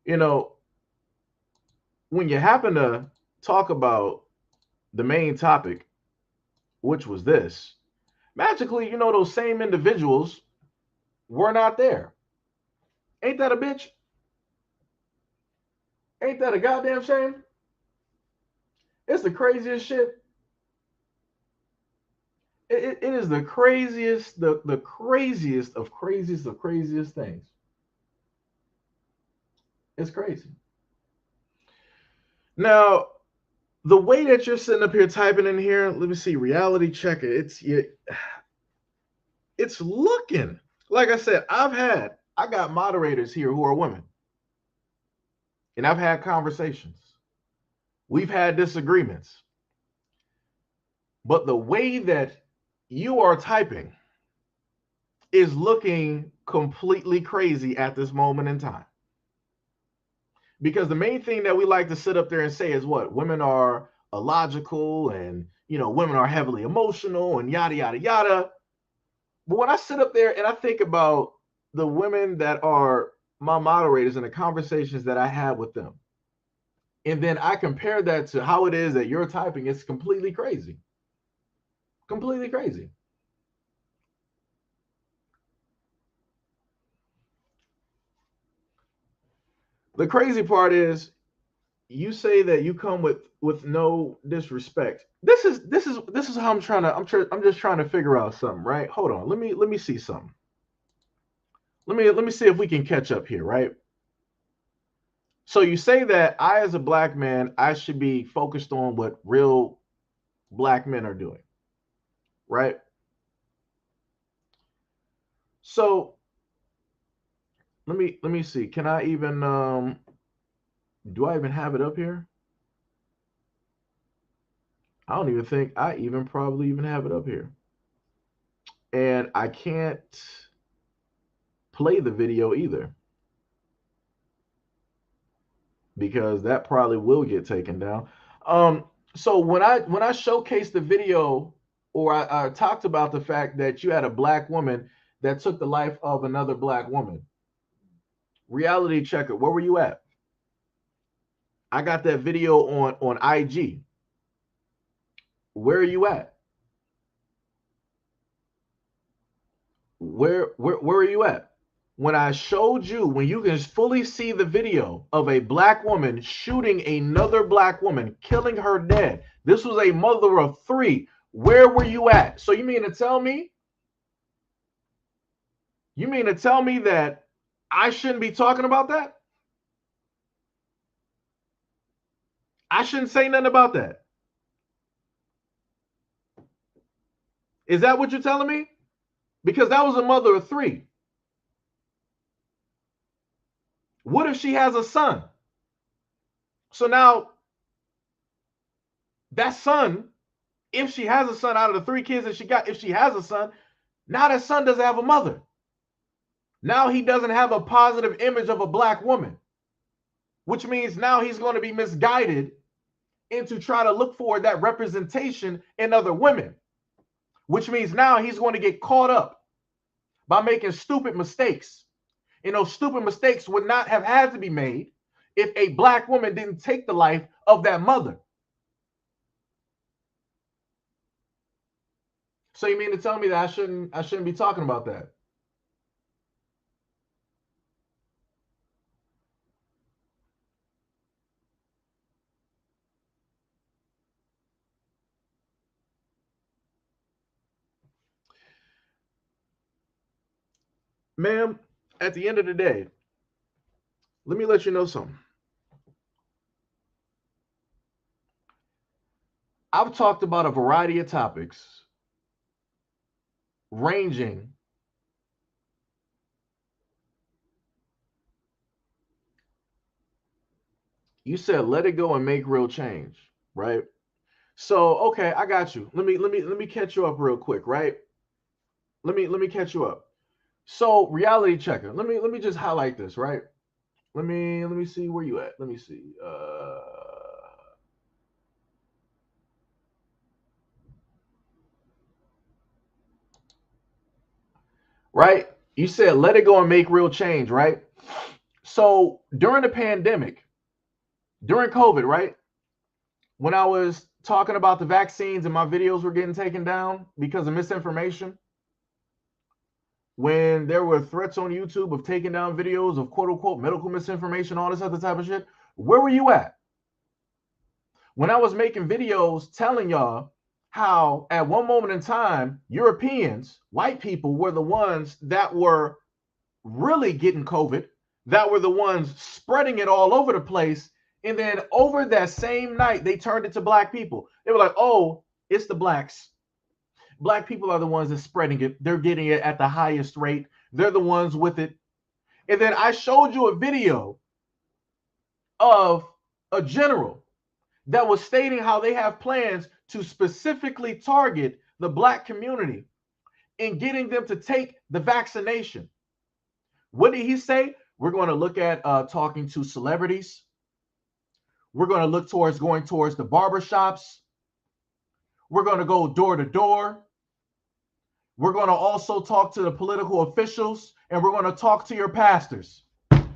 you know, when you happen to talk about the main topic, which was this, magically, those same individuals were not there. Ain't that a bitch? Ain't that a goddamn shame? It's the craziest shit. It is the craziest, the craziest of craziest things. It's crazy. Now, the way that you're sitting up here typing in here, let me see, reality checker. It's looking. Like I said, I got moderators here who are women. And I've had conversations. We've had disagreements. But the way that you are typing is looking completely crazy at this moment in time. Because the main thing that we like to sit up there and say is what? Women are illogical and, women are heavily emotional and yada, yada, yada. But when I sit up there and I think about the women that are my moderators and the conversations that I have with them, and then I compare that to how it is that you're typing, it's completely crazy. Completely crazy. The crazy part is you say that you come with no disrespect. This is how I'm just trying to figure out something, right? Hold on. Let me see something. Let me see if we can catch up here, right? So you say that I as a black man, I should be focused on what real black men are doing, right? So let me see. Can I even do I even have it up here? I don't even think I even probably even have it up here. And I can't play the video either because that probably will get taken down. So when I showcased the video or I talked about the fact that you had a black woman that took the life of another black woman, reality checker, where were you at? I got that video on IG. Where are you at? Where are you at? When I showed you, when you can fully see the video of a black woman shooting another black woman, killing her dead. This was a mother of three. Where were you at? So you mean to tell me? You mean to tell me that I shouldn't be talking about that? I shouldn't say nothing about that. Is that what you're telling me? Because that was a mother of three. What if she has a son? So now that son, if she has a son out of the three kids that she got, if she has a son, now that son doesn't have a mother. Now he doesn't have a positive image of a black woman, which means now he's going to be misguided into trying to look for that representation in other women, which means now he's going to get caught up by making stupid mistakes. And those stupid mistakes would not have had to be made if a black woman didn't take the life of that mother. So you mean to tell me that I shouldn't be talking about that? Ma'am, at the end of the day, let me let you know something. I've talked about a variety of topics ranging. You said let it go and make real change, right? So, okay, I got you. Let me catch you up real quick, right? Let me catch you up. So, reality checker. Let me just highlight this, right? Let me see where you at. Let me see. Right? You said let it go and make real change, right? So, during the pandemic, during COVID, right? When I was talking about the vaccines and my videos were getting taken down because of misinformation, when there were threats on YouTube of taking down videos of quote unquote medical misinformation, all this other type of shit, where were you at? When I was making videos telling y'all how at one moment in time, Europeans, white people, were the ones that were really getting COVID, that were the ones spreading it all over the place. And then over that same night, they turned it to black people. They were like, oh, it's the blacks. Black people are the ones that's spreading it. They're getting it at the highest rate. They're the ones with it. And then I showed you a video of a general that was stating how they have plans to specifically target the black community and getting them to take the vaccination. What did he say? We're going to look at talking to celebrities. We're going to look towards going towards the barbershops. We're going to go door to door. We're going to also talk to the political officials, and we're going to talk to your pastors.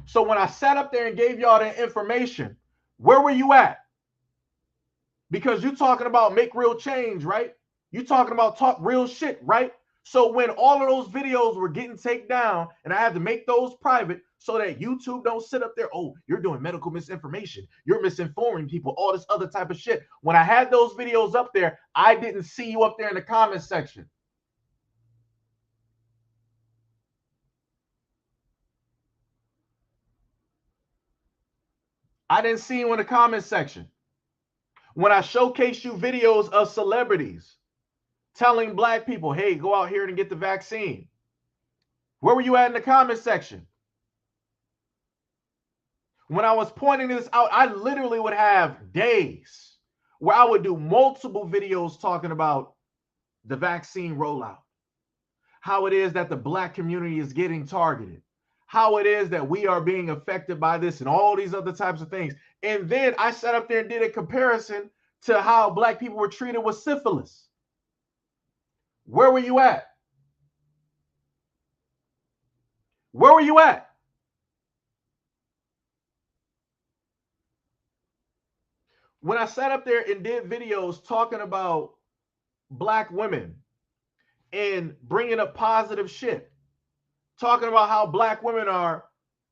So when I sat up there and gave y'all that information, where were you at? Because you're talking about make real change, right? You're talking about talk real shit, right? So when all of those videos were getting taken down and I had to make those private so that YouTube don't sit up there, oh, you're doing medical misinformation, you're misinforming people, all this other type of shit. When I had those videos up there, I didn't see you up there in the comment section. I didn't see you in the comment section. When I showcased you videos of celebrities telling black people, hey, go out here and get the vaccine, where were you at in the comment section? When I was pointing this out, I literally would have days where I would do multiple videos talking about the vaccine rollout, how it is that the black community is getting targeted, how it is that we are being affected by this and all these other types of things. And then I sat up there and did a comparison to how black people were treated with syphilis. Where were you at? Where were you at? When I sat up there and did videos talking about black women and bringing up positive shit, talking about how black women are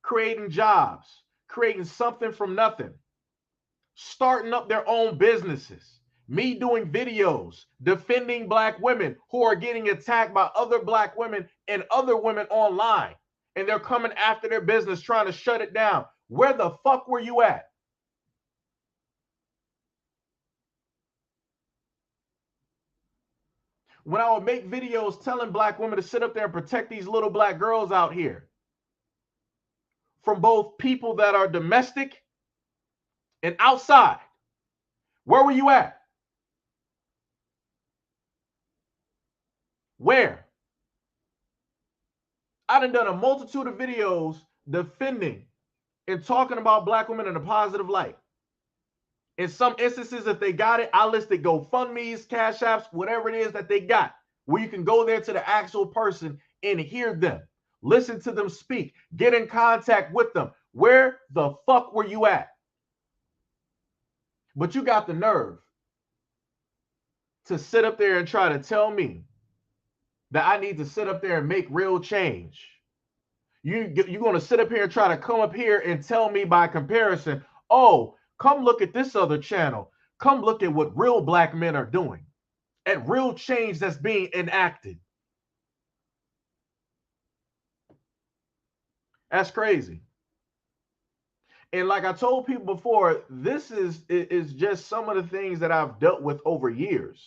creating jobs, creating something from nothing, starting up their own businesses, me doing videos defending black women who are getting attacked by other black women and other women online, and they're coming after their business trying to shut it down. Where the fuck were you at? When I would make videos telling black women to sit up there and protect these little black girls out here from both people that are domestic and outside, where were you at? Where? I done a multitude of videos defending and talking about black women in a positive light. In some instances, if they got it, I listed GoFundMe's, Cash Apps, whatever it is that they got, where you can go there to the actual person and hear them, listen to them speak, get in contact with them. Where the fuck were you at? But you got the nerve to sit up there and try to tell me that I need to sit up there and make real change. You're going to sit up here and try to come up here and tell me by comparison, oh, come look at this other channel. Come look at what real black men are doing, at real change that's being enacted. That's crazy. And like I told people before, this is just some of the things that I've dealt with over years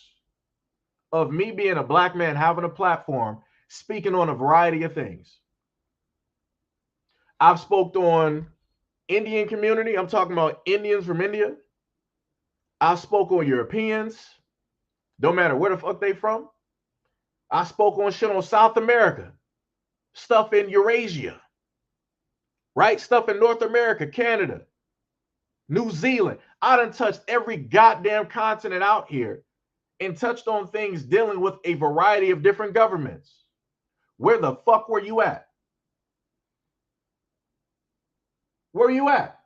of me being a black man, having a platform, speaking on a variety of things. I've spoke on Indian community. I'm talking about Indians from India. I spoke on Europeans. Don't matter where the fuck they from. I spoke on shit on South America, stuff in Eurasia, right? Stuff in North America, Canada, New Zealand. I done touched every goddamn continent out here and touched on things dealing with a variety of different governments. Where the fuck were you at? Where are you at?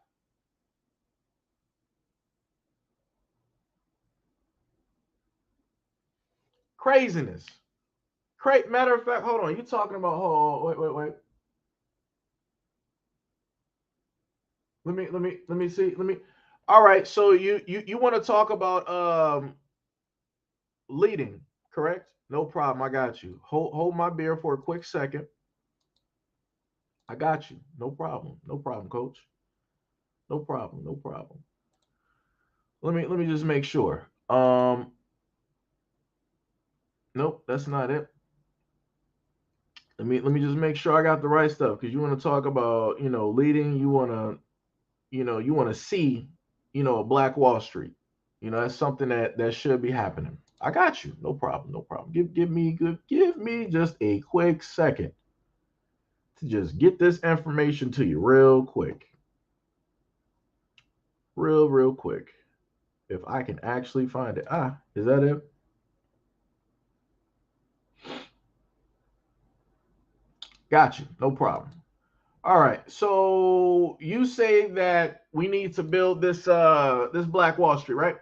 Craziness. Matter of fact, hold on. You talking about? Hold on, wait. Let me see. All right. So you want to talk about leading, correct? No problem. I got you. Hold my beer for a quick second. I got you. No problem. No problem, coach. No problem. No problem. Let me just make sure. Nope, that's not it. Let me just make sure I got the right stuff, because you want to talk about, leading. You want to see, a Black Wall Street. That's something that should be happening. I got you. No problem. No problem. Give me just a quick second to just get this information to you real quick. Real quick. If I can actually find it. Is that it? Got you. No problem. All right. So you say that we need to build this this Black Wall Street, right?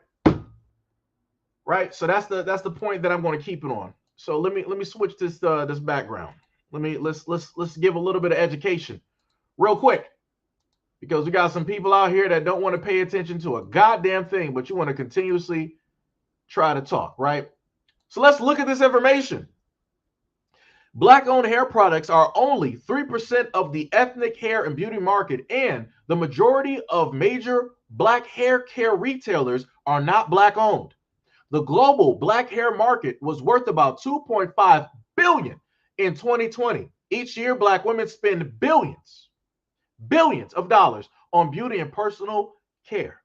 Right. So that's the point that I'm going to keep it on. So let me switch this this background. Let's give a little bit of education real quick, because we got some people out here that don't want to pay attention to a goddamn thing, but you want to continuously try to talk, right? So let's look at this information. Black-owned hair products are only 3% of the ethnic hair and beauty market, and the majority of major black hair care retailers are not black-owned. The global black hair market was worth about $2.5 billion in 2020. Each year, black women spend billions of dollars on beauty and personal care.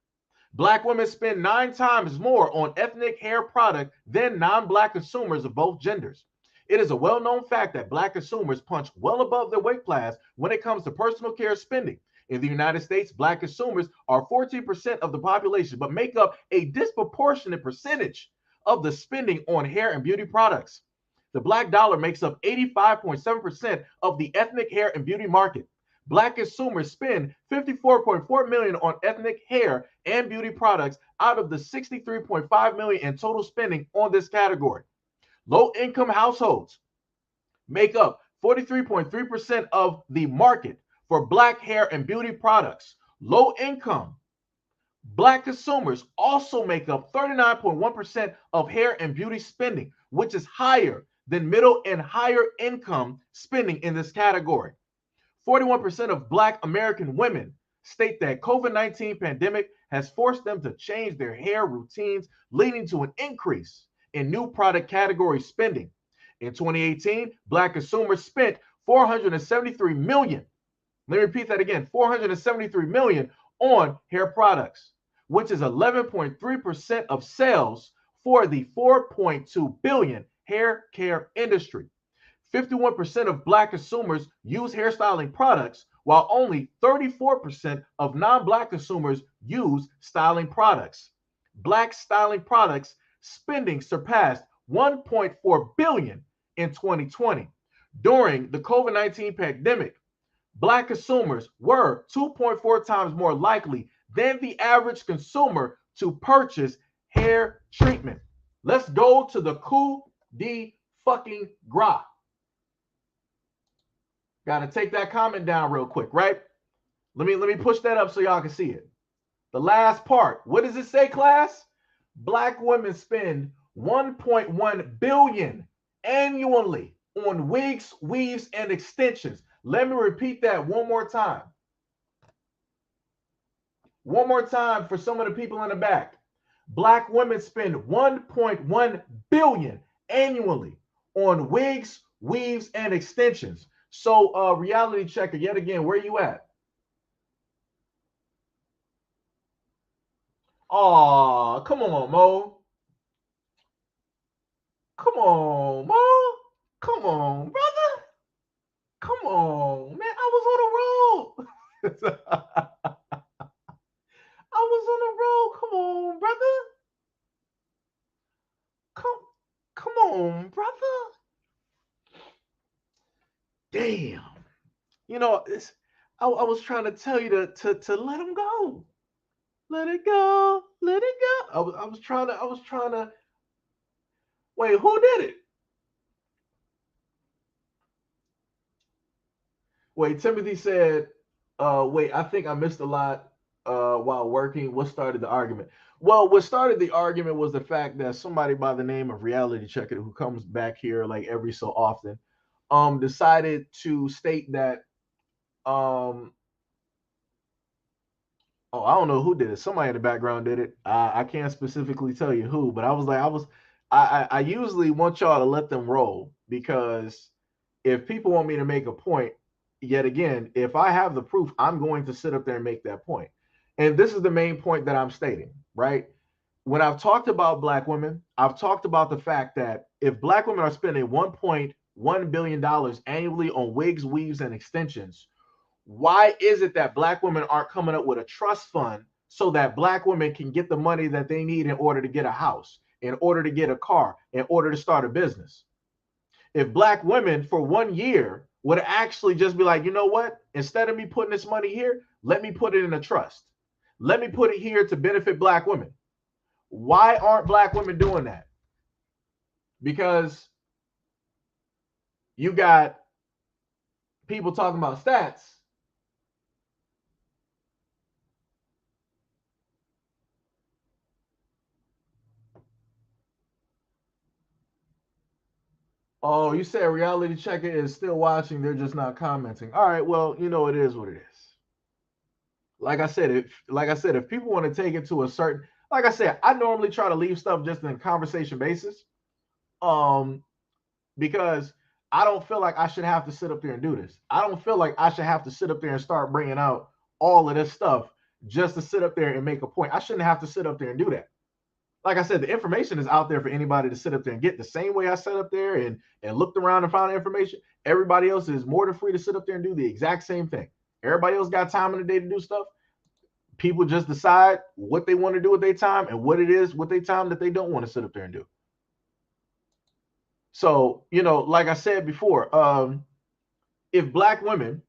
Black women spend 9 times more on ethnic hair product than non-black consumers of both genders. It is a well-known fact that black consumers punch well above their weight class when it comes to personal care spending. In the United States, black consumers are 14% of the population, but make up a disproportionate percentage of the spending on hair and beauty products. The black dollar makes up 85.7% of the ethnic hair and beauty market. Black consumers spend $54.4 million on ethnic hair and beauty products out of the $63.5 million in total spending on this category. Low-income households make up 43.3% of the market for black hair and beauty products. Low-income black consumers also make up 39.1% of hair and beauty spending, which is higher than middle and higher income spending in this category. 41% of black American women state that COVID-19 pandemic has forced them to change their hair routines, leading to an increase in new product category spending. In 2018, black consumers spent $473 million. Let me repeat that again, $473 million on hair products, which is 11.3% of sales for the $4.2 billion hair care industry. 51% of black consumers use hairstyling products, while only 34% of non-black consumers use styling products. Black styling products spending surpassed $1.4 billion in 2020. During the COVID-19 pandemic, black consumers were 2.4 times more likely than the average consumer to purchase hair treatment. Let's go to the coup de fucking gras. Gotta take that comment down real quick, right? Let me push that up so y'all can see it. The last part. What does it say, class? Black women spend 1.1 billion annually on wigs, weaves, and extensions. Let me repeat that one more time. One more time for some of the people in the back. Black women spend 1.1 billion annually on wigs, weaves, and extensions. So, reality checker, yet again, where you at? Oh, come on, Mo. Come on, Mo. Come on, brother. Come on, man. I was on the road. I was on the road. Come on, brother. Come, come on, brother. Damn. You know, I was trying to tell you to let him go. Let it go. Let it go. I was trying to. Wait, who did it? Wait, Timothy said, wait, I think I missed a lot while working. What started the argument? Well, what started the argument was the fact that somebody by the name of Reality Checker, who comes back here like every so often, decided to state that, oh, I don't know who did it. Somebody in the background did it. I can't specifically tell you who, but I usually want y'all to let them roll, because if people want me to make a point, yet again, if I have the proof, I'm going to sit up there and make that point. And this is the main point that I'm stating, right? When I've talked about black women, I've talked about the fact that if black women are spending $1.1 billion annually on wigs, weaves, and extensions, why is it that black women aren't coming up with a trust fund so that black women can get the money that they need in order to get a house, in order to get a car, in order to start a business? If black women for 1 year would actually just be like, you know what, instead of me putting this money here, let me put it in a trust. Let me put it here to benefit black women. Why aren't black women doing that? Because you got people talking about stats. Oh, you said Reality Checker is still watching. They're just not commenting. All right, well, you know, it is what it is. If people want to take it to a certain, like I said, I normally try to leave stuff just in conversation basis, um, because I don't feel like I should have to sit up there and do this. I don't feel like I should have to sit up there and start bringing out all of this stuff just to sit up there and make a point. I shouldn't have to sit up there and do that. Like I said, the information is out there for anybody to sit up there and get. The same way I sat up there and looked around and found information, everybody else is more than free to sit up there and do the exact same thing. Everybody else got time in the day to do stuff. People just decide what they want to do with their time and what it is with their time that they don't want to sit up there and do. So, you know, like I said before, if black women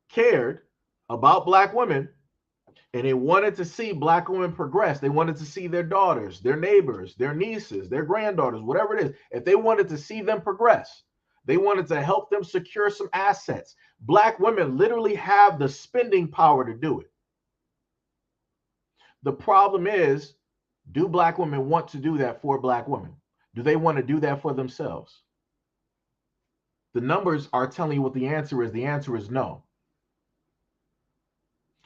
cared about black women, and they wanted to see black women progress, they wanted to see their daughters, their neighbors, their nieces, their granddaughters, whatever it is, if they wanted to see them progress, they wanted to help them secure some assets. Black women literally have the spending power to do it. The problem is, do black women want to do that for black women? Do they want to do that for themselves? The numbers are telling you what the answer is. The answer is no.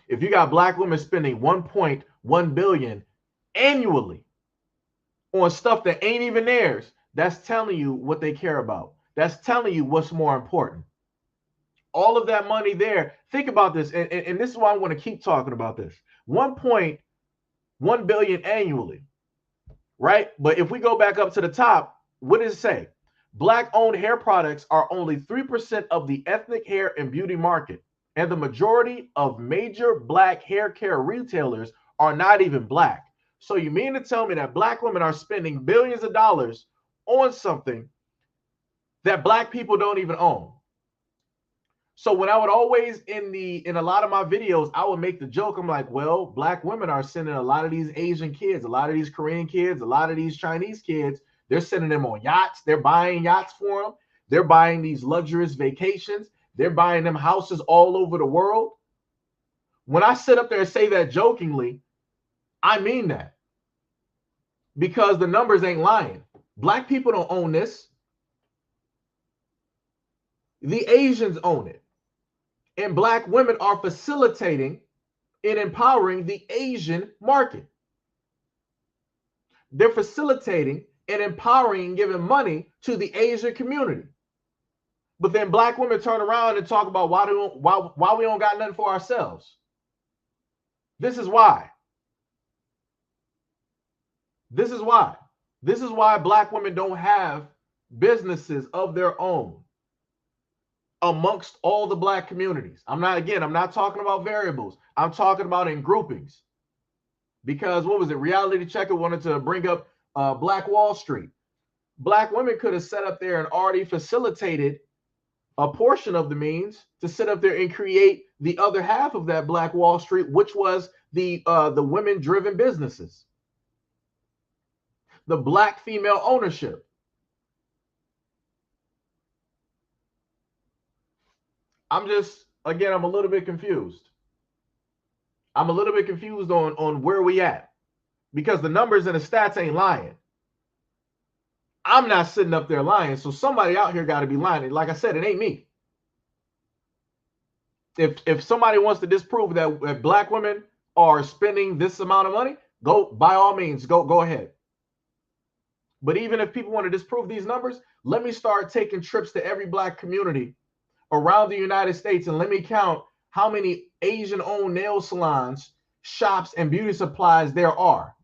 If you got black women spending 1.1 billion annually on stuff that ain't even theirs, that's telling you what they care about. That's telling you what's more important. All of that money there, think about this, and this is why I want to keep talking about this. 1.1 billion annually, right? But if we go back up to the top, what does it say? Black-owned hair products are only 3% of the ethnic hair and beauty market, and the majority of major black hair care retailers are not even black. So you mean to tell me that black women are spending billions of dollars on something that black people don't even own? So when I would always in a lot of my videos, I would make the joke. I'm like, well, black women are sending a lot of these Asian kids, a lot of these Korean kids, a lot of these Chinese kids. They're sending them on yachts. They're buying yachts for them. They're buying these luxurious vacations. They're buying them houses all over the world. When I sit up there and say that jokingly, I mean that, because the numbers ain't lying. Black people don't own this. The Asians own it. And black women are facilitating and empowering the Asian market. They're facilitating and empowering and giving money to the Asian community. But then black women turn around and talk about why we don't got nothing for ourselves. This is why. This is why. This is why black women don't have businesses of their own amongst all the black communities. I'm not talking about variables. I'm talking about in groupings. Because what was it? Reality Checker wanted to bring up Black Wall Street. Black women could have sat up there and already facilitated a portion of the means to sit up there and create the other half of that Black Wall Street, which was the women-driven businesses, the black female ownership. I'm a little bit confused. I'm a little bit confused on where we at, because the numbers and the stats ain't lying. I'm not sitting up there lying, so somebody out here got to be lying. Like I said, it ain't me. If somebody wants to disprove that black women are spending this amount of money, go, by all means, go ahead. But even if people want to disprove these numbers, let me start taking trips to every black community around the United States, and let me count how many Asian-owned nail salons, shops, and beauty supplies there are.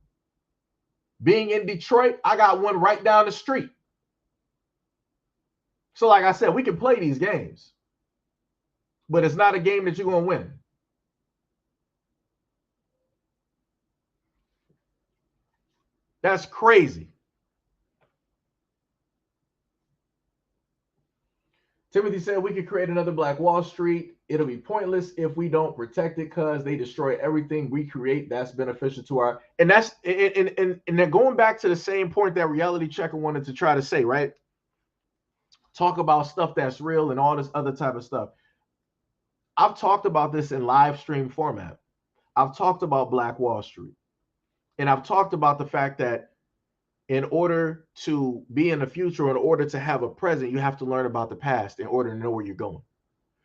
Being in Detroit, I got one right down the street. So like I said, we can play these games, but it's not a game that you're going to win. That's crazy. Timothy said we could create another Black Wall Street. It'll be pointless if we don't protect it, because they destroy everything we create that's beneficial to our. And that's and they're going back to the same point that Reality Checker wanted to try to say, right? Talk about stuff that's real and all this other type of stuff. I've talked about this in live stream format. I've talked about Black Wall Street, and I've talked about the fact that in order to be in the future, in order to have a present, you have to learn about the past in order to know where you're going.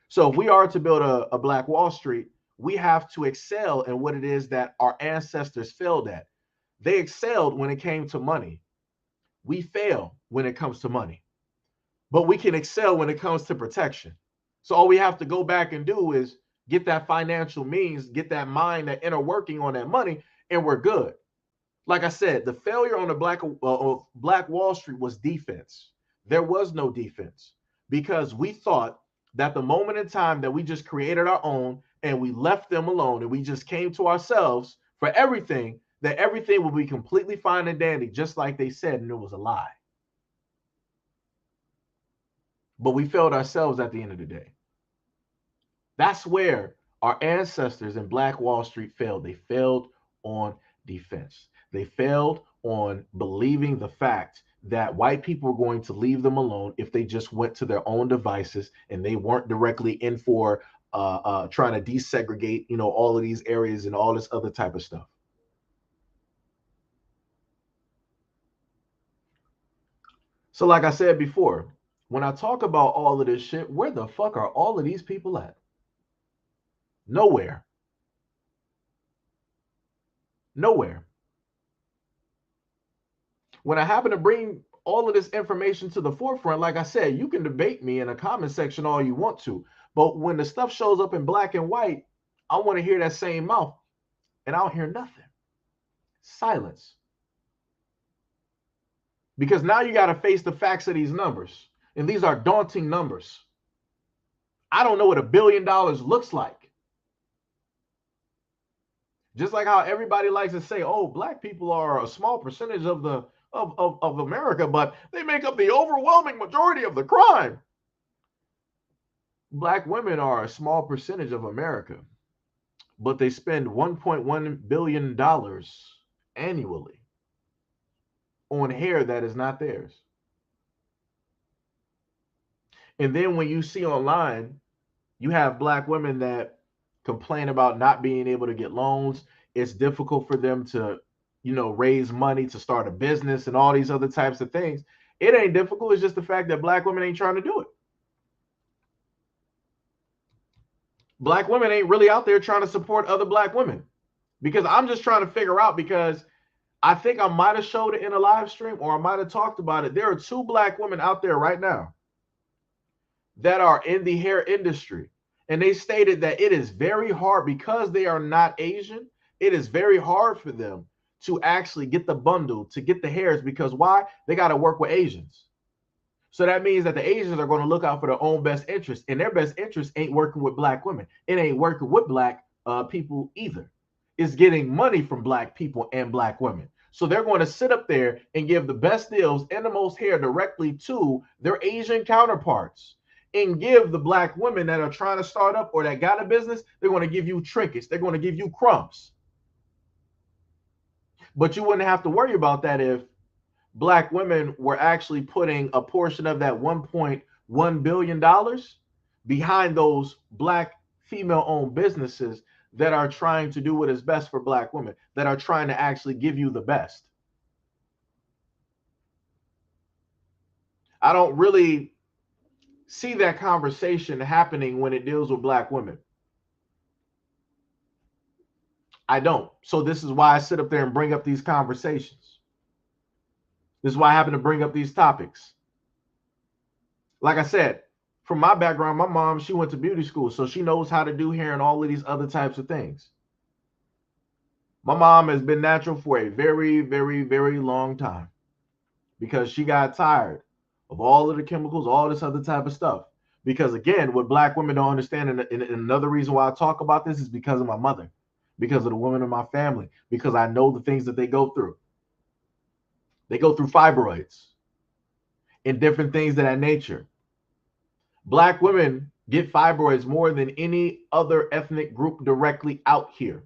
So if we are to build a Black Wall Street, we have to excel in what it is that our ancestors failed at. They excelled when it came to money. We fail when it comes to money, but we can excel when it comes to protection. So all we have to go back and do is get that financial means, get that mind, that inner working on that money, and we're good. Like I said, the failure on the Black Wall Street was defense. There was no defense, because we thought that the moment in time that we just created our own and we left them alone and we just came to ourselves for everything, that everything will be completely fine and dandy, just like they said, and it was a lie. But we failed ourselves at the end of the day. That's where our ancestors in Black Wall Street failed. They failed on defense. They failed on believing the fact that white people were going to leave them alone if they just went to their own devices and they weren't directly in for trying to desegregate, all of these areas and all this other type of stuff. So like I said before, when I talk about all of this shit, where the fuck are all of these people at? Nowhere. Nowhere. When I happen to bring all of this information to the forefront, like I said, you can debate me in a comment section all you want to. But when the stuff shows up in black and white, I want to hear that same mouth, and I don't hear nothing. Silence. Because now you got to face the facts of these numbers. And these are daunting numbers. I don't know what $1 billion looks like. Just like how everybody likes to say, oh, black people are a small percentage of America, but they make up the overwhelming majority of the crime. Black women are a small percentage of America, but they spend $1.1 billion annually on hair that is not theirs. And then when you see online, you have black women that complain about not being able to get loans. It's difficult for them to, raise money to start a business and all these other types of things. It ain't difficult. It's just the fact that black women ain't trying to do it. Black women ain't really out there trying to support other black women, because I'm just trying to figure out, because I think I might have showed it in a live stream or I might have talked about it. There are two black women out there right now that are in the hair industry. And they stated that it is very hard, because they are not Asian. It is very hard for them to actually get the bundle, to get the hairs, because why? They got to work with Asians. So that means that the Asians are going to look out for their own best interest, and their best interest ain't working with black women. It ain't working with black people either. It's getting money from black people and black women. So they're going to sit up there and give the best deals and the most hair directly to their Asian counterparts, and give the black women that are trying to start up or that got a business, they're going to give you trinkets. They're going to give you crumbs. But you wouldn't have to worry about that if black women were actually putting a portion of that $1.1 billion behind those black female-owned businesses that are trying to do what is best for black women, that are trying to actually give you the best. I don't really see that conversation happening when it deals with black women. I don't. So this is why I sit up there and bring up these conversations. This is why I happen to bring up these topics. Like I said, from my background, my mom, she went to beauty school, so she knows how to do hair and all of these other types of things. My mom has been natural for a very, very, very long time, because she got tired of all of the chemicals, all this other type of stuff. Because again, what black women don't understand, and another reason why I talk about this, is because of my mother, because of the women in my family, because I know the things that they go through. They go through fibroids and different things of that nature. Black women get fibroids more than any other ethnic group directly out here.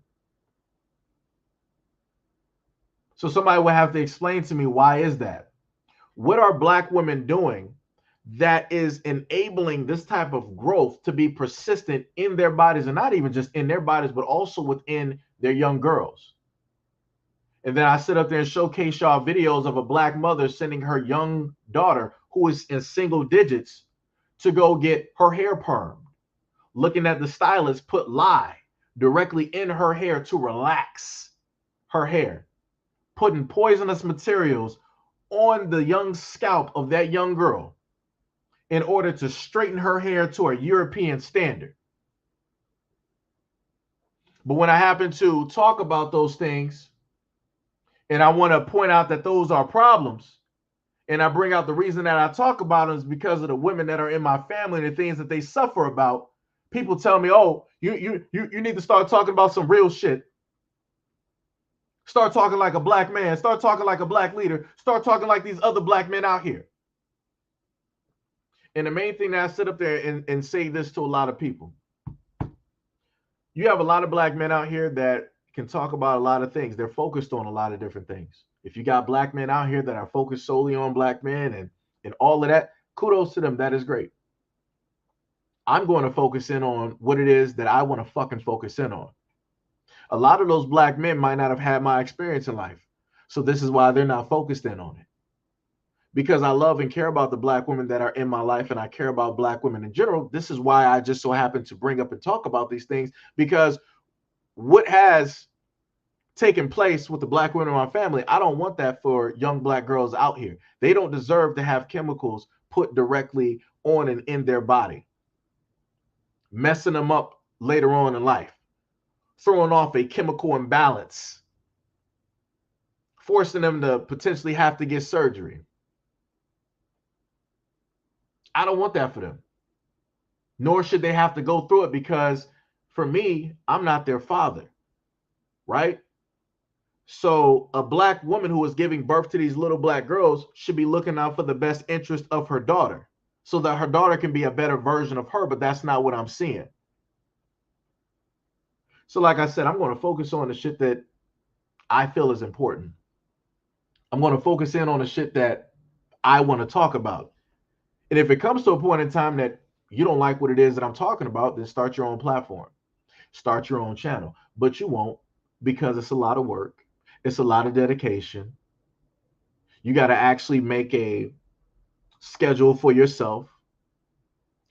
So somebody will have to explain to me, why is that? What are black women doing that is enabling this type of growth to be persistent in their bodies, and not even just in their bodies, but also within their young girls? And then I sit up there and showcase y'all videos of a black mother sending her young daughter, who is in single digits, to go get her hair permed, looking at the stylist put lye directly in her hair to relax her hair, putting poisonous materials on the young scalp of that young girl in order to straighten her hair to a European standard. But when I happen to talk about those things, and I want to point out that those are problems, and I bring out the reason that I talk about them is because of the women that are in my family and the things that they suffer about, people tell me, oh, you need to start talking about some real shit. Start talking like a black man. Start talking like a black leader. Start talking like these other black men out here. And the main thing that I sit up there and say this to a lot of people, you have a lot of black men out here that can talk about a lot of things. They're focused on a lot of different things. If you got black men out here that are focused solely on black men and all of that, kudos to them. That is great. I'm going to focus in on what it is that I want to fucking focus in on. A lot of those black men might not have had my experience in life. So this is why they're not focused in on it. Because I love and care about the black women that are in my life, and I care about black women in general. This is why I just so happen to bring up and talk about these things, because what has taken place with the black women in my family, I don't want that for young black girls out here. They don't deserve to have chemicals put directly on and in their body, messing them up later on in life, throwing off a chemical imbalance, forcing them to potentially have to get surgery. I don't want that for them. Nor should they have to go through it, because for me, I'm not their father, right? So a black woman who is giving birth to these little black girls should be looking out for the best interest of her daughter. so that her daughter can be a better version of her, but that's not what I'm seeing. So like I said, I'm going to focus on the shit that I feel is important. I'm going to focus in on the shit that I want to talk about. And if it comes to a point in time that you don't like what it is that I'm talking about, then start your own platform, start your own channel. But you won't, because it's a lot of work, it's a lot of dedication. You got to actually make a schedule for yourself.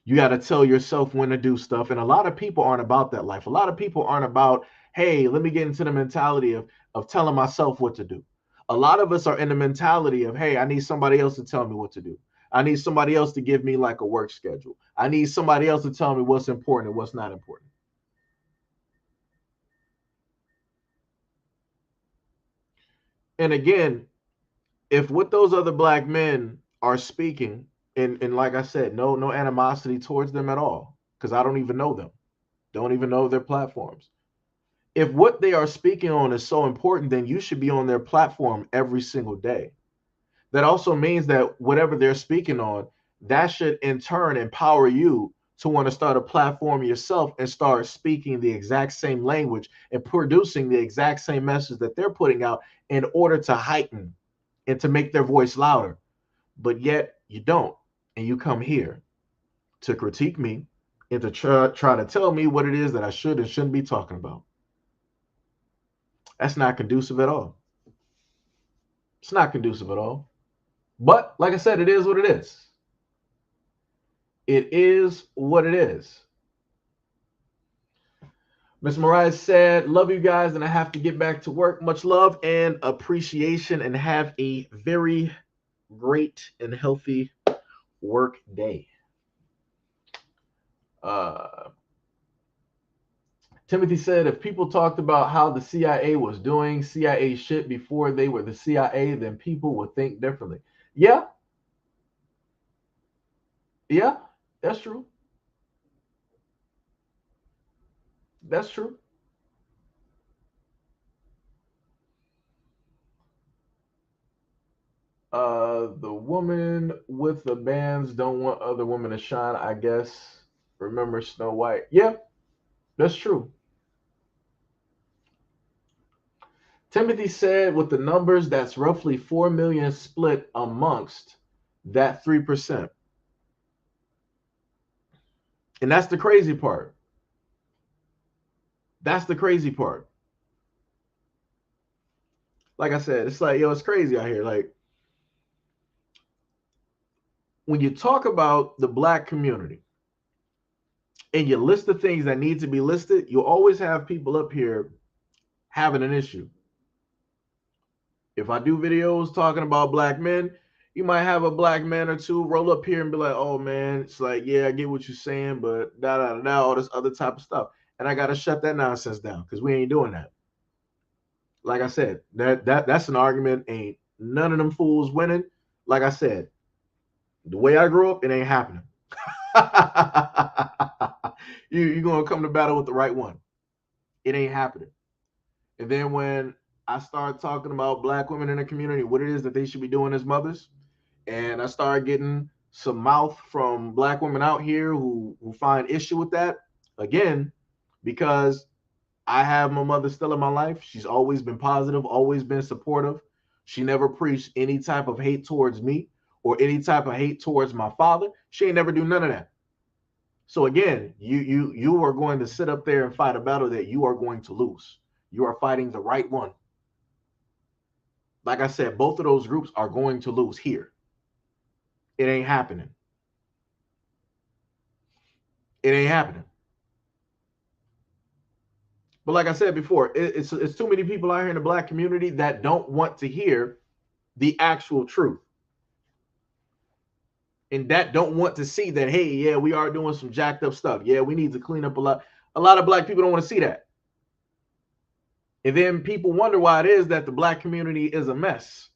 You got to tell yourself when to do stuff. And a lot of people aren't about that life. A lot of people aren't about, hey, let me get into the mentality of telling myself what to do. A lot of us are in the mentality of, hey, I need somebody else to tell me what to do. I need somebody else to give me like a work schedule. I need somebody else to tell me what's important and what's not important. And again, if what those other black men are speaking, and like I said, no animosity towards them at all, because I don't even know them, don't even know their platforms. If what they are speaking on is so important, then you should be on their platform every single day. That also means that whatever they're speaking on, that should in turn empower you to want to start a platform yourself and start speaking the exact same language and producing the exact same message that they're putting out in order to heighten and to make their voice louder. But yet you don't. And you come here to critique me and to try to tell me what it is that I should and shouldn't be talking about. That's not conducive at all. It's not conducive at all. But like I said, it is what it is. It is what it is. Miss Mariah said, love you guys, and I have to get back to work. Much love and appreciation, and have a very great and healthy work day. Uh, Timothy said, if people talked about how the CIA was doing CIA shit before they were the CIA, then people would think differently. Yeah, yeah, that's true. That's true. The woman with the bands don't want other women to shine, I guess. Remember Snow White? Yeah, that's true. Timothy said, with the numbers, that's roughly 4 million split amongst that 3%. And that's the crazy part. That's the crazy part. Like I said, it's like, yo, it's crazy out here. Like, when you talk about the black community and you list the things that need to be listed, you always have people up here having an issue. If I do videos talking about black men, you might have a black man or two roll up here and be like, oh man, it's like, yeah, I get what you're saying, but da da da, all this other type of stuff. And I gotta shut that nonsense down because we ain't doing that. Like I said, that's an argument. Ain't none of them fools winning. Like I said, the way I grew up, it ain't happening. You're gonna come to battle with the right one. It ain't happening. And then when I start talking about black women in the community, what it is that they should be doing as mothers, and I start getting some mouth from black women out here who find issue with that, again, because I have my mother still in my life. She's always been positive, always been supportive. She never preached any type of hate towards me or any type of hate towards my father. She ain't never do none of that. So again, you are going to sit up there and fight a battle that you are going to lose. You are fighting the right one. Like I said, both of those groups are going to lose here. It ain't happening. It ain't happening. But like I said before, it's too many people out here in the black community that don't want to hear the actual truth. And that don't want to see that, hey, yeah, we are doing some jacked up stuff. Yeah, we need to clean up a lot. A lot of black people don't want to see that. And then people wonder why it is that the black community is a mess.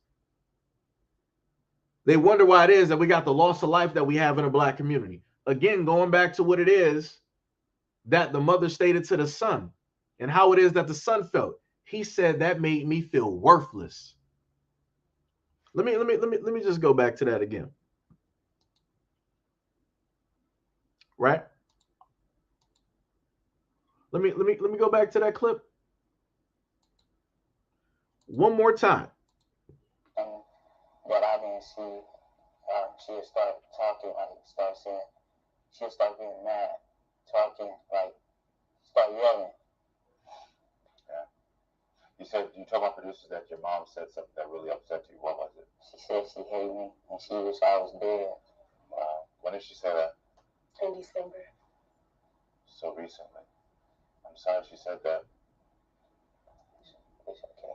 They wonder why it is that we got the loss of life that we have in a black community. Again, going back to what it is that the mother stated to the son and how it is that the son felt. He said that made me feel worthless. Let me just go back to that again. right? Let me go back to that clip one more time. And what I didn't see, she'll start talking, like start saying, she'll start getting mad, talking, like start yelling. Yeah. You told my producers that your mom said something that really upset you. What was it? She said she hated me and she wished I was dead. Wow. When did she say that? In December. So recently. I'm sorry she said that. It's okay.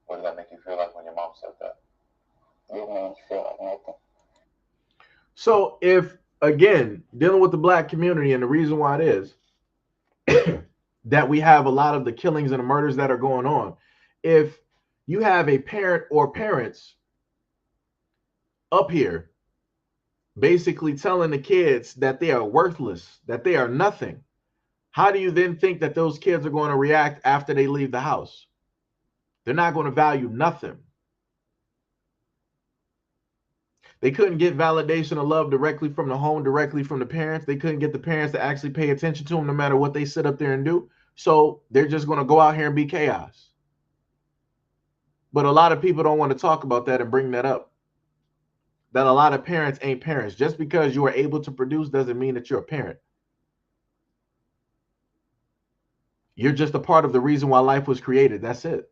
What did that make you feel like when your mom said that? It made me feel like nothing. So if again dealing with the black community and the reason why it is that we have a lot of the killings and the murders that are going on, if you have a parent or parents up here basically telling the kids that they are worthless, that they are nothing, how do you then think that those kids are going to react after they leave the house? They're not going to value nothing. They couldn't get validation of love directly from the home, directly from the parents. They couldn't get the parents to actually pay attention to them no matter what they sit up there and do. So they're just going to go out here and be chaos. But a lot of people don't want to talk about that and bring that up. That a lot of parents ain't parents. Just because you are able to produce doesn't mean that you're a parent. You're just a part of the reason why life was created. That's it.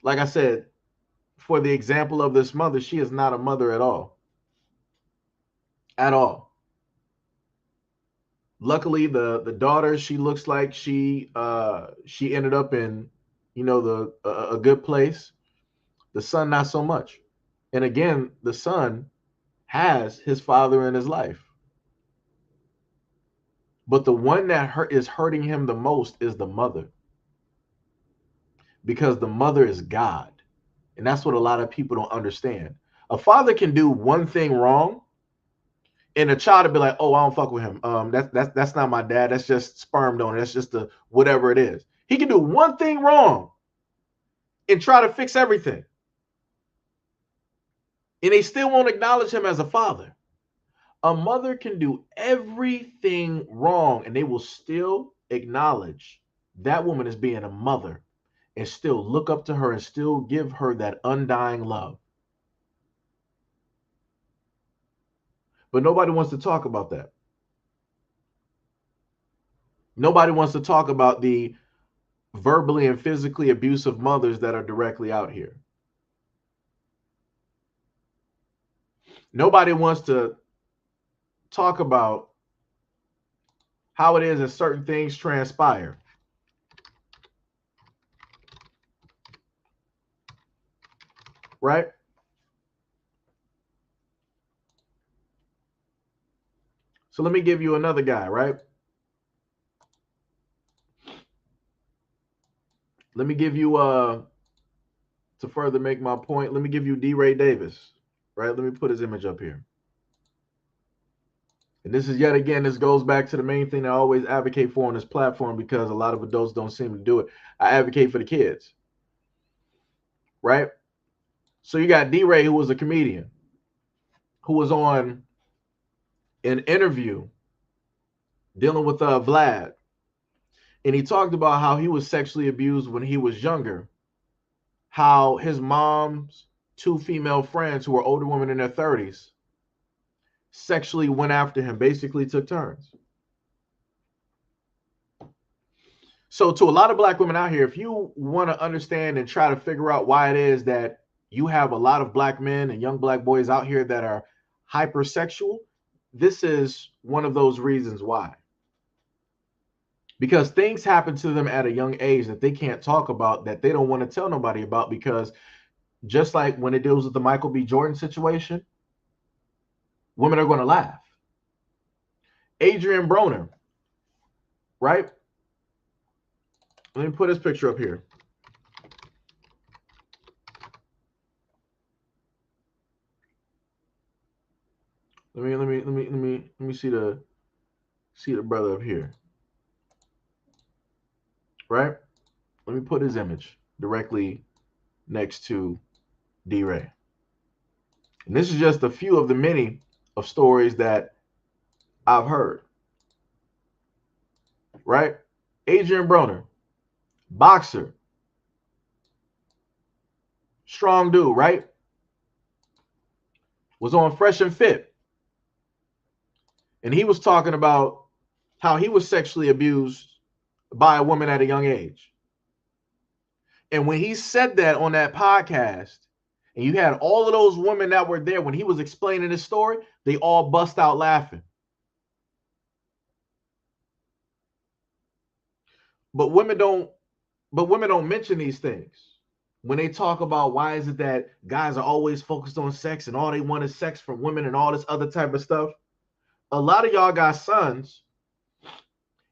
Like I said, for the example of this mother, she is not a mother at all. At all. Luckily, the daughter, she looks like she ended up in, the a good place. The son, not so much. And again, the son has his father in his life. But the one that is hurting him the most is the mother, because the mother is God. And that's what a lot of people don't understand. A father can do one thing wrong, and a child to be like, "Oh, I don't fuck with him. That's not my dad. That's just sperm donor. That's just the whatever it is." He can do one thing wrong and try to fix everything, and they still won't acknowledge him as a father. A mother can do everything wrong, and they will still acknowledge that woman as being a mother, and still look up to her and still give her that undying love. But nobody wants to talk about that. Nobody wants to talk about the verbally and physically abusive mothers that are directly out here. Nobody wants to talk about how it is that certain things transpire. Right? So let me give you another guy, right? Let me give you to further make my point, let me give you D. Ray Davis, right? Let me put his image up here. And this is yet again, this goes back to the main thing I always advocate for on this platform, because a lot of adults don't seem to do it. I advocate for the kids, right? So you got D. Ray, who was a comedian, who was on an interview dealing with Vlad, and he talked about how he was sexually abused when he was younger, how his mom's two female friends who were older women in their 30s sexually went after him, basically took turns. So to a lot of black women out here, if you want to understand and try to figure out why it is that you have a lot of black men and young black boys out here that are hypersexual, this is one of those reasons why. Because things happen to them at a young age that they can't talk about, that they don't want to tell nobody about, because just like when it deals with the Michael B. Jordan situation, women are going to laugh. Adrian Broner, right? Let me put his picture up here. Let me see the brother up here. Right? Let me put his image directly next to D. Ray. And this is just a few of the many of stories that I've heard, right? Adrian Broner, boxer, strong dude, right? Was on Fresh and Fit. And he was talking about how he was sexually abused by a woman at a young age. And when he said that on that podcast, and you had all of those women that were there when he was explaining his story, they all bust out laughing. But women don't mention these things. When they talk about why is it that guys are always focused on sex and all they want is sex from women and all this other type of stuff. A lot of y'all got sons,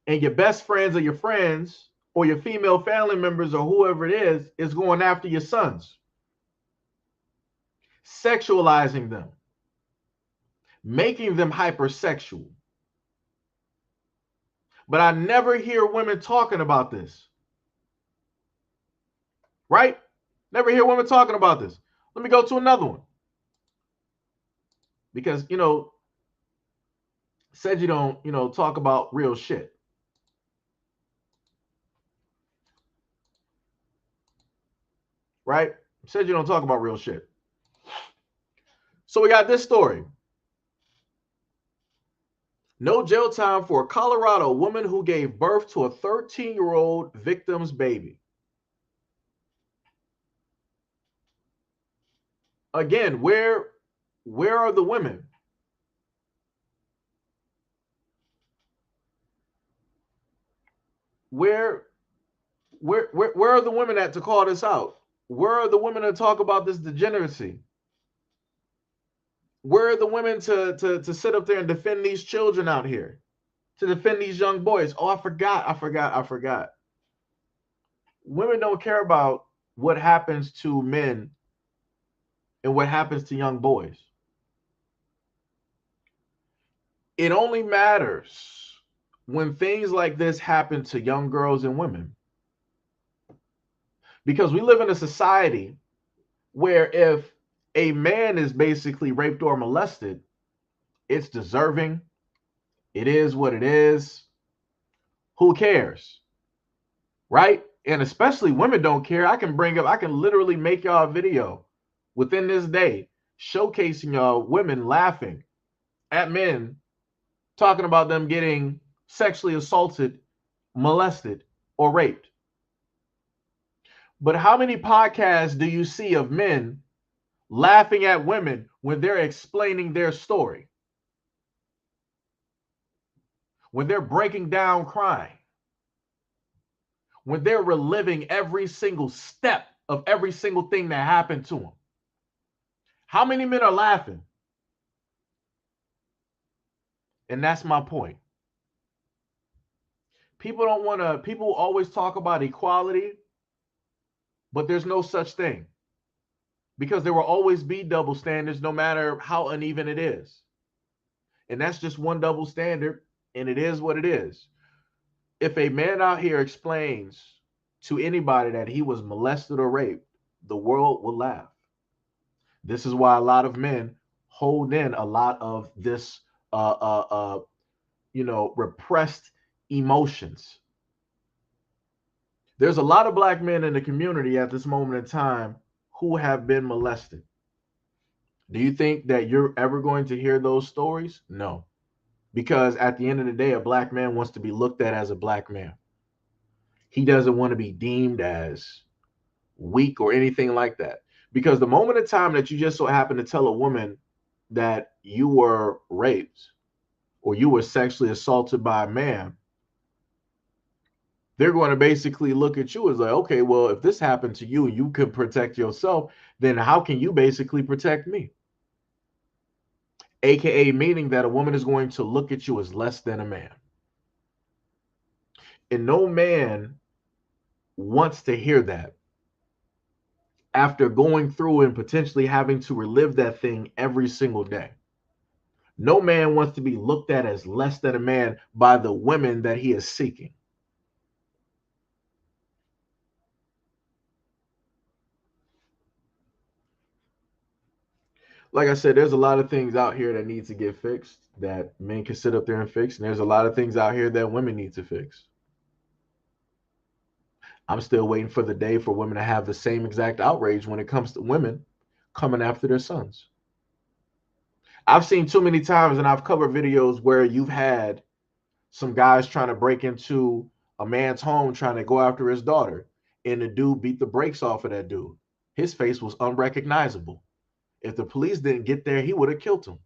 and your best friends or your friends or your female family members or whoever it is going after your sons, sexualizing them, making them hypersexual. But I never hear women talking about this, right? Never hear women talking about this. Let me go to another one. Because, said you don't, talk about real shit. Right? Said you don't talk about real shit. So we got this story. No jail time for a Colorado woman who gave birth to a 13-year-old victim's baby. Again, where are the women? Where are the women at to call this out? Where are the women to talk about this degeneracy? Where are the women to sit up there and defend these children out here? To defend these young boys? Oh, I forgot. Women don't care about what happens to men and what happens to young boys. It only matters when things like this happen to young girls and women. Because we live in a society where if a man is basically raped or molested, it's deserving. It is what it is. Who cares? Right? And especially women don't care. I can literally make y'all a video within this day showcasing y'all women laughing at men talking about them getting sexually assaulted, molested, or raped. But how many podcasts do you see of men laughing at women when they're explaining their story? When they're breaking down crying? When they're reliving every single step of every single thing that happened to them? How many men are laughing? And that's my point. People always talk about equality, but there's no such thing. Because there will always be double standards no matter how uneven it is. And that's just one double standard, and it is what it is. If a man out here explains to anybody that he was molested or raped, the world will laugh. This is why a lot of men hold in a lot of this, repressed emotions. There's a lot of black men in the community at this moment in time who have been molested. Do you think that you're ever going to hear those stories? No. Because at the end of the day, a black man wants to be looked at as a black man. He doesn't want to be deemed as weak or anything like that. Because the moment of time that you just so happen to tell a woman that you were raped or you were sexually assaulted by a man, they're going to basically look at you as like, okay, well, if this happened to you and you could protect yourself, then how can you basically protect me? AKA meaning that a woman is going to look at you as less than a man. And no man wants to hear that after going through and potentially having to relive that thing every single day. No man wants to be looked at as less than a man by the women that he is seeking. Like I said, there's a lot of things out here that need to get fixed that men can sit up there and fix, and there's a lot of things out here that women need to fix. I'm still waiting for the day for women to have the same exact outrage when it comes to women coming after their sons. I've seen too many times, and I've covered videos where you've had some guys trying to break into a man's home trying to go after his daughter, and the dude beat the brakes off of that dude. His face was unrecognizable. If the police didn't get there, he would have killed him.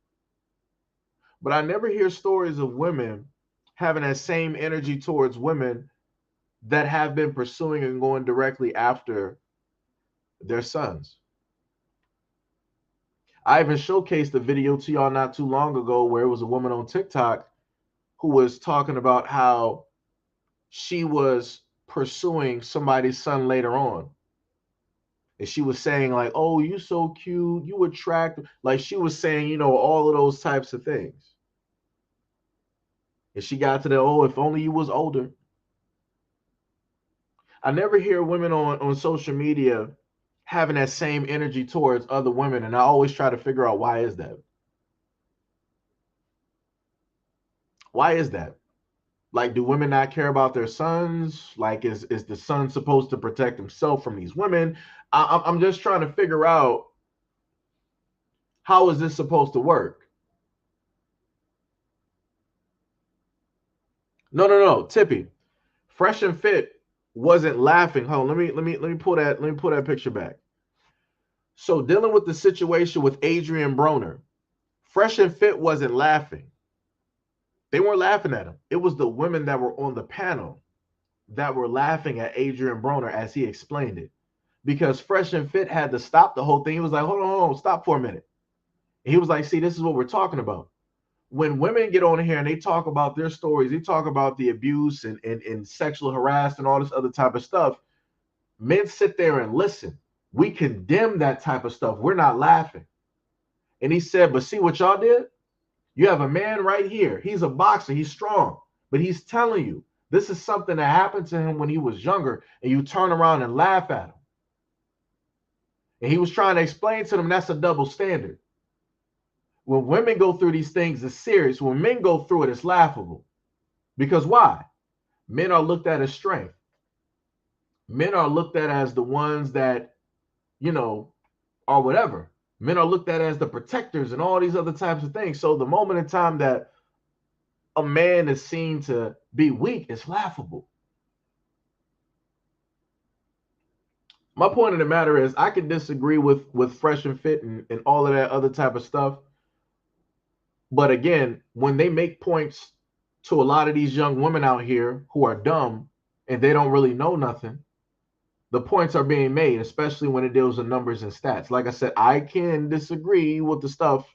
But I never hear stories of women having that same energy towards women that have been pursuing and going directly after their sons. I even showcased a video to y'all not too long ago where it was a woman on TikTok who was talking about how she was pursuing somebody's son later on. And she was saying, like, oh, you so cute, you attract, like she was saying, all of those types of things. And she got to the, oh, if only you was older. I never hear women on social media having that same energy towards other women. And I always try to figure out, why is that? Why is that? Like, do women not care about their sons? Like, is the son supposed to protect himself from these women? I'm just trying to figure out, how is this supposed to work? No, Tippy. Fresh and Fit wasn't laughing. Hold on, let me pull that picture back. So dealing with the situation with Adrian Broner, Fresh and Fit wasn't laughing. They weren't laughing at him. It was the women that were on the panel that were laughing at Adrian Broner as he explained it. Because Fresh and Fit had to stop the whole thing. He was like, hold on, stop for a minute. And he was like, see, this is what we're talking about. When women get on here and they talk about their stories, they talk about the abuse and sexual harassment and all this other type of stuff, men sit there and listen. We condemn that type of stuff. We're not laughing. And he said, but see what y'all did? You have a man right here. He's a boxer. He's strong. But he's telling you this is something that happened to him when he was younger, and you turn around and laugh at him. And he was trying to explain to them that's a double standard. When women go through these things, it's serious. When men go through it, it's laughable. Because why? Men are looked at as strength. Men are looked at as the ones that, are whatever. Men are looked at as the protectors and all these other types of things. So the moment in time that a man is seen to be weak, it's laughable. My point of the matter is, I can disagree with Fresh and Fit and all of that other type of stuff. But again, when they make points to a lot of these young women out here who are dumb and they don't really know nothing, the points are being made, especially when it deals with numbers and stats. Like I said, I can disagree with the stuff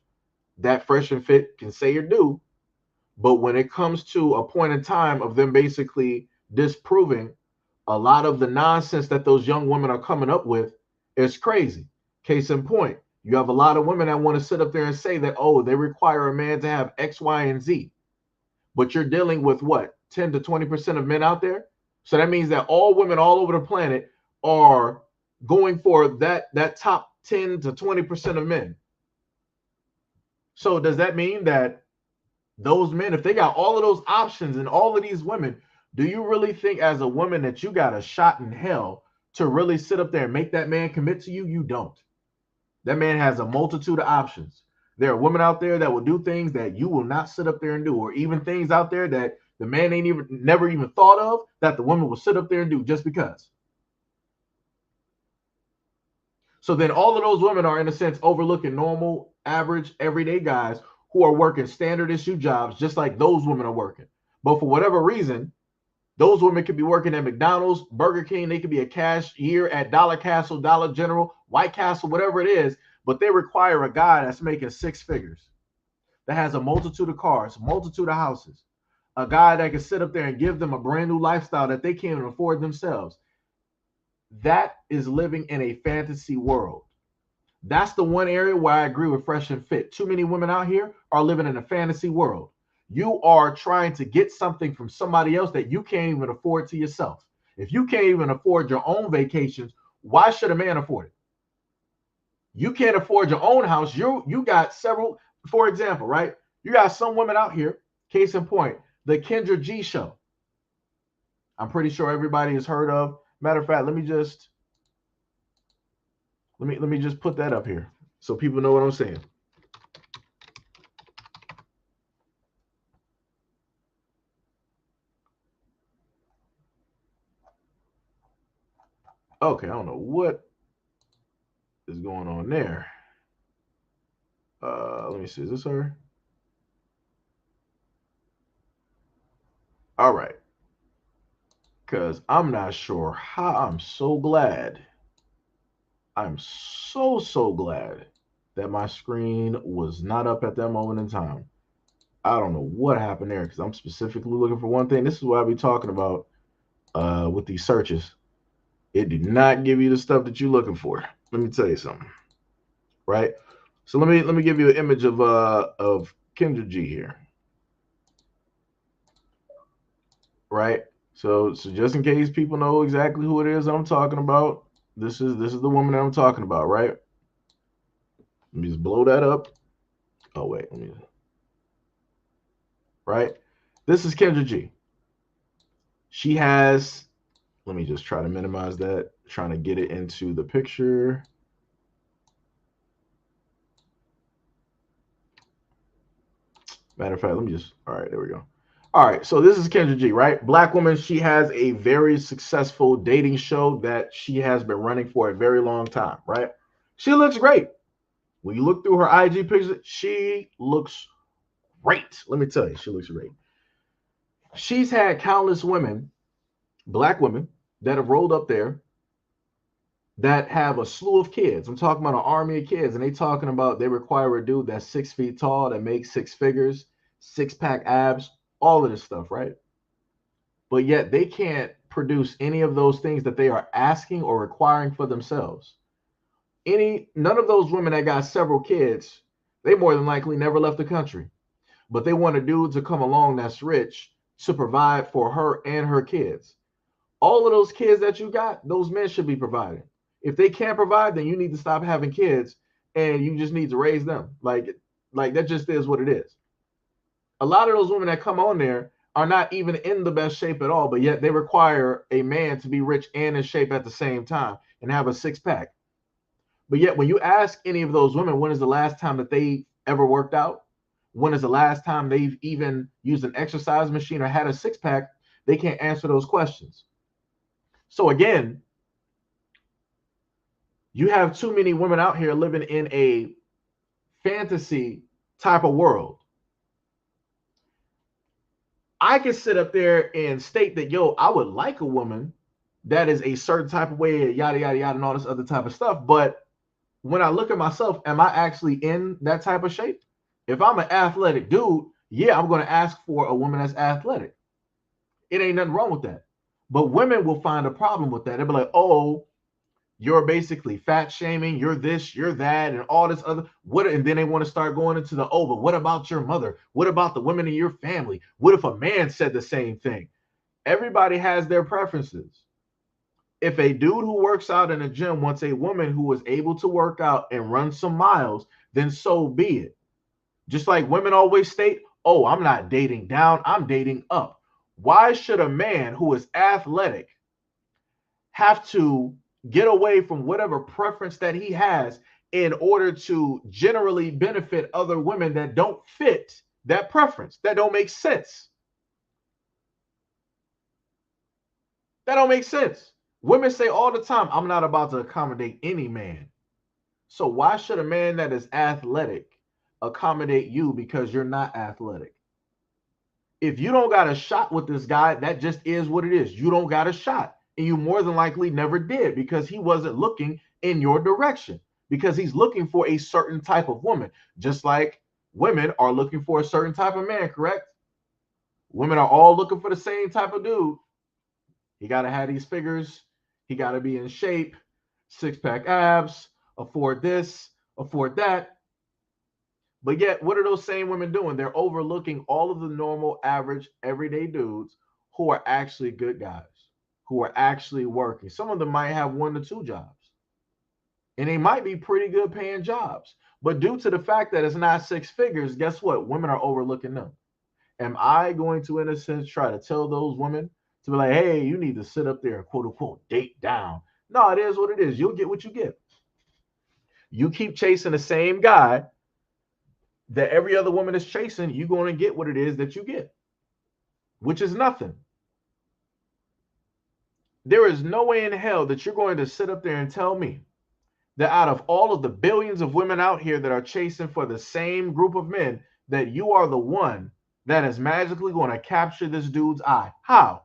that Fresh and Fit can say or do. But when it comes to a point in time of them basically disproving a lot of the nonsense that those young women are coming up with, it's crazy. Case in point, you have a lot of women that want to sit up there and say that, oh, they require a man to have X, Y, and Z. But you're dealing with what? 10 to 20% of men out there? So that means that all women all over the planet are going for that top 10 to 20% of men. So does that mean that those men, if they got all of those options and all of these women, do you really think as a woman that you got a shot in hell to really sit up there and make that man commit to you? You don't. That man has a multitude of options. There are women out there that will do things that you will not sit up there and do, or even things out there that the man never even thought of that the woman will sit up there and do just because. So then all of those women are, in a sense, overlooking normal, average, everyday guys who are working standard issue jobs just like those women are working. But for whatever reason, those women could be working at McDonald's, Burger King. They could be a cashier at Dollar Castle, Dollar General, White Castle, whatever it is. But they require a guy that's making six figures, that has a multitude of cars, a multitude of houses, a guy that can sit up there and give them a brand new lifestyle that they can't even afford themselves. That is living in a fantasy world. That's the one area where I agree with Fresh and Fit. Too many women out here are living in a fantasy world. You are trying to get something from somebody else that you can't even afford to yourself. If you can't even afford your own vacations, why should a man afford it? You can't afford your own house. You got several, for example, right? You got some women out here, case in point, the Kendra G show. I'm pretty sure everybody has heard of. Matter of fact, let me just put that up here so people know what I'm saying. Okay, I don't know what is going on there. Let me see. Is this her? All right. Because I'm not sure how. I'm so glad. I'm so glad that my screen was not up at that moment in time. I don't know what happened there because I'm specifically looking for one thing. This is what I be talking about with these searches. It did not give you the stuff that you're looking for. Let me tell you something, right? So let me give you an image of Kendra G here, right? So just in case people know exactly who it is that I'm talking about, this is the woman that I'm talking about, right? Let me just blow that up. Oh wait, let me right. This is Kendra G. She has. Let me just try to minimize that. Trying to get it into the picture. Matter of fact, let me just. All right, there we go. All right, so this is Kendra G, right? Black woman. She has a very successful dating show that she has been running for a very long time, right? She looks great. When you look through her IG pictures, she looks great. Let me tell you, she looks great. She's had countless women, black women, that have rolled up there that have a slew of kids. I'm talking about an army of kids, and they talking about they require a dude that's 6 feet tall that makes six figures, six pack abs, all of this stuff, right? But yet they can't produce any of those things that they are asking or requiring for themselves. None of those women that got several kids, they more than likely never left the country. But they want a dude to come along that's rich to provide for her and her kids. All of those kids that you got, those men should be providing. If they can't provide, then you need to stop having kids and you just need to raise them. Like that just is what it is. A lot of those women that come on there are not even in the best shape at all, but yet they require a man to be rich and in shape at the same time and have a six pack. But yet, when you ask any of those women, when is the last time that they ever worked out? When is the last time they've even used an exercise machine or had a six pack? They can't answer those questions. So, again, you have too many women out here living in a fantasy type of world. I can sit up there and state that, yo, I would like a woman that is a certain type of way, yada, yada, yada, and all this other type of stuff. But when I look at myself, am I actually in that type of shape? If I'm an athletic dude, yeah, I'm going to ask for a woman that's athletic. It ain't nothing wrong with that. But women will find a problem with that. They'll be like, oh, you're basically fat shaming, you're this, you're that, and all this other what, and then they want to start going into the, oh, but what about your mother? What about the women in your family? What if a man said the same thing? Everybody has their preferences. If a dude who works out in a gym wants a woman who is able to work out and run some miles, then so be it. Just like women always state, oh, I'm not dating down, I'm dating up. Why should a man who is athletic have to get away from whatever preference that he has in order to generally benefit other women that don't fit that preference? That don't make sense. That don't make sense. Women say all the time, I'm not about to accommodate any man. So why should a man that is athletic accommodate you because you're not athletic? If you don't got a shot with this guy, that just is what it is. You don't got a shot. And you more than likely never did because he wasn't looking in your direction, because he's looking for a certain type of woman, just like women are looking for a certain type of man, correct? Women are all looking for the same type of dude. He got to have these figures. He got to be in shape, six pack abs, afford this, afford that. But yet, what are those same women doing? They're overlooking all of the normal, average, everyday dudes who are actually good guys, who are actually working. Some of them might have one to two jobs. And they might be pretty good paying jobs. But due to the fact that it's not six figures, guess what? Women are overlooking them. Am I going to, in a sense, try to tell those women to be like, hey, you need to sit up there and quote unquote date down? No, it is what it is. You'll get what you get. You keep chasing the same guy that every other woman is chasing, you're going to get what it is that you get, which is nothing. There is no way in hell that you're going to sit up there and tell me that out of all of the billions of women out here that are chasing for the same group of men, that you are the one that is magically going to capture this dude's eye. How?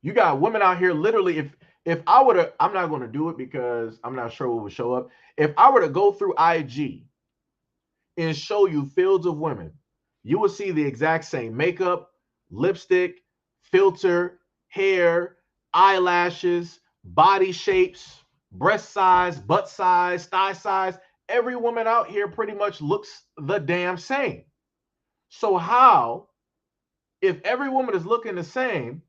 You got women out here literally, if I were to, I'm not going to do it because I'm not sure what would show up. If I were to go through IG and show you fields of women, you will see the exact same makeup, lipstick, filter, hair, eyelashes, body shapes, breast size, butt size, thigh size. Every woman out here pretty much looks the damn same. So how, if every woman is looking the same,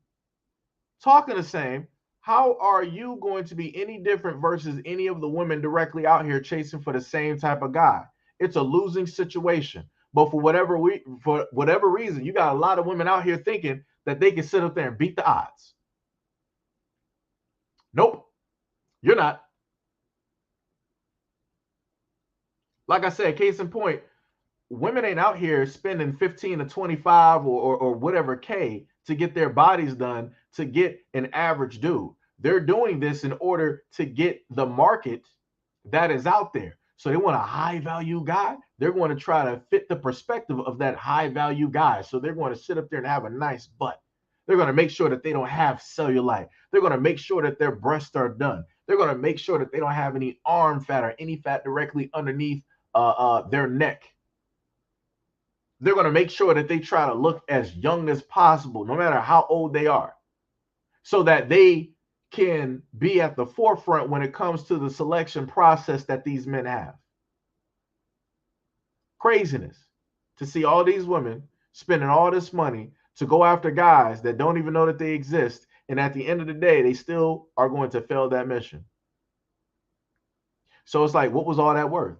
talking the same, how are you going to be any different versus any of the women directly out here chasing for the same type of guy? It's a losing situation. But for whatever reason, you got a lot of women out here thinking that they can sit up there and beat the odds. Nope, you're not. Like I said, case in point, women ain't out here spending 15 to 25 or whatever K to get their bodies done to get an average dude. They're doing this in order to get the market that is out there. So they want a high value guy. They're going to try to fit the perspective of that high value guy. So they're going to sit up there and have a nice butt. They're going to make sure that they don't have cellulite. They're going to make sure that their breasts are done. They're going to make sure that they don't have any arm fat or any fat directly underneath their neck. They're going to make sure that they try to look as young as possible, no matter how old they are, so that they can be at the forefront when it comes to the selection process that these men have. Craziness to see all these women spending all this money to go after guys that don't even know that they exist. And at the end of the day, they still are going to fail that mission. So it's like, what was all that worth?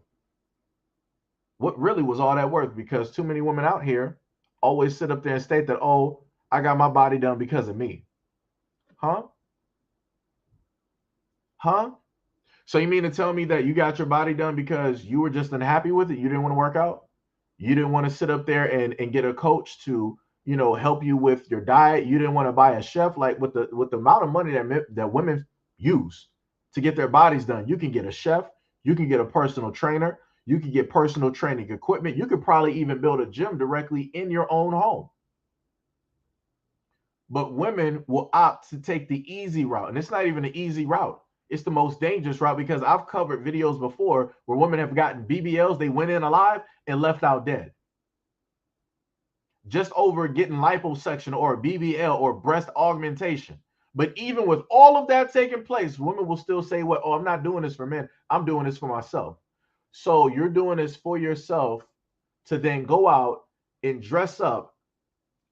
What really was all that worth? Because too many women out here always sit up there and state that, oh, I got my body done because of me. Huh? Huh? So you mean to tell me that you got your body done because you were just unhappy with it? You didn't want to work out? You didn't want to sit up there and get a coach to, help you with your diet? You didn't want to buy a chef? Like with the amount of money that women use to get their bodies done, you can get a chef, you can get a personal trainer, you can get personal training equipment. You could probably even build a gym directly in your own home. But women will opt to take the easy route. And it's not even an easy route. It's the most dangerous route, because I've covered videos before where women have gotten BBLs. They went in alive and left out dead, just over getting liposuction or a BBL or breast augmentation. But even with all of that taking place, women will still say, well, oh, I'm not doing this for men. I'm doing this for myself. So you're doing this for yourself to then go out and dress up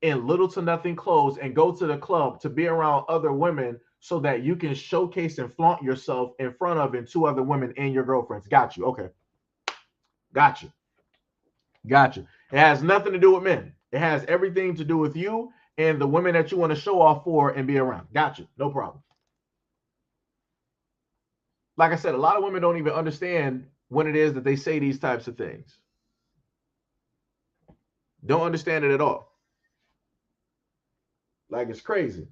in little to nothing clothes and go to the club to be around other women so that you can showcase and flaunt yourself in front of and two other women and your girlfriends. Got you. Okay. Got you. Got you. It has nothing to do with men. It has everything to do with you and the women that you want to show off for and be around. Got you. No problem. Like I said, a lot of women don't even understand when it is that they say these types of things. Don't understand it at all. Like, it's crazy.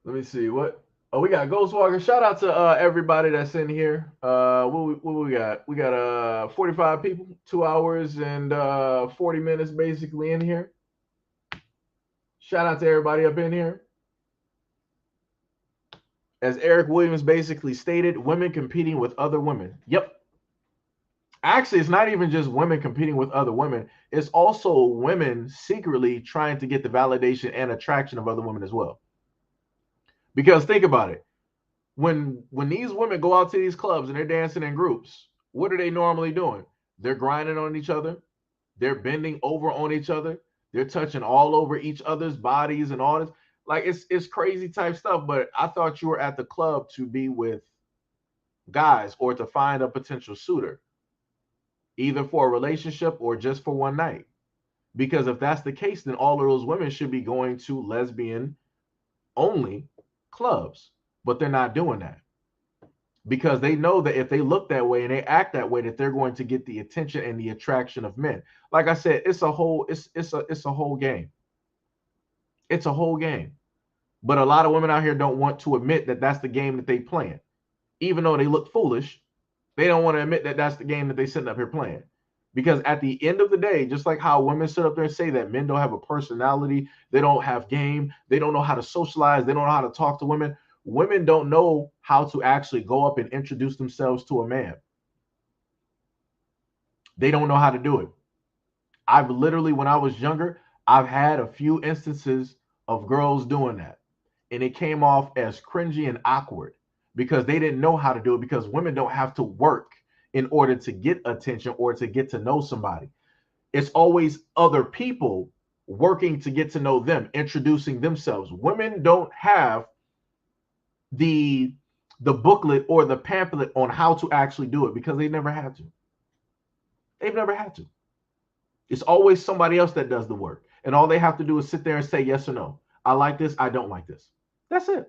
Let me see what. Oh, we got Ghostwalker. Shout out to everybody that's in here. What we got? We got 45 people, 2 hours and 40 minutes basically in here. Shout out to everybody up in here. As Eric Williams basically stated, women competing with other women. Yep. Actually, it's not even just women competing with other women. It's also women secretly trying to get the validation and attraction of other women as well. Because think about it. When these women go out to these clubs and they're dancing in groups, what are they normally doing? They're grinding on each other. They're bending over on each other. They're touching all over each other's bodies and all this. Like it's crazy type stuff. But I thought you were at the club to be with guys or to find a potential suitor, either for a relationship or just for one night. Because if that's the case, then all of those women should be going to lesbian only clubs. But they're not doing that because they know that if they look that way and they act that way, that they're going to get the attention and the attraction of men. Like I said, it's a whole game. It's a whole game. But a lot of women out here don't want to admit that that's the game that they playing, even though they look foolish. They don't want to admit that that's the game that they sitting up here playing. Because at the end of the day, just like how women sit up there and say that men don't have a personality, they don't have game, they don't know how to socialize, they don't know how to talk to women. Women don't know how to actually go up and introduce themselves to a man. They don't know how to do it. I've literally, when I was younger, I've had a few instances of girls doing that. And it came off as cringy and awkward because they didn't know how to do it because women don't have to work in order to get attention or to get to know somebody. It's always other people working to get to know them, introducing themselves. Women don't have the booklet or the pamphlet on how to actually do it because they never had to. They've never had to. It's always somebody else that does the work. And all they have to do is sit there and say yes or no. I like this. I don't like this. That's it.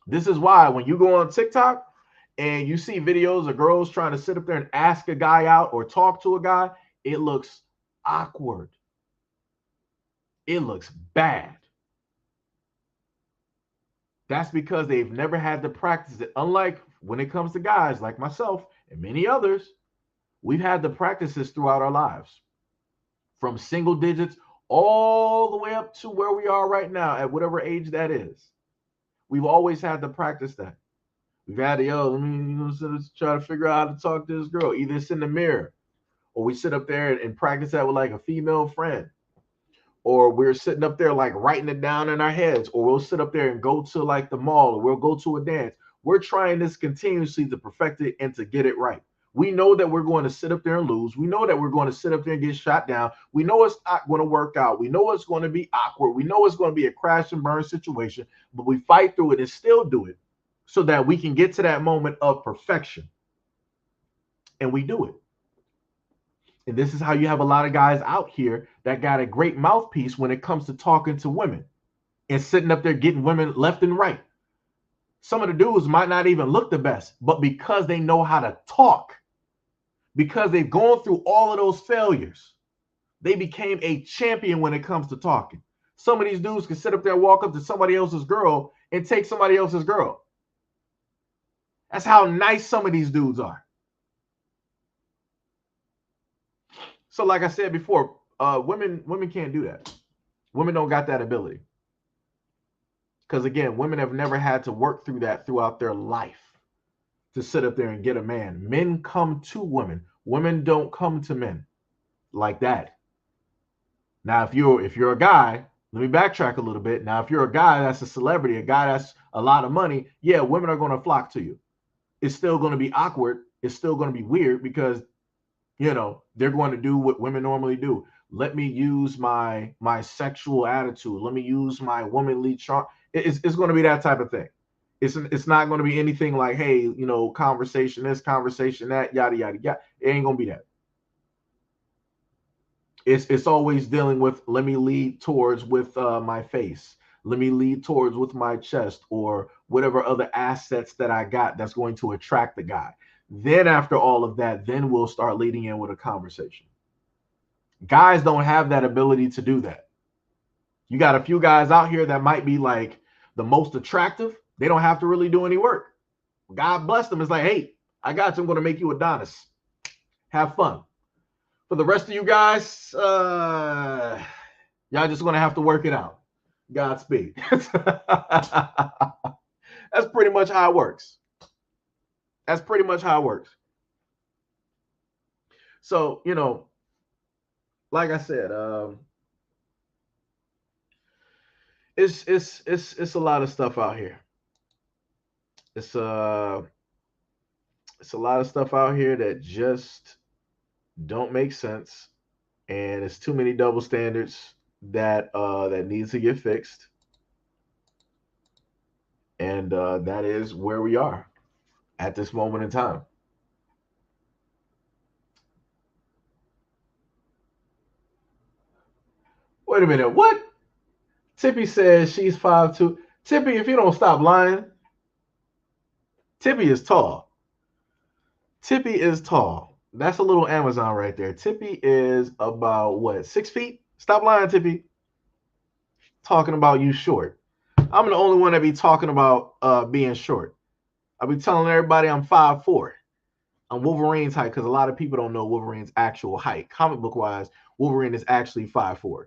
This is why when you go on TikTok and you see videos of girls trying to sit up there and ask a guy out or talk to a guy, it looks awkward. It looks bad. That's because they've never had to practice it. Unlike when it comes to guys like myself and many others, we've had the practices throughout our lives, from single digits all the way up to where we are right now at whatever age that is. We've always had to practice that. We've had to, let me, try to figure out how to talk to this girl. Either it's in the mirror, or we sit up there and practice that with like a female friend, or we're sitting up there like writing it down in our heads, or we'll sit up there and go to like the mall, or we'll go to a dance. We're trying this continuously to perfect it and to get it right. We know that we're going to sit up there and lose. We know that we're going to sit up there and get shot down. We know it's not going to work out. We know it's going to be awkward. We know it's going to be a crash and burn situation, but we fight through it and still do it so that we can get to that moment of perfection. And we do it. And this is how you have a lot of guys out here that got a great mouthpiece when it comes to talking to women and sitting up there getting women left and right. Some of the dudes might not even look the best, but because they know how to talk, because they've gone through all of those failures, they became a champion when it comes to talking. Some of these dudes can sit up there and walk up to somebody else's girl and take somebody else's girl. That's how nice some of these dudes are. So like I said before, women can't do that. Women don't got that ability. Because again, women have never had to work through that throughout their life to sit up there and get a man. Men come to women. Women don't come to men like that. Now, if you're a guy, let me backtrack a little bit. Now, if you're a guy that's a celebrity, a guy that's a lot of money, yeah, women are going to flock to you. It's still going to be awkward. It's still going to be weird because, they're going to do what women normally do. Let me use my sexual attitude. Let me use my womanly charm. It's going to be that type of thing. It's not going to be anything like, hey, conversation this, conversation that, yada, yada, yada. It ain't going to be that. It's always dealing with, let me lead towards with my face. Let me lead towards with my chest or whatever other assets that I got that's going to attract the guy. Then after all of that, then we'll start leading in with a conversation. Guys don't have that ability to do that. You got a few guys out here that might be like the most attractive. They don't have to really do any work. God bless them. It's like, hey, I got you. I'm going to make you Adonis. Have fun. For the rest of you guys, y'all just going to have to work it out. Godspeed. That's pretty much how it works. That's pretty much how it works. So, like I said, it's a lot of stuff out here. It's a lot of stuff out here that just don't make sense, and it's too many double standards that needs to get fixed, and that is where we are at this moment in time. Wait a minute, what? Tippy says she's 5'2". Tippy, if you don't stop lying, Tippy is tall. Tippy is tall. That's a little Amazon right there. Tippy is about what, 6 feet? Stop lying, Tippy. Talking about you short. I'm the only one that be talking about being short. I be telling everybody I'm 5'4". I'm Wolverine's height because a lot of people don't know Wolverine's actual height. Comic book wise, Wolverine is actually 5'4".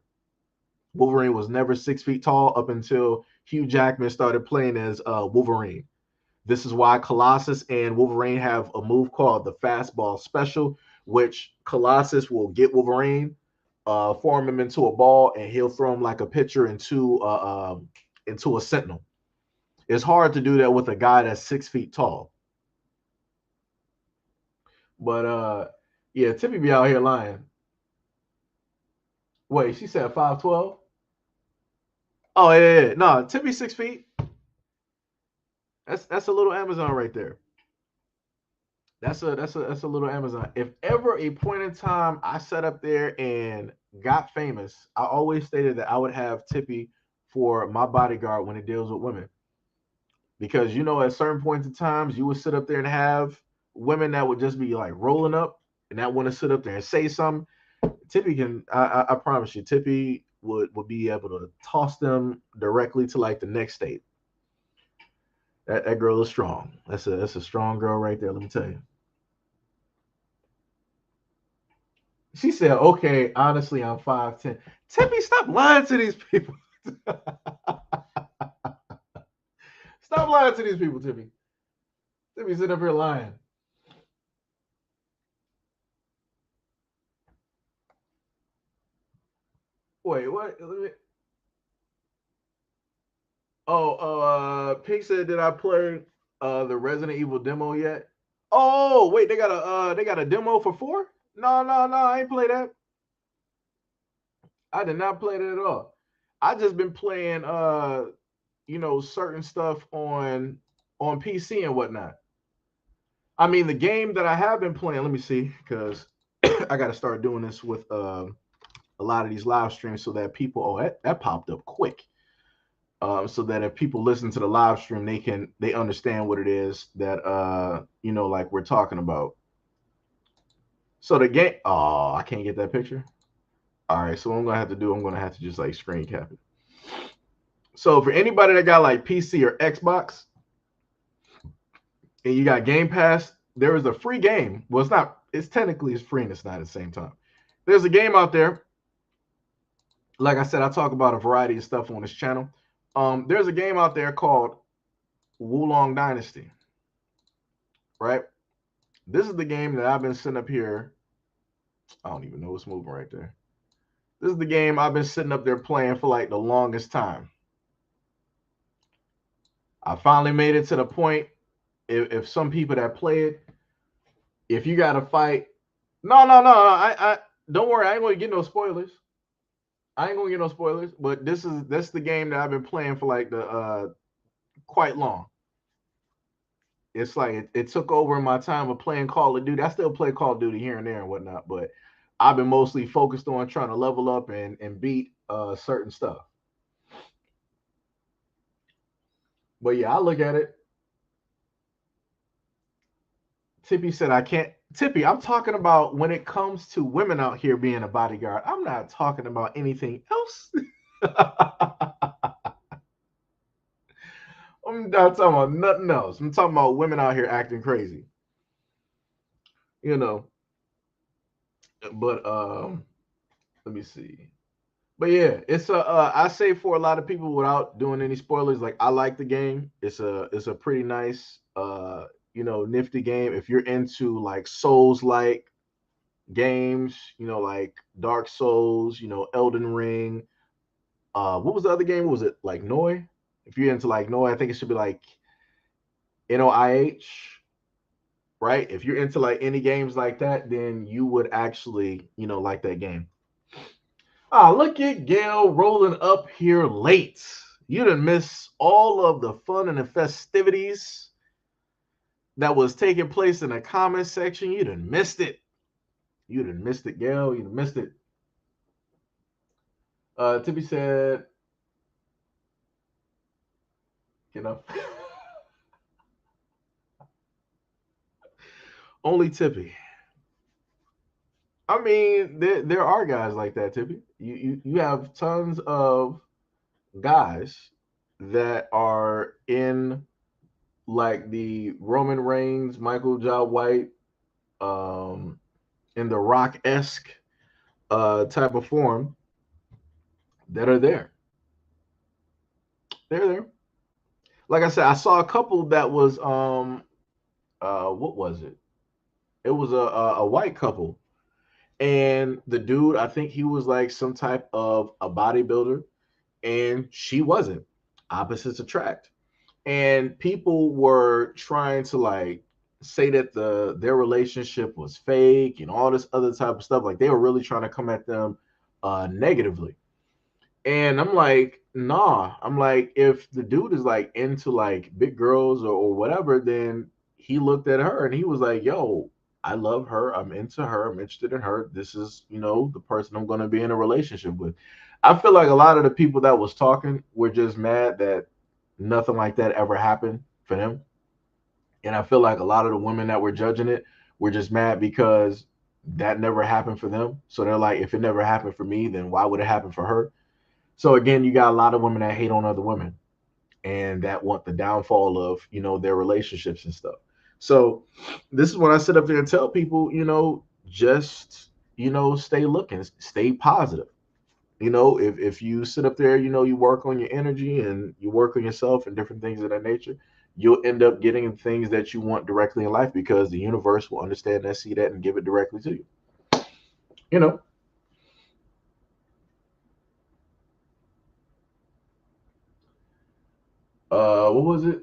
Wolverine was never 6 feet tall up until Hugh Jackman started playing as Wolverine. This is why Colossus and Wolverine have a move called the fastball special, which Colossus will get Wolverine, form him into a ball, and he'll throw him like a pitcher into a sentinel. It's hard to do that with a guy that's 6 feet tall. But yeah, Tippy be out here lying. Wait, she said 5'12". Oh yeah. No, Tippy 6 feet. That's a little Amazon right there. That's a little Amazon. If ever a point in time I sat up there and got famous, I always stated that I would have Tippy for my bodyguard when it deals with women. Because at certain points in times you would sit up there and have women that would just be like rolling up and that want to sit up there and say something. Tippy can I promise you, Tippy would be able to toss them directly to like the next state. That girl is strong. That's a strong girl right there. Let me tell you. She said, "Okay, honestly, I'm 5'10". Tippy, stop lying to these people. Stop lying to these people, Tippy. Tippy sitting up here lying. Wait, what? Pink said, "Did I play the Resident Evil demo yet?" Oh, wait, they got a demo for 4? No, no, no, I ain't play that. I did not play that at all. I just been playing certain stuff on PC and whatnot. I mean, the game that I have been playing, let me see, because I got to start doing this with a lot of these live streams so that people, that popped up quick. So that if people listen to the live stream, they understand what it is that like we're talking about. So the game, oh, I can't get that picture. All right, so what I'm gonna have to do, I'm gonna have to just like screen cap it. So for anybody that got like PC or Xbox, and you got Game Pass, there is a free game. Well, it's not. It's technically it's free and it's not at the same time. There's a game out there. Like I said, I talk about a variety of stuff on this channel. There's a game out there called Wulong Dynasty. Right. This is the game that I've been sitting up here. I don't even know what's moving right there. This is the game I've been sitting up there playing for like the longest time. I finally made it to the point. If some people that play it, if you got to fight, no, no, no, I don't worry, I ain't gonna get no spoilers. I ain't gonna get no spoilers, but that's the game that I've been playing for like the quite long. It's like it took over in my time of playing Call of Duty. I still play Call of Duty here and there and whatnot, but I've been mostly focused on trying to level up and beat certain stuff. But yeah, I look at it. Tippy said I can't. Tippy, I'm talking about when it comes to women out here being a bodyguard. I'm not talking about anything else. I'm not talking about nothing else. I'm talking about women out here acting crazy. You know. But let me see. But yeah, it's a I say for a lot of people without doing any spoilers, like I like the game. It's a pretty nice nifty game. If you're into like Souls like games, like Dark Souls, Elden Ring. What was the other game? What was it like Noi? If you're into like Noi, I think it should be like NOIH. right? If you're into like any games like that, then you would actually, like that game. Ah, look at Gail rolling up here late. You didn't miss all of the fun and the festivities that was taking place in the comment section. You didn't missed it. You didn't missed it, Gail. You done missed it. Tippy said, you know, only Tippy. I mean, there are guys like that, Tippy. You have tons of guys that are in like the Roman Reigns, Michael Jai White, um, in the Rock esque type of form that are there. They're there. Like I said, I saw a couple that was what was it? It was a white couple, and the dude, I think he was like some type of a bodybuilder, and she wasn't. Opposites attract. And people were trying to like say that their relationship was fake and all this other type of stuff. Like they were really trying to come at them negatively. And I'm like, nah. I'm like, if the dude is like into like big girls or whatever, then he looked at her and he was like, yo, I love her. I'm into her. I'm interested in her. This is, the person I'm going to be in a relationship with. I feel like a lot of the people that was talking were just mad that nothing like that ever happened for them. And I feel like a lot of the women that were judging it were just mad because that never happened for them. So they're like, if it never happened for me, then why would it happen for her? So again, you got a lot of women that hate on other women and that want the downfall of, their relationships and stuff. So this is when I sit up there and tell people, just, stay looking, stay positive. If you sit up there, you work on your energy and you work on yourself and different things of that nature, you'll end up getting things that you want directly in life because the universe will understand that, see that, and give it directly to you. You know, what was it?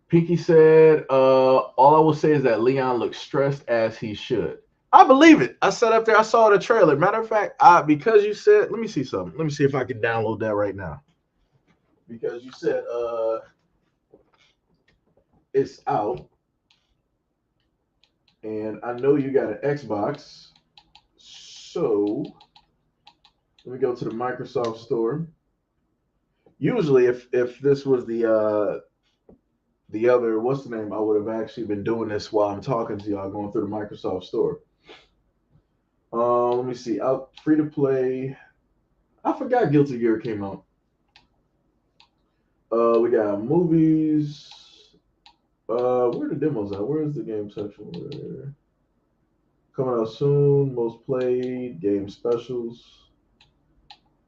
Pinky said, all I will say is that Leon looks stressed as he should. I believe it. I sat up there, I saw the trailer. Matter of fact, because you said, let me see something. Let me see if I can download that right now. Because you said it's out, and I know you got an Xbox. So let me go to the Microsoft store. Usually, if this was the other, what's the name? I would have actually been doing this while I'm talking to y'all, going through the Microsoft store. Let me see. Out free to play. I forgot Guilty Gear came out. We got movies. Where are the demos at? Where is the game section? Where... Coming out soon. Most played. Game specials.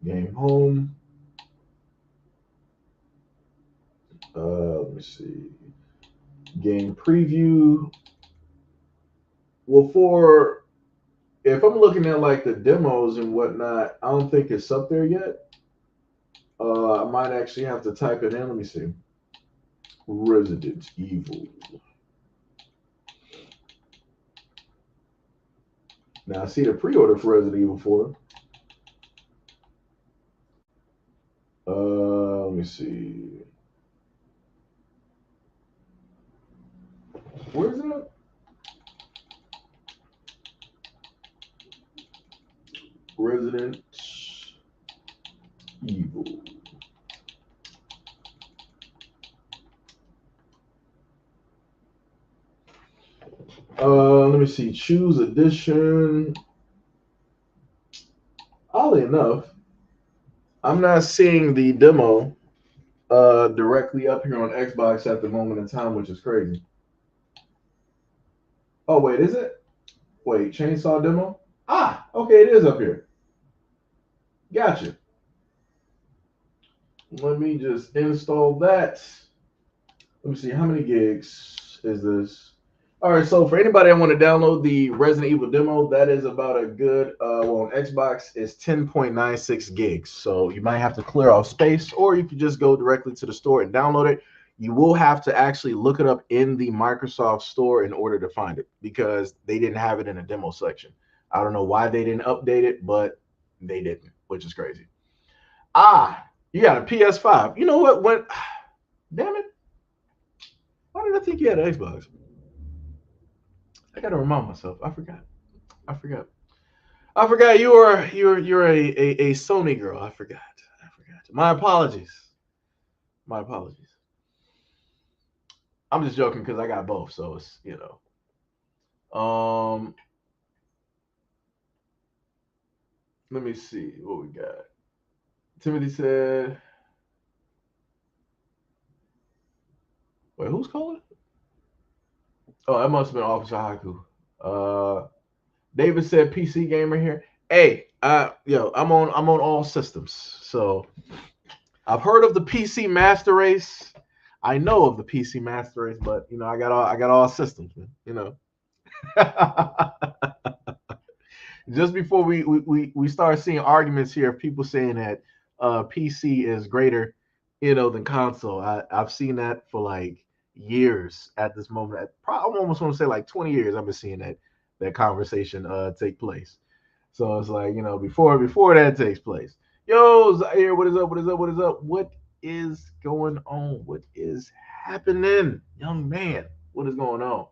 Game home. Let me see. Game preview. Well, for if I'm looking at like the demos and whatnot, I don't think it's up there yet. I might actually have to type it in. Let me see. Resident Evil. Now I see the pre-order for Resident Evil 4. Let me see. Where is it at? Resident Evil. Let me see. Choose edition. Oddly enough, I'm not seeing the demo directly up here on Xbox at the moment in time, which is crazy. Oh wait, is it? Wait, chainsaw demo? Ah, okay, it is up here. Gotcha. Let me just install that. Let me see, how many gigs is this? All right, so for anybody that want to download the Resident Evil demo, that is about a good, well, on Xbox, it's 10.96 gigs. So you might have to clear off space, or you can just go directly to the store and download it. You will have to actually look it up in the Microsoft Store in order to find it because they didn't have it in a demo section. I don't know why they didn't update it, but they didn't, which is crazy. Ah, you got a PS5. You know what? When damn it, why did I think you had an Xbox? I gotta remind myself. I forgot. I forgot. I forgot you're a Sony girl. I forgot. I forgot. My apologies. My apologies. I'm just joking because I got both, so it's Um, let me see what we got. Timothy said, "Wait, who's calling?" Oh, that must have been Officer Haku. Uh, David said, "PC gamer here." Hey, I'm on all systems. So I've heard of the PC Master Race. I know of the PC Master Race, but I got all systems, man. Just before we start seeing arguments here of people saying that PC is greater, than console. I've seen that for like years at this moment. I almost want to say like 20 years. I've been seeing that conversation take place. So it's like before that takes place. Yo, Zaire, what is up? What is up? What is up? What is going on? What is happening, young man? What is going on?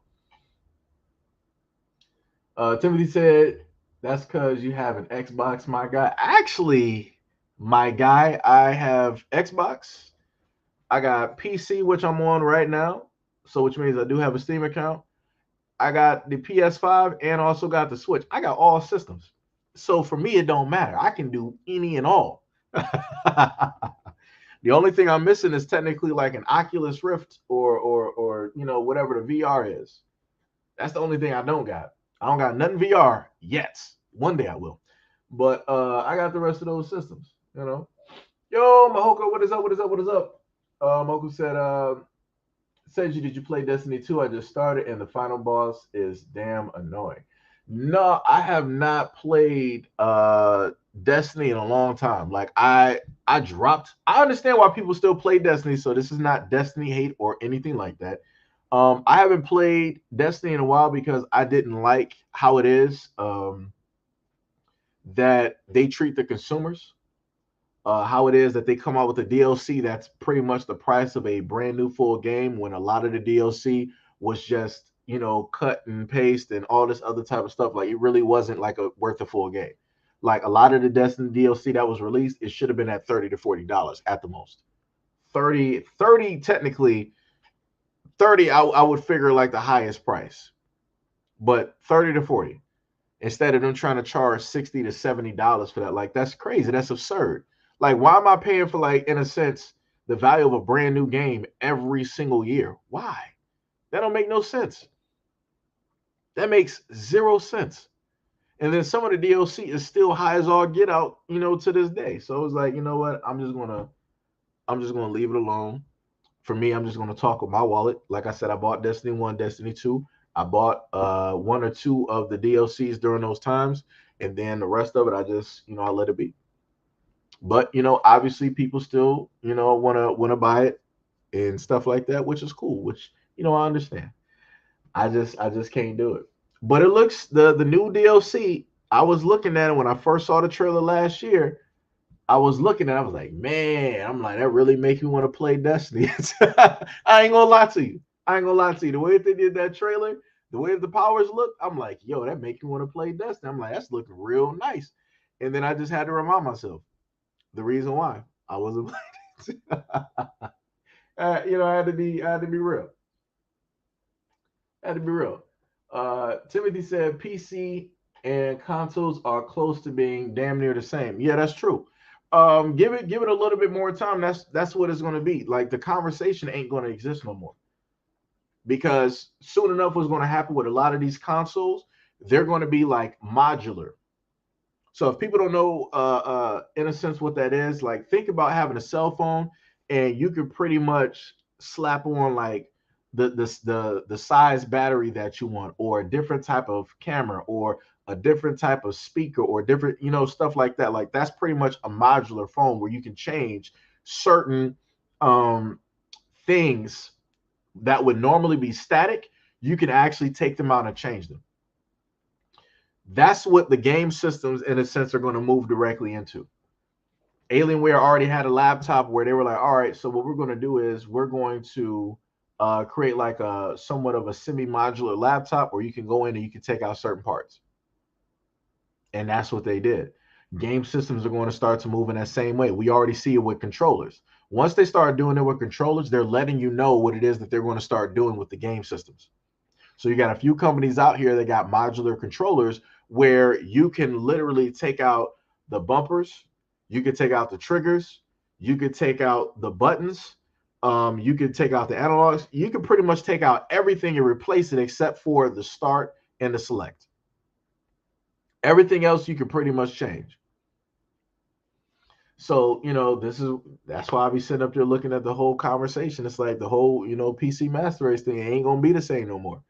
Timothy said, that's because you have an Xbox, my guy. Actually, my guy, I have Xbox. I got PC, which I'm on right now. So, which means I do have a Steam account. I got the PS5 and also got the Switch. I got all systems. So, for me, it don't matter. I can do any and all. The only thing I'm missing is technically like an Oculus Rift or whatever the VR is. That's the only thing I don't got. I don't got nothing VR yet. One day I will. But I got the rest of those systems. Yo, Mahoko, what is up? What is up? What is up? Mahoko said, did you play Destiny 2? I just started and the final boss is damn annoying. No, I have not played Destiny in a long time. Like I dropped. I understand why people still play Destiny, so this is not Destiny hate or anything like that. I haven't played Destiny in a while because I didn't like how it is that they treat the consumers. How it is that they come out with a DLC that's pretty much the price of a brand new full game when a lot of the DLC was just cut and paste and all this other type of stuff. Like it really wasn't like a worth a full game. Like a lot of the Destiny DLC that was released, it should have been at $30 to $40 at the most. 30 technically 30 I would figure like the highest price, but 30 to 40 instead of them trying to charge $60 to $70 for that. Like that's crazy. That's absurd. Like why am I paying for like in a sense the value of a brand new game every single year? Why? That don't make no sense. That makes zero sense. And then some of the DLC is still high as all get out, to this day. So it's like, you know what? I'm just gonna leave it alone. For me, I'm just going to talk with my wallet. Like I said, I bought Destiny 1, Destiny 2. I bought one or two of the DLCs during those times. And then the rest of it, I let it be. But, obviously people still, want to buy it and stuff like that, which is cool, which, I understand. I just can't do it. But it looks the new DLC, I was looking at it when I first saw the trailer last year. I was looking at it, I was like, man, I'm like, that really makes me want to play Destiny. I ain't gonna lie to you. I ain't gonna lie to you. The way they did that trailer, the way the powers look, I'm like, yo, that makes me want to play Destiny. I'm like, that's looking real nice. And then I just had to remind myself the reason why I wasn't playing. I had to be real. I had to be real. Timothy said PC and consoles are close to being damn near the same. Yeah, that's true. Give it a little bit more time. That's what it's going to be. Like the conversation ain't going to exist no more because soon enough what's going to happen with a lot of these consoles, they're going to be like modular. So if people don't know, in a sense, what that is, like think about having a cell phone and you could pretty much slap on like the size battery that you want, or a different type of camera, or a different type of speaker, or different, stuff like that. Like that's pretty much a modular phone where you can change certain um things that would normally be static, you can actually take them out and change them. That's what the game systems, in a sense, are going to move directly into. Alienware already had a laptop where they were like, all right, so what we're going to do is we're going to create like a somewhat of a semi-modular laptop where you can go in and you can take out certain parts. And that's what they did. Game systems are going to start to move in that same way. We already see it with controllers. Once they start doing it with controllers, they're letting you know what it is that they're going to start doing with the game systems. So you got a few companies out here that got modular controllers where you can literally take out the bumpers, you could take out the triggers, you could take out the buttons, you could take out the analogs. You can pretty much take out everything and replace it except for the start and the select. Everything else you can pretty much change. So, that's why I be sitting up there looking at the whole conversation. It's like the whole, PC master race thing ain't gonna be the same no more.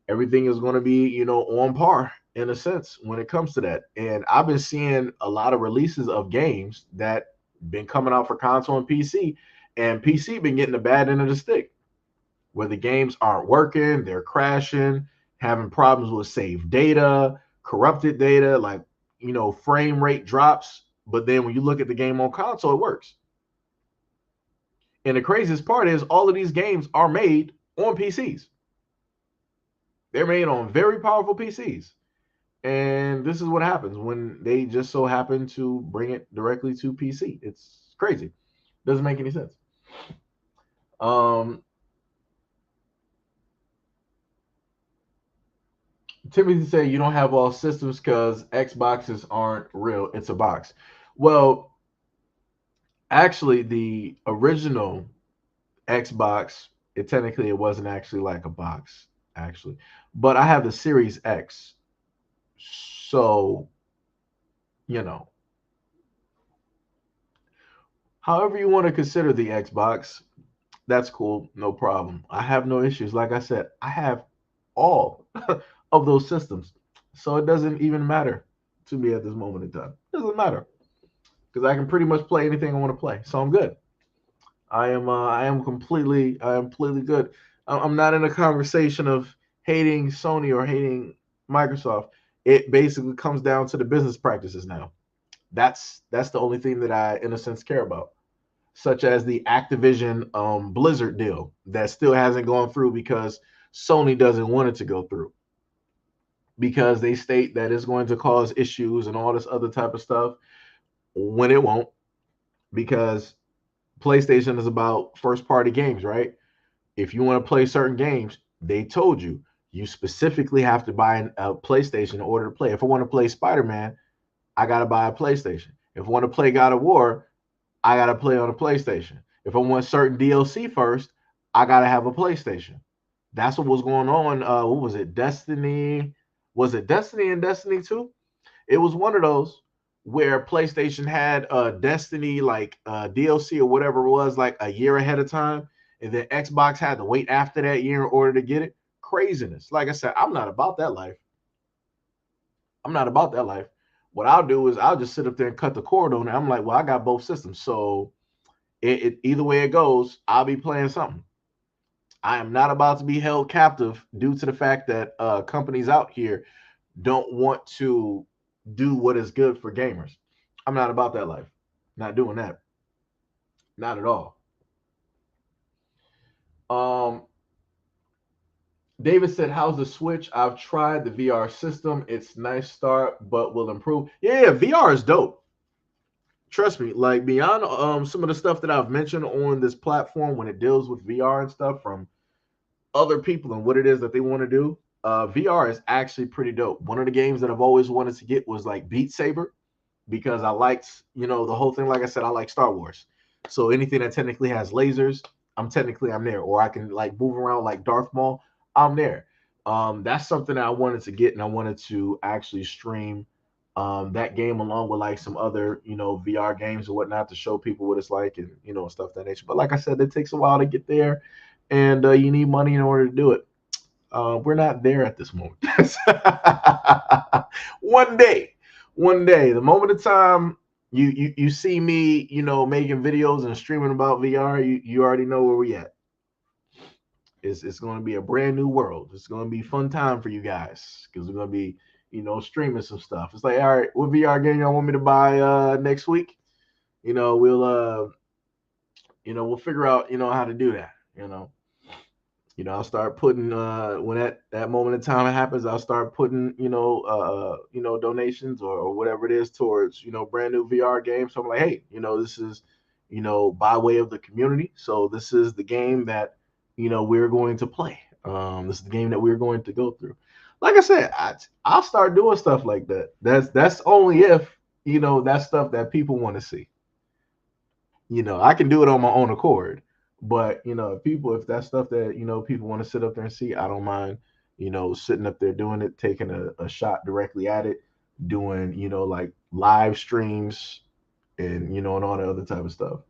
Everything is going to be, on par in a sense when it comes to that. And I've been seeing a lot of releases of games that been coming out for console and PC, and PC been getting the bad end of the stick, where the games aren't working, they're crashing, having problems with saved data, corrupted data, like, frame rate drops. But then when you look at the game on console, it works. And the craziest part is all of these games are made on PCs. They're made on very powerful PCs. And this is what happens when they just so happen to bring it directly to PC. It's crazy. Doesn't make any sense. Timothy said you don't have all systems because Xboxes aren't real. It's a box. Well, actually, the original Xbox, it wasn't actually like a box, actually. But I have the Series X. So, however you want to consider the Xbox, that's cool. No problem. I have no issues. Like I said, I have all of those systems. So it doesn't even matter to me at this moment in time. It doesn't matter because I can pretty much play anything I want to play. So I'm good. I am completely good. I'm not in a conversation of hating Sony or hating Microsoft. It basically comes down to the business practices now. That's the only thing that I, in a sense, care about, such as the Activision Blizzard deal that still hasn't gone through because Sony doesn't want it to go through, because they state that it's going to cause issues and all this other type of stuff when it won't, because PlayStation is about first party games, right? If you want to play certain games, they told you specifically have to buy a PlayStation in order to play. If I want to play Spider-Man, I got to buy a PlayStation. If I want to play God of War, I got to play on a PlayStation. If I want certain DLC first, I got to have a PlayStation. That's what was going on. What was it? Destiny? Was it Destiny and Destiny 2? It was one of those where PlayStation had Destiny like DLC or whatever it was like a year ahead of time, and then Xbox had to wait after that year in order to get it. Craziness. Like I said, I'm not about that life. I'm not about that life. What I'll do is I'll just sit up there and cut the cord on it. I'm like, well, I got both systems, so either way it goes, I'll be playing something. I am not about to be held captive due to the fact that companies out here don't want to do what is good for gamers. I'm not about that life. Not doing that. Not at all. David said, how's the Switch? I've tried the VR system. It's nice start, but will improve. Yeah, VR is dope. Trust me, like beyond some of the stuff that I've mentioned on this platform when it deals with VR and stuff from other people and what it is that they want to do, VR is actually pretty dope. One of the games that I've always wanted to get was like Beat Saber, because I liked, the whole thing. Like I said, I like Star Wars. So anything that technically has lasers, I'm there. Or I can like move around like Darth Maul, I'm there. That's something that I wanted to get, and I wanted to actually stream that game along with like some other, VR games or whatnot to show people what it's like and, stuff that nature. But like I said, it takes a while to get there, and you need money in order to do it. We're not there at this moment. One day, the moment of time You see me, making videos and streaming about VR. You already know where we at. It's going to be a brand new world. It's going to be fun time for you guys because we're going to be, streaming some stuff. It's like, all right, what VR game y'all want me to buy next week? We'll we'll figure out, how to do that. I'll start putting when that moment in time happens, I'll start putting, donations or whatever it is towards, brand new VR games. So I'm like, hey, this is, by way of the community. So this is the game that, we're going to play. This is the game that we're going to go through. Like I said, I'll start doing stuff like that. That's only if, that's stuff that people want to see. I can do it on my own accord. But if that's stuff that people want to sit up there and see, I don't mind, sitting up there doing it, taking a shot directly at it, doing like live streams and and all that other type of stuff.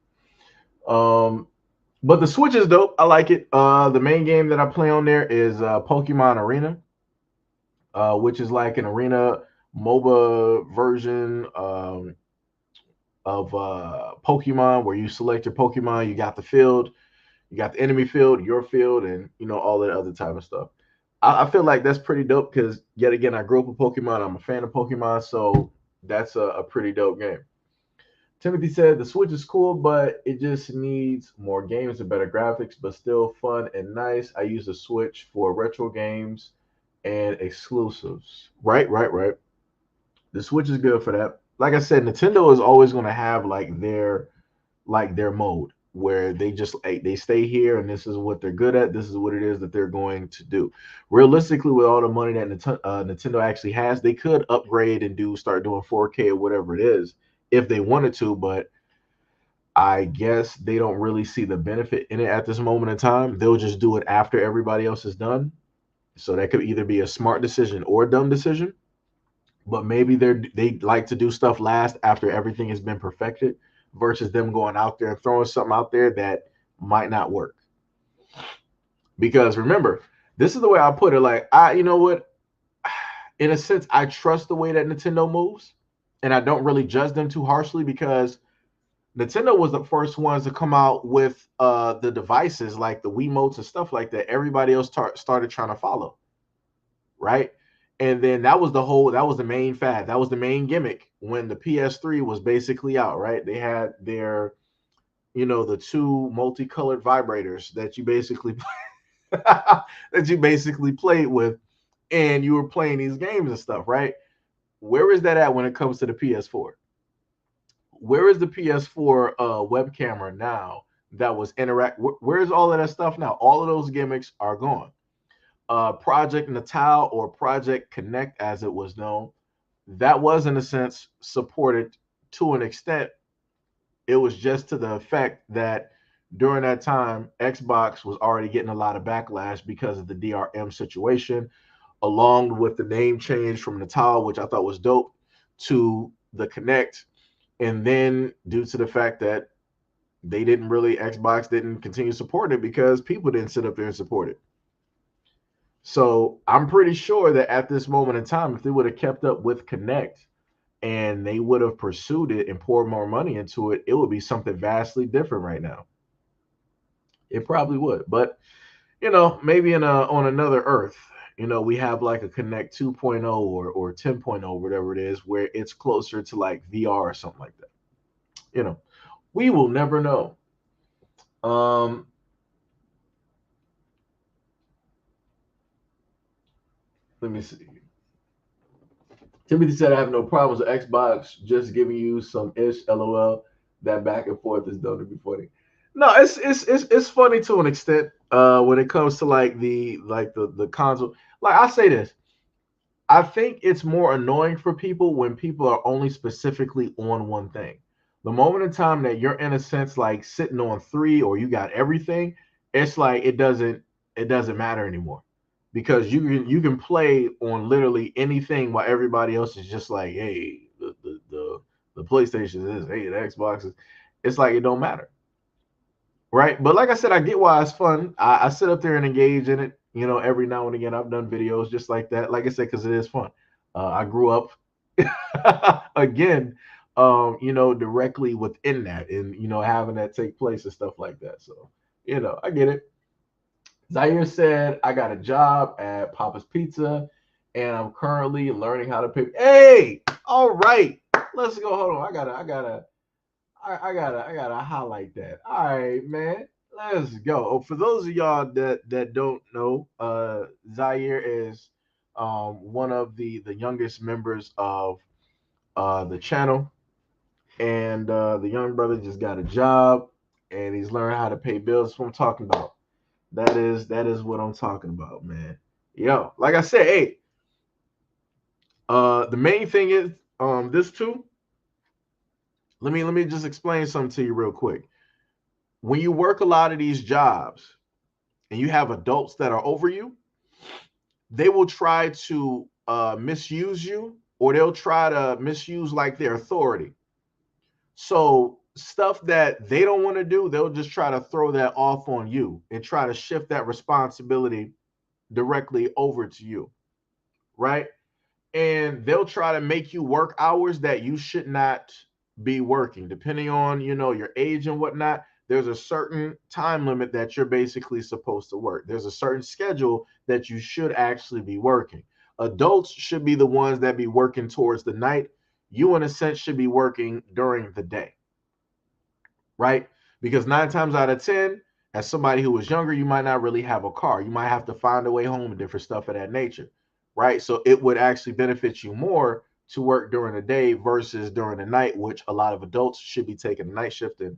Um, but the Switch is dope. I like it. The main game that I play on there is Pokemon Arena, which is like an arena MOBA version. Of Pokemon where you select your Pokemon, you got the field, you got the enemy field, your field, and all that other type of stuff. I feel like that's pretty dope because yet again I grew up with Pokemon. I'm a fan of Pokemon, so that's a pretty dope game. Timothy said the Switch is cool, but it just needs more games and better graphics, but still fun and nice. I use the Switch for retro games and exclusives. Right, right, right. The Switch is good for that. Like I said, Nintendo is always going to have like their mode where they just they stay here and this is what they're good at. This is what it is that they're going to do. Realistically, with all the money that Nintendo actually has, they could upgrade and start doing 4K or whatever it is if they wanted to, but I guess they don't really see the benefit in it at this moment in time. They'll just do it after everybody else is done. So that could either be a smart decision or a dumb decision, but maybe they like to do stuff last after everything has been perfected versus them going out there and throwing something out there that might not work. Because remember, this is the way I put it. Like you know what? In a sense, I trust the way that Nintendo moves, and I don't really judge them too harshly because Nintendo was the first ones to come out with the devices like the Wiimotes and stuff like that. Everybody else started trying to follow, right? And then that was the main fad. That was the main gimmick when the PS3 was basically out, right? They had their, the two multicolored vibrators that you basically that you basically played with, and you were playing these games and stuff, right? Where is that at when it comes to the PS4? Where is the PS4 web camera now that was interact? Where's all of that stuff now? All of those gimmicks are gone. Project Natal or Project Connect, as it was known, that was in a sense supported to an extent. It was just to the effect that during that time, Xbox was already getting a lot of backlash because of the DRM situation, along with the name change from Natal, which I thought was dope, to the Connect. And then due to the fact that Xbox didn't continue to support it because people didn't sit up there and support it. So I'm pretty sure that at this moment in time, if they would have kept up with Connect and they would have pursued it and poured more money into it, it would be something vastly different right now. It probably would. But, maybe on another Earth, we have like a Connect 2.0 or 10.0, whatever it is, where it's closer to like VR or something like that. We will never know. Um, Let me see. Timothy said, I have no problems with Xbox, just giving you some ish, lol. That back and forth is done to be funny. No, it's funny to an extent. When it comes to like the console, like I say this, I think it's more annoying for people when people are only specifically on one thing. The moment in time that you're in a sense like sitting on three or you got everything, it's like it doesn't matter anymore because you can play on literally anything while everybody else is just like, hey, the PlayStation is, hey, the Xbox is. It's like it don't matter, right? But like I said, I get why it's fun. I sit up there and engage in it. Every now and again, I've done videos just like that. Like I said, because it is fun. I grew up again directly within that, and having that take place and stuff like that. So, I get it. Zaire said, I got a job at Papa's Pizza and I'm currently learning how to pay. Hey, all right. Let's go. Hold on. I gotta highlight that. All right, man. Let's go. Oh, for those of y'all that don't know, Zaire is one of the youngest members of the channel, and the young brother just got a job and he's learning how to pay bills. That's what I'm talking about. That is what I'm talking about, man. Yo, like I said, hey, the main thing is this too. Let me just explain something to you real quick. When you work a lot of these jobs and you have adults that are over you, they will try to misuse you, or they'll try to misuse like their authority. So stuff that they don't want to do, they'll just try to throw that off on you and try to shift that responsibility directly over to you, right? And they'll try to make you work hours that you should not be working, depending on your age and whatnot. There's a certain time limit that you're basically supposed to work. There's a certain schedule that you should actually be working. Adults should be the ones that be working towards the night. You in a sense should be working during the day, right? Because 9 times out of 10, as somebody who was younger, you might not really have a car. You might have to find a way home and different stuff of that nature, right? So it would actually benefit you more to work during the day versus during the night, which a lot of adults should be taking a night shift and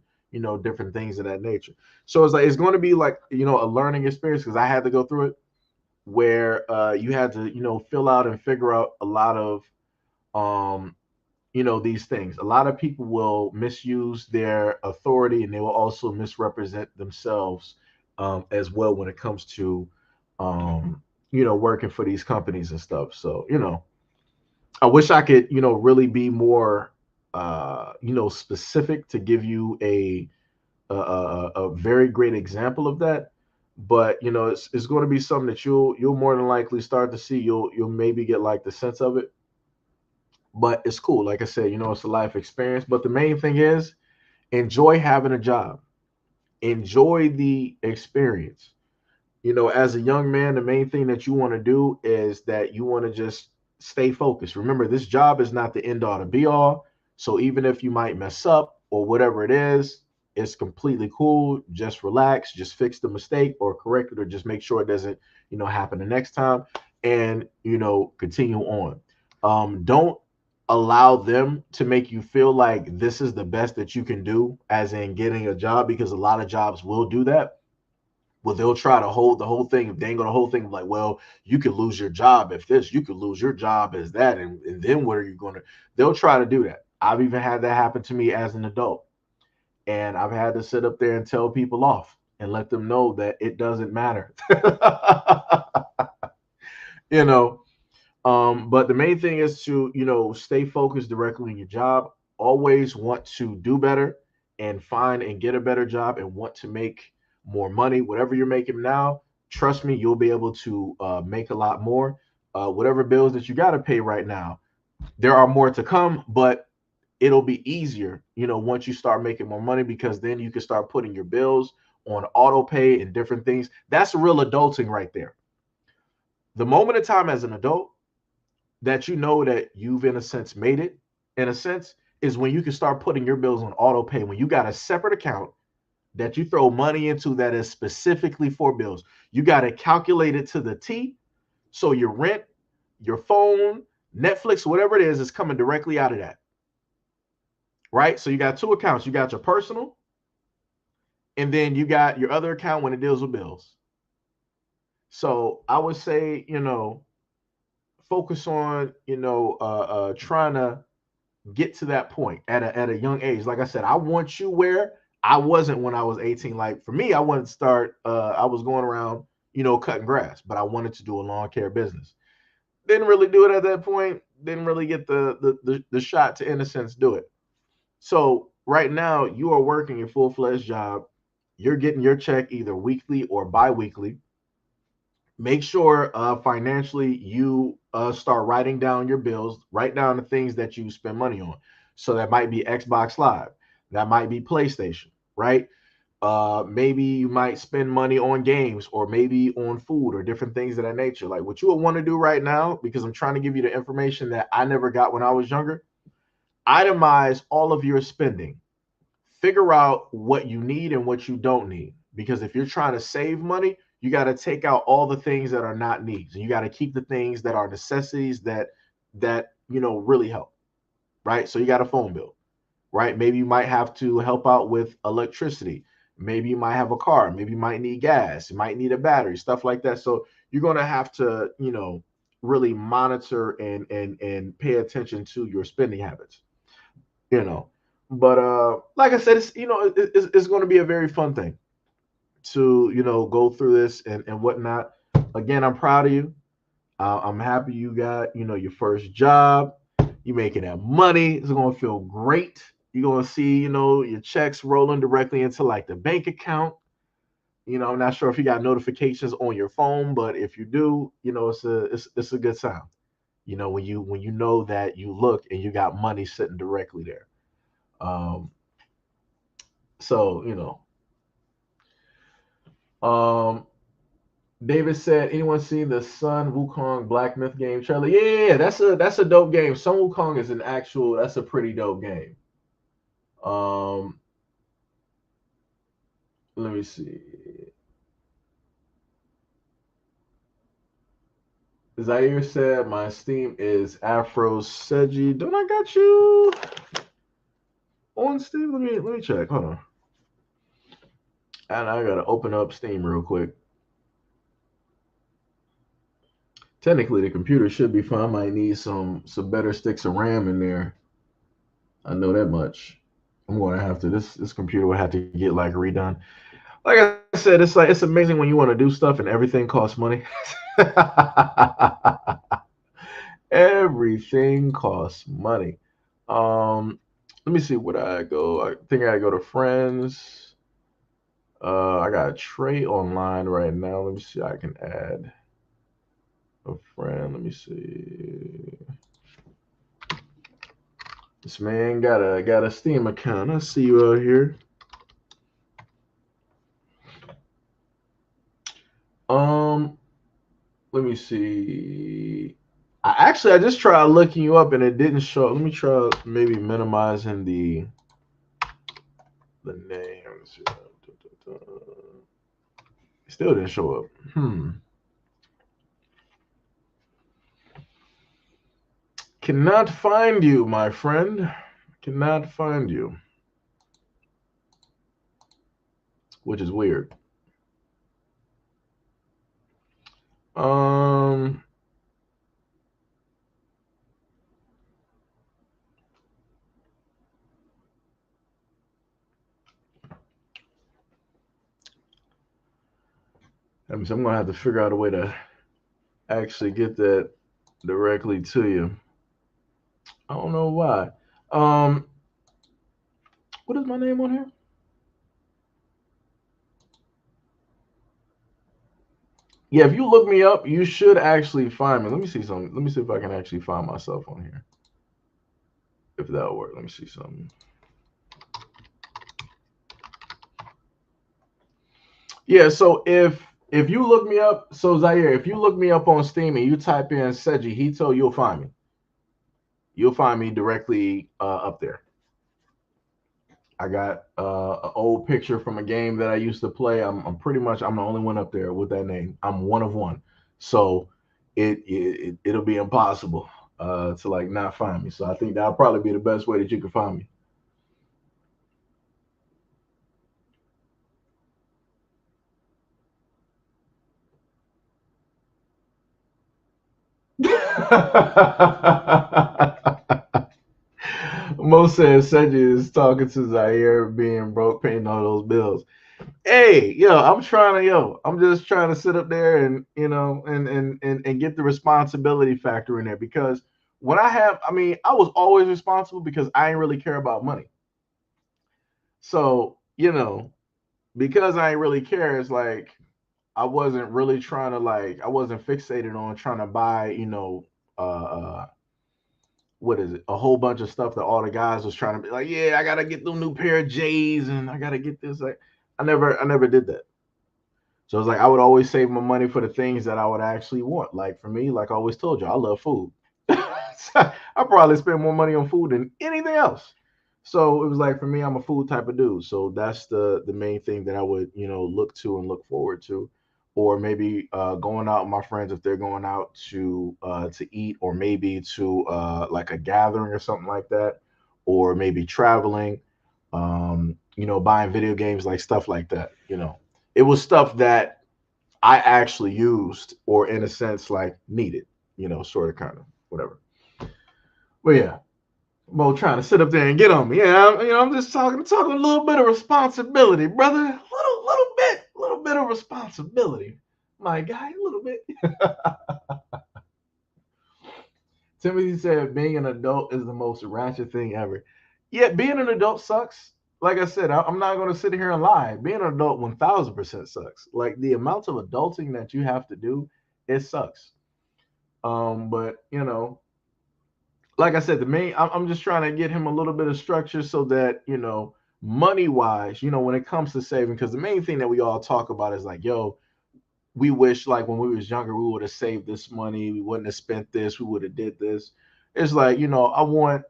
different things of that nature. So it's like it's going to be like a learning experience because I had to go through it where you had to fill out and figure out a lot of um, these things. A lot of people will misuse their authority and they will also misrepresent themselves as well when it comes to working for these companies and stuff. So I wish I could really be more specific to give you a very great example of that. But it's going to be something that you'll more than likely start to see. You'll maybe get like the sense of it, but it's cool. Like I said, it's a life experience. But the main thing is enjoy having a job, enjoy the experience. As a young man, the main thing that you want to do is that you want to just stay focused. Remember, this job is not the end all to be all. So even if you might mess up or whatever it is, it's completely cool. Just relax, just fix the mistake or correct it, or just make sure it doesn't, happen the next time, and continue on. Don't allow them to make you feel like this is the best that you can do, as in getting a job, because a lot of jobs will do that. Well, they'll try to hold the whole thing, dangle the whole thing like, well, you could lose your job if this, you could lose your job as that, and then what are you going to? They'll try to do that. I've even had that happen to me as an adult, and I've had to sit up there and tell people off and let them know that it doesn't matter. you know, but the main thing is to, stay focused directly in your job. Always want to do better and find and get a better job and want to make more money. Whatever you're making now, trust me, you'll be able to make a lot more. Whatever bills that you got to pay right now, there are more to come, but it'll be easier, once you start making more money, because then you can start putting your bills on auto pay and different things. That's real adulting right there. The moment of time as an adult that you know that you've in a sense made it, in a sense, is when you can start putting your bills on auto pay, when you got a separate account that you throw money into that is specifically for bills. You got to calculate it to the T. So your rent, your phone, Netflix, whatever it is coming directly out of that. Right? So you got two accounts. You got your personal, and then you got your other account when it deals with bills. So I would say, focus on, trying to get to that point at a young age. Like I said, I want you where I wasn't when I was 18. Like for me, I wanted to start. I was going around, cutting grass, but I wanted to do a lawn care business. Didn't really do it at that point. Didn't really get the shot to, in a sense, do it. So right now, you are working a full-fledged job. You're getting your check either weekly or bi-weekly. Make sure financially you start writing down your bills, write down the things that you spend money on. So that might be Xbox Live, that might be PlayStation, right? Maybe you might spend money on games or maybe on food or different things of that nature. Like what you would want to do right now, because I'm trying to give you the information that I never got when I was younger. Itemize all of your spending. Figure out what you need and what you don't need. Because if you're trying to save money, you got to take out all the things that are not needs, and you got to keep the things that are necessities that really help, right? So you got a phone bill, right? Maybe you might have to help out with electricity. Maybe you might have a car. Maybe you might need gas. You might need a battery, stuff like that. So you're going to have to, really monitor and pay attention to your spending habits, you know. But like I said, it's going to be a very fun thing to go through this and whatnot. Again, I'm proud of you. I'm happy you got your first job. You making that money. It's gonna feel great. You're gonna see your checks rolling directly into like the bank account. I'm not sure if you got notifications on your phone, but if you do, it's a good sound. When you know that you look and you got money sitting directly there. Um, so um, David said, anyone seen the Sun Wukong Black Myth game trailer? Yeah, that's a dope game. Sun Wukong is an actual. That's a pretty dope game. Um, let me see. Zaire said, my Steam is Afro Seji. Don't I got you on Steam? Let me check. Hold on. And I gotta open up Steam real quick. Technically, the computer should be fine. I might need some better sticks of RAM in there. I know that much. I'm gonna have to. This computer will have to get like redone. Like I said, it's amazing when you want to do stuff and everything costs money. Everything costs money. Um, Let me see what I go. I think I go to friends. I got Trey online right now. Let me see. I can add a friend. Let me see. This man got a Steam account. I see you out here. Um, Let me see. I just tried looking you up and it didn't show. Let me try maybe minimizing the name. Let's see. Still didn't show up. Cannot find you, my friend. Cannot find you. Which is weird. Um so I'm gonna have to figure out a way to actually get that directly to you. I don't know why. Um what is my name on here? Yeah, if you look me up, you should actually find me. Let me see something. Let me see if I can actually find myself on here. If that'll work. Let me see something. Yeah, so if you look me up, so Zaire, if you look me up on Steam and you type in SEIJIHITO, you'll find me. You'll find me directly up there. I got an old picture from a game that I used to play. I'm pretty much I'm the only one up there with that name. I'm one of one, so it'll be impossible to like not find me. So I think that'll probably be the best way that you can find me. Mo says Seji is talking to Zaire being broke, paying all those bills. Hey, I'm just trying to sit up there and and get the responsibility factor in there because when I was always responsible because I didn't really care about money. So, because I ain't really care, it's like I wasn't really trying to I wasn't fixated on trying to buy, uh what is it? A whole bunch of stuff that all the guys was trying to be like, yeah, I gotta get them new pair of J's and I gotta get this. Like, I never did that. So it's like I would always save my money for the things that I would actually want. Like for me, like I always told you, I love food. I probably spend more money on food than anything else. So it was like for me, I'm a food type of dude. So that's the main thing that I would look to and look forward to, or maybe going out with my friends if they're going out to eat, or maybe to like a gathering or something like that, or maybe traveling. Buying video games, like stuff like that. It was stuff that I actually used, or in a sense like needed. Sort of, kind of, whatever. Well, yeah. Mo trying to sit up there and get on me. Yeah, I'm just talking a little bit of responsibility, brother. Little bit of responsibility. My guy, a little bit. Timothy said being an adult is the most ratchet thing ever. Yeah, being an adult sucks. Like I said, I'm not going to sit here and lie. Being an adult 1000% sucks. Like the amount of adulting that you have to do, it sucks. But like I said, I'm just trying to get him a little bit of structure so that money wise, when it comes to saving, because the main thing that we all talk about is like, yo, we wish like when we was younger we would have saved this money, we wouldn't have spent this, we would have did this. It's like I want,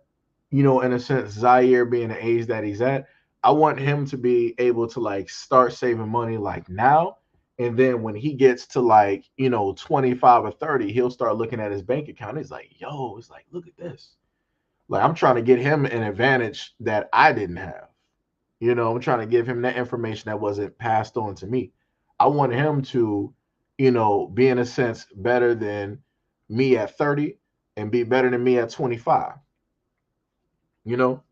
in a sense, Zaire being the age that he's at, I want him to be able to like start saving money like now. And then when he gets to like, 25 or 30, he'll start looking at his bank account. He's like, yo, it's like, look at this. Like I'm trying to get him an advantage that I didn't have. I'm trying to give him that information that wasn't passed on to me. I want him to, be in a sense better than me at 30 and be better than me at 25. You know,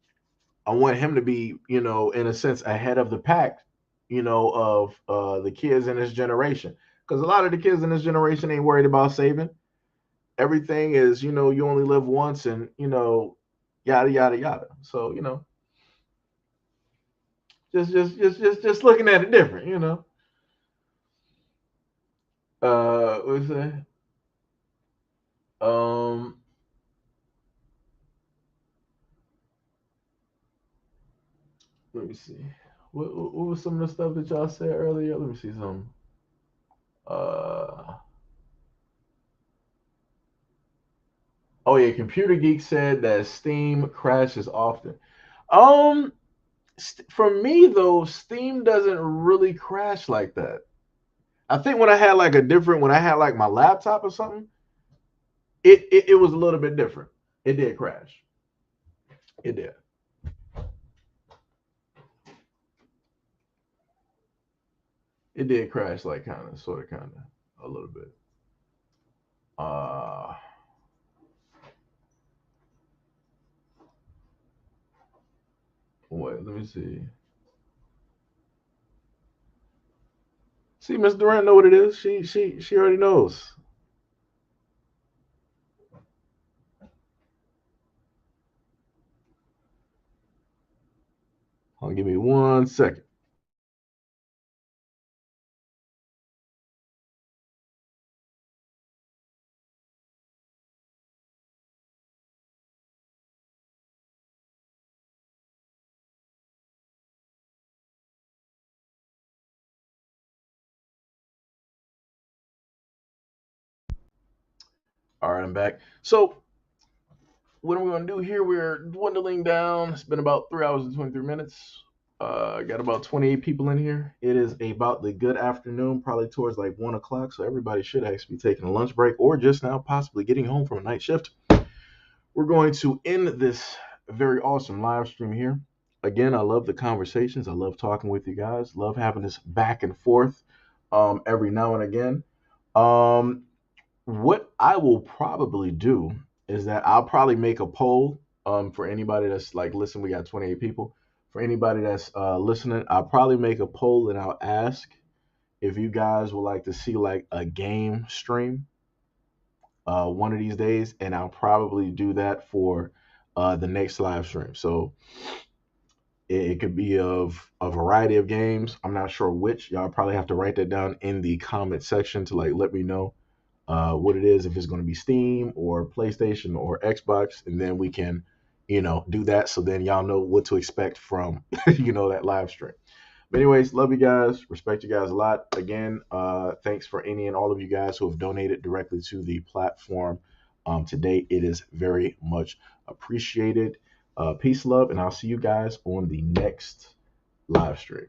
I want him to be, in a sense ahead of the pack, of the kids in this generation. Because a lot of the kids in this generation ain't worried about saving. Everything is, you only live once, and yada yada yada. So just looking at it different. What's that? Um, Let me see. What was some of the stuff that y'all said earlier? Let me see some. Uh, oh yeah, Computer Geek said that Steam crashes often. Um, for me though, Steam doesn't really crash like that. I think when I had like my laptop or something, it was a little bit different. It did crash. It did. It did crash, like kind of, sort of, kind of, a little bit. Uh, Wait, let me see. See, Miss Durant know what it is. She already knows. Hold on, give me 1 second. All right, I'm back. So what are we gonna do here? We're dwindling down. It's been about 3 hours and 23 minutes. Got about 28 people in here. It is about the good afternoon, probably towards like 1 o'clock. So everybody should actually be taking a lunch break or just now possibly getting home from a night shift. We're going to end this very awesome live stream here. Again, I love the conversations. I love talking with you guys. Love having this back and forth every now and again. Um, what I will probably do is that I'll probably make a poll for anybody that's like, listen, we got 28 people. For anybody that's listening, I'll probably make a poll and I'll ask if you guys would like to see like a game stream one of these days, and I'll probably do that for the next live stream. So it could be of a variety of games. I'm not sure which. Y'all probably have to write that down in the comment section to like let me know what it is, if it's going to be Steam or PlayStation or Xbox, and then we can, do that. So then y'all know what to expect from, that live stream. But anyways, love you guys. Respect you guys a lot. Again, thanks for any and all of you guys who have donated directly to the platform today. It is very much appreciated. Peace, love, and I'll see you guys on the next live stream.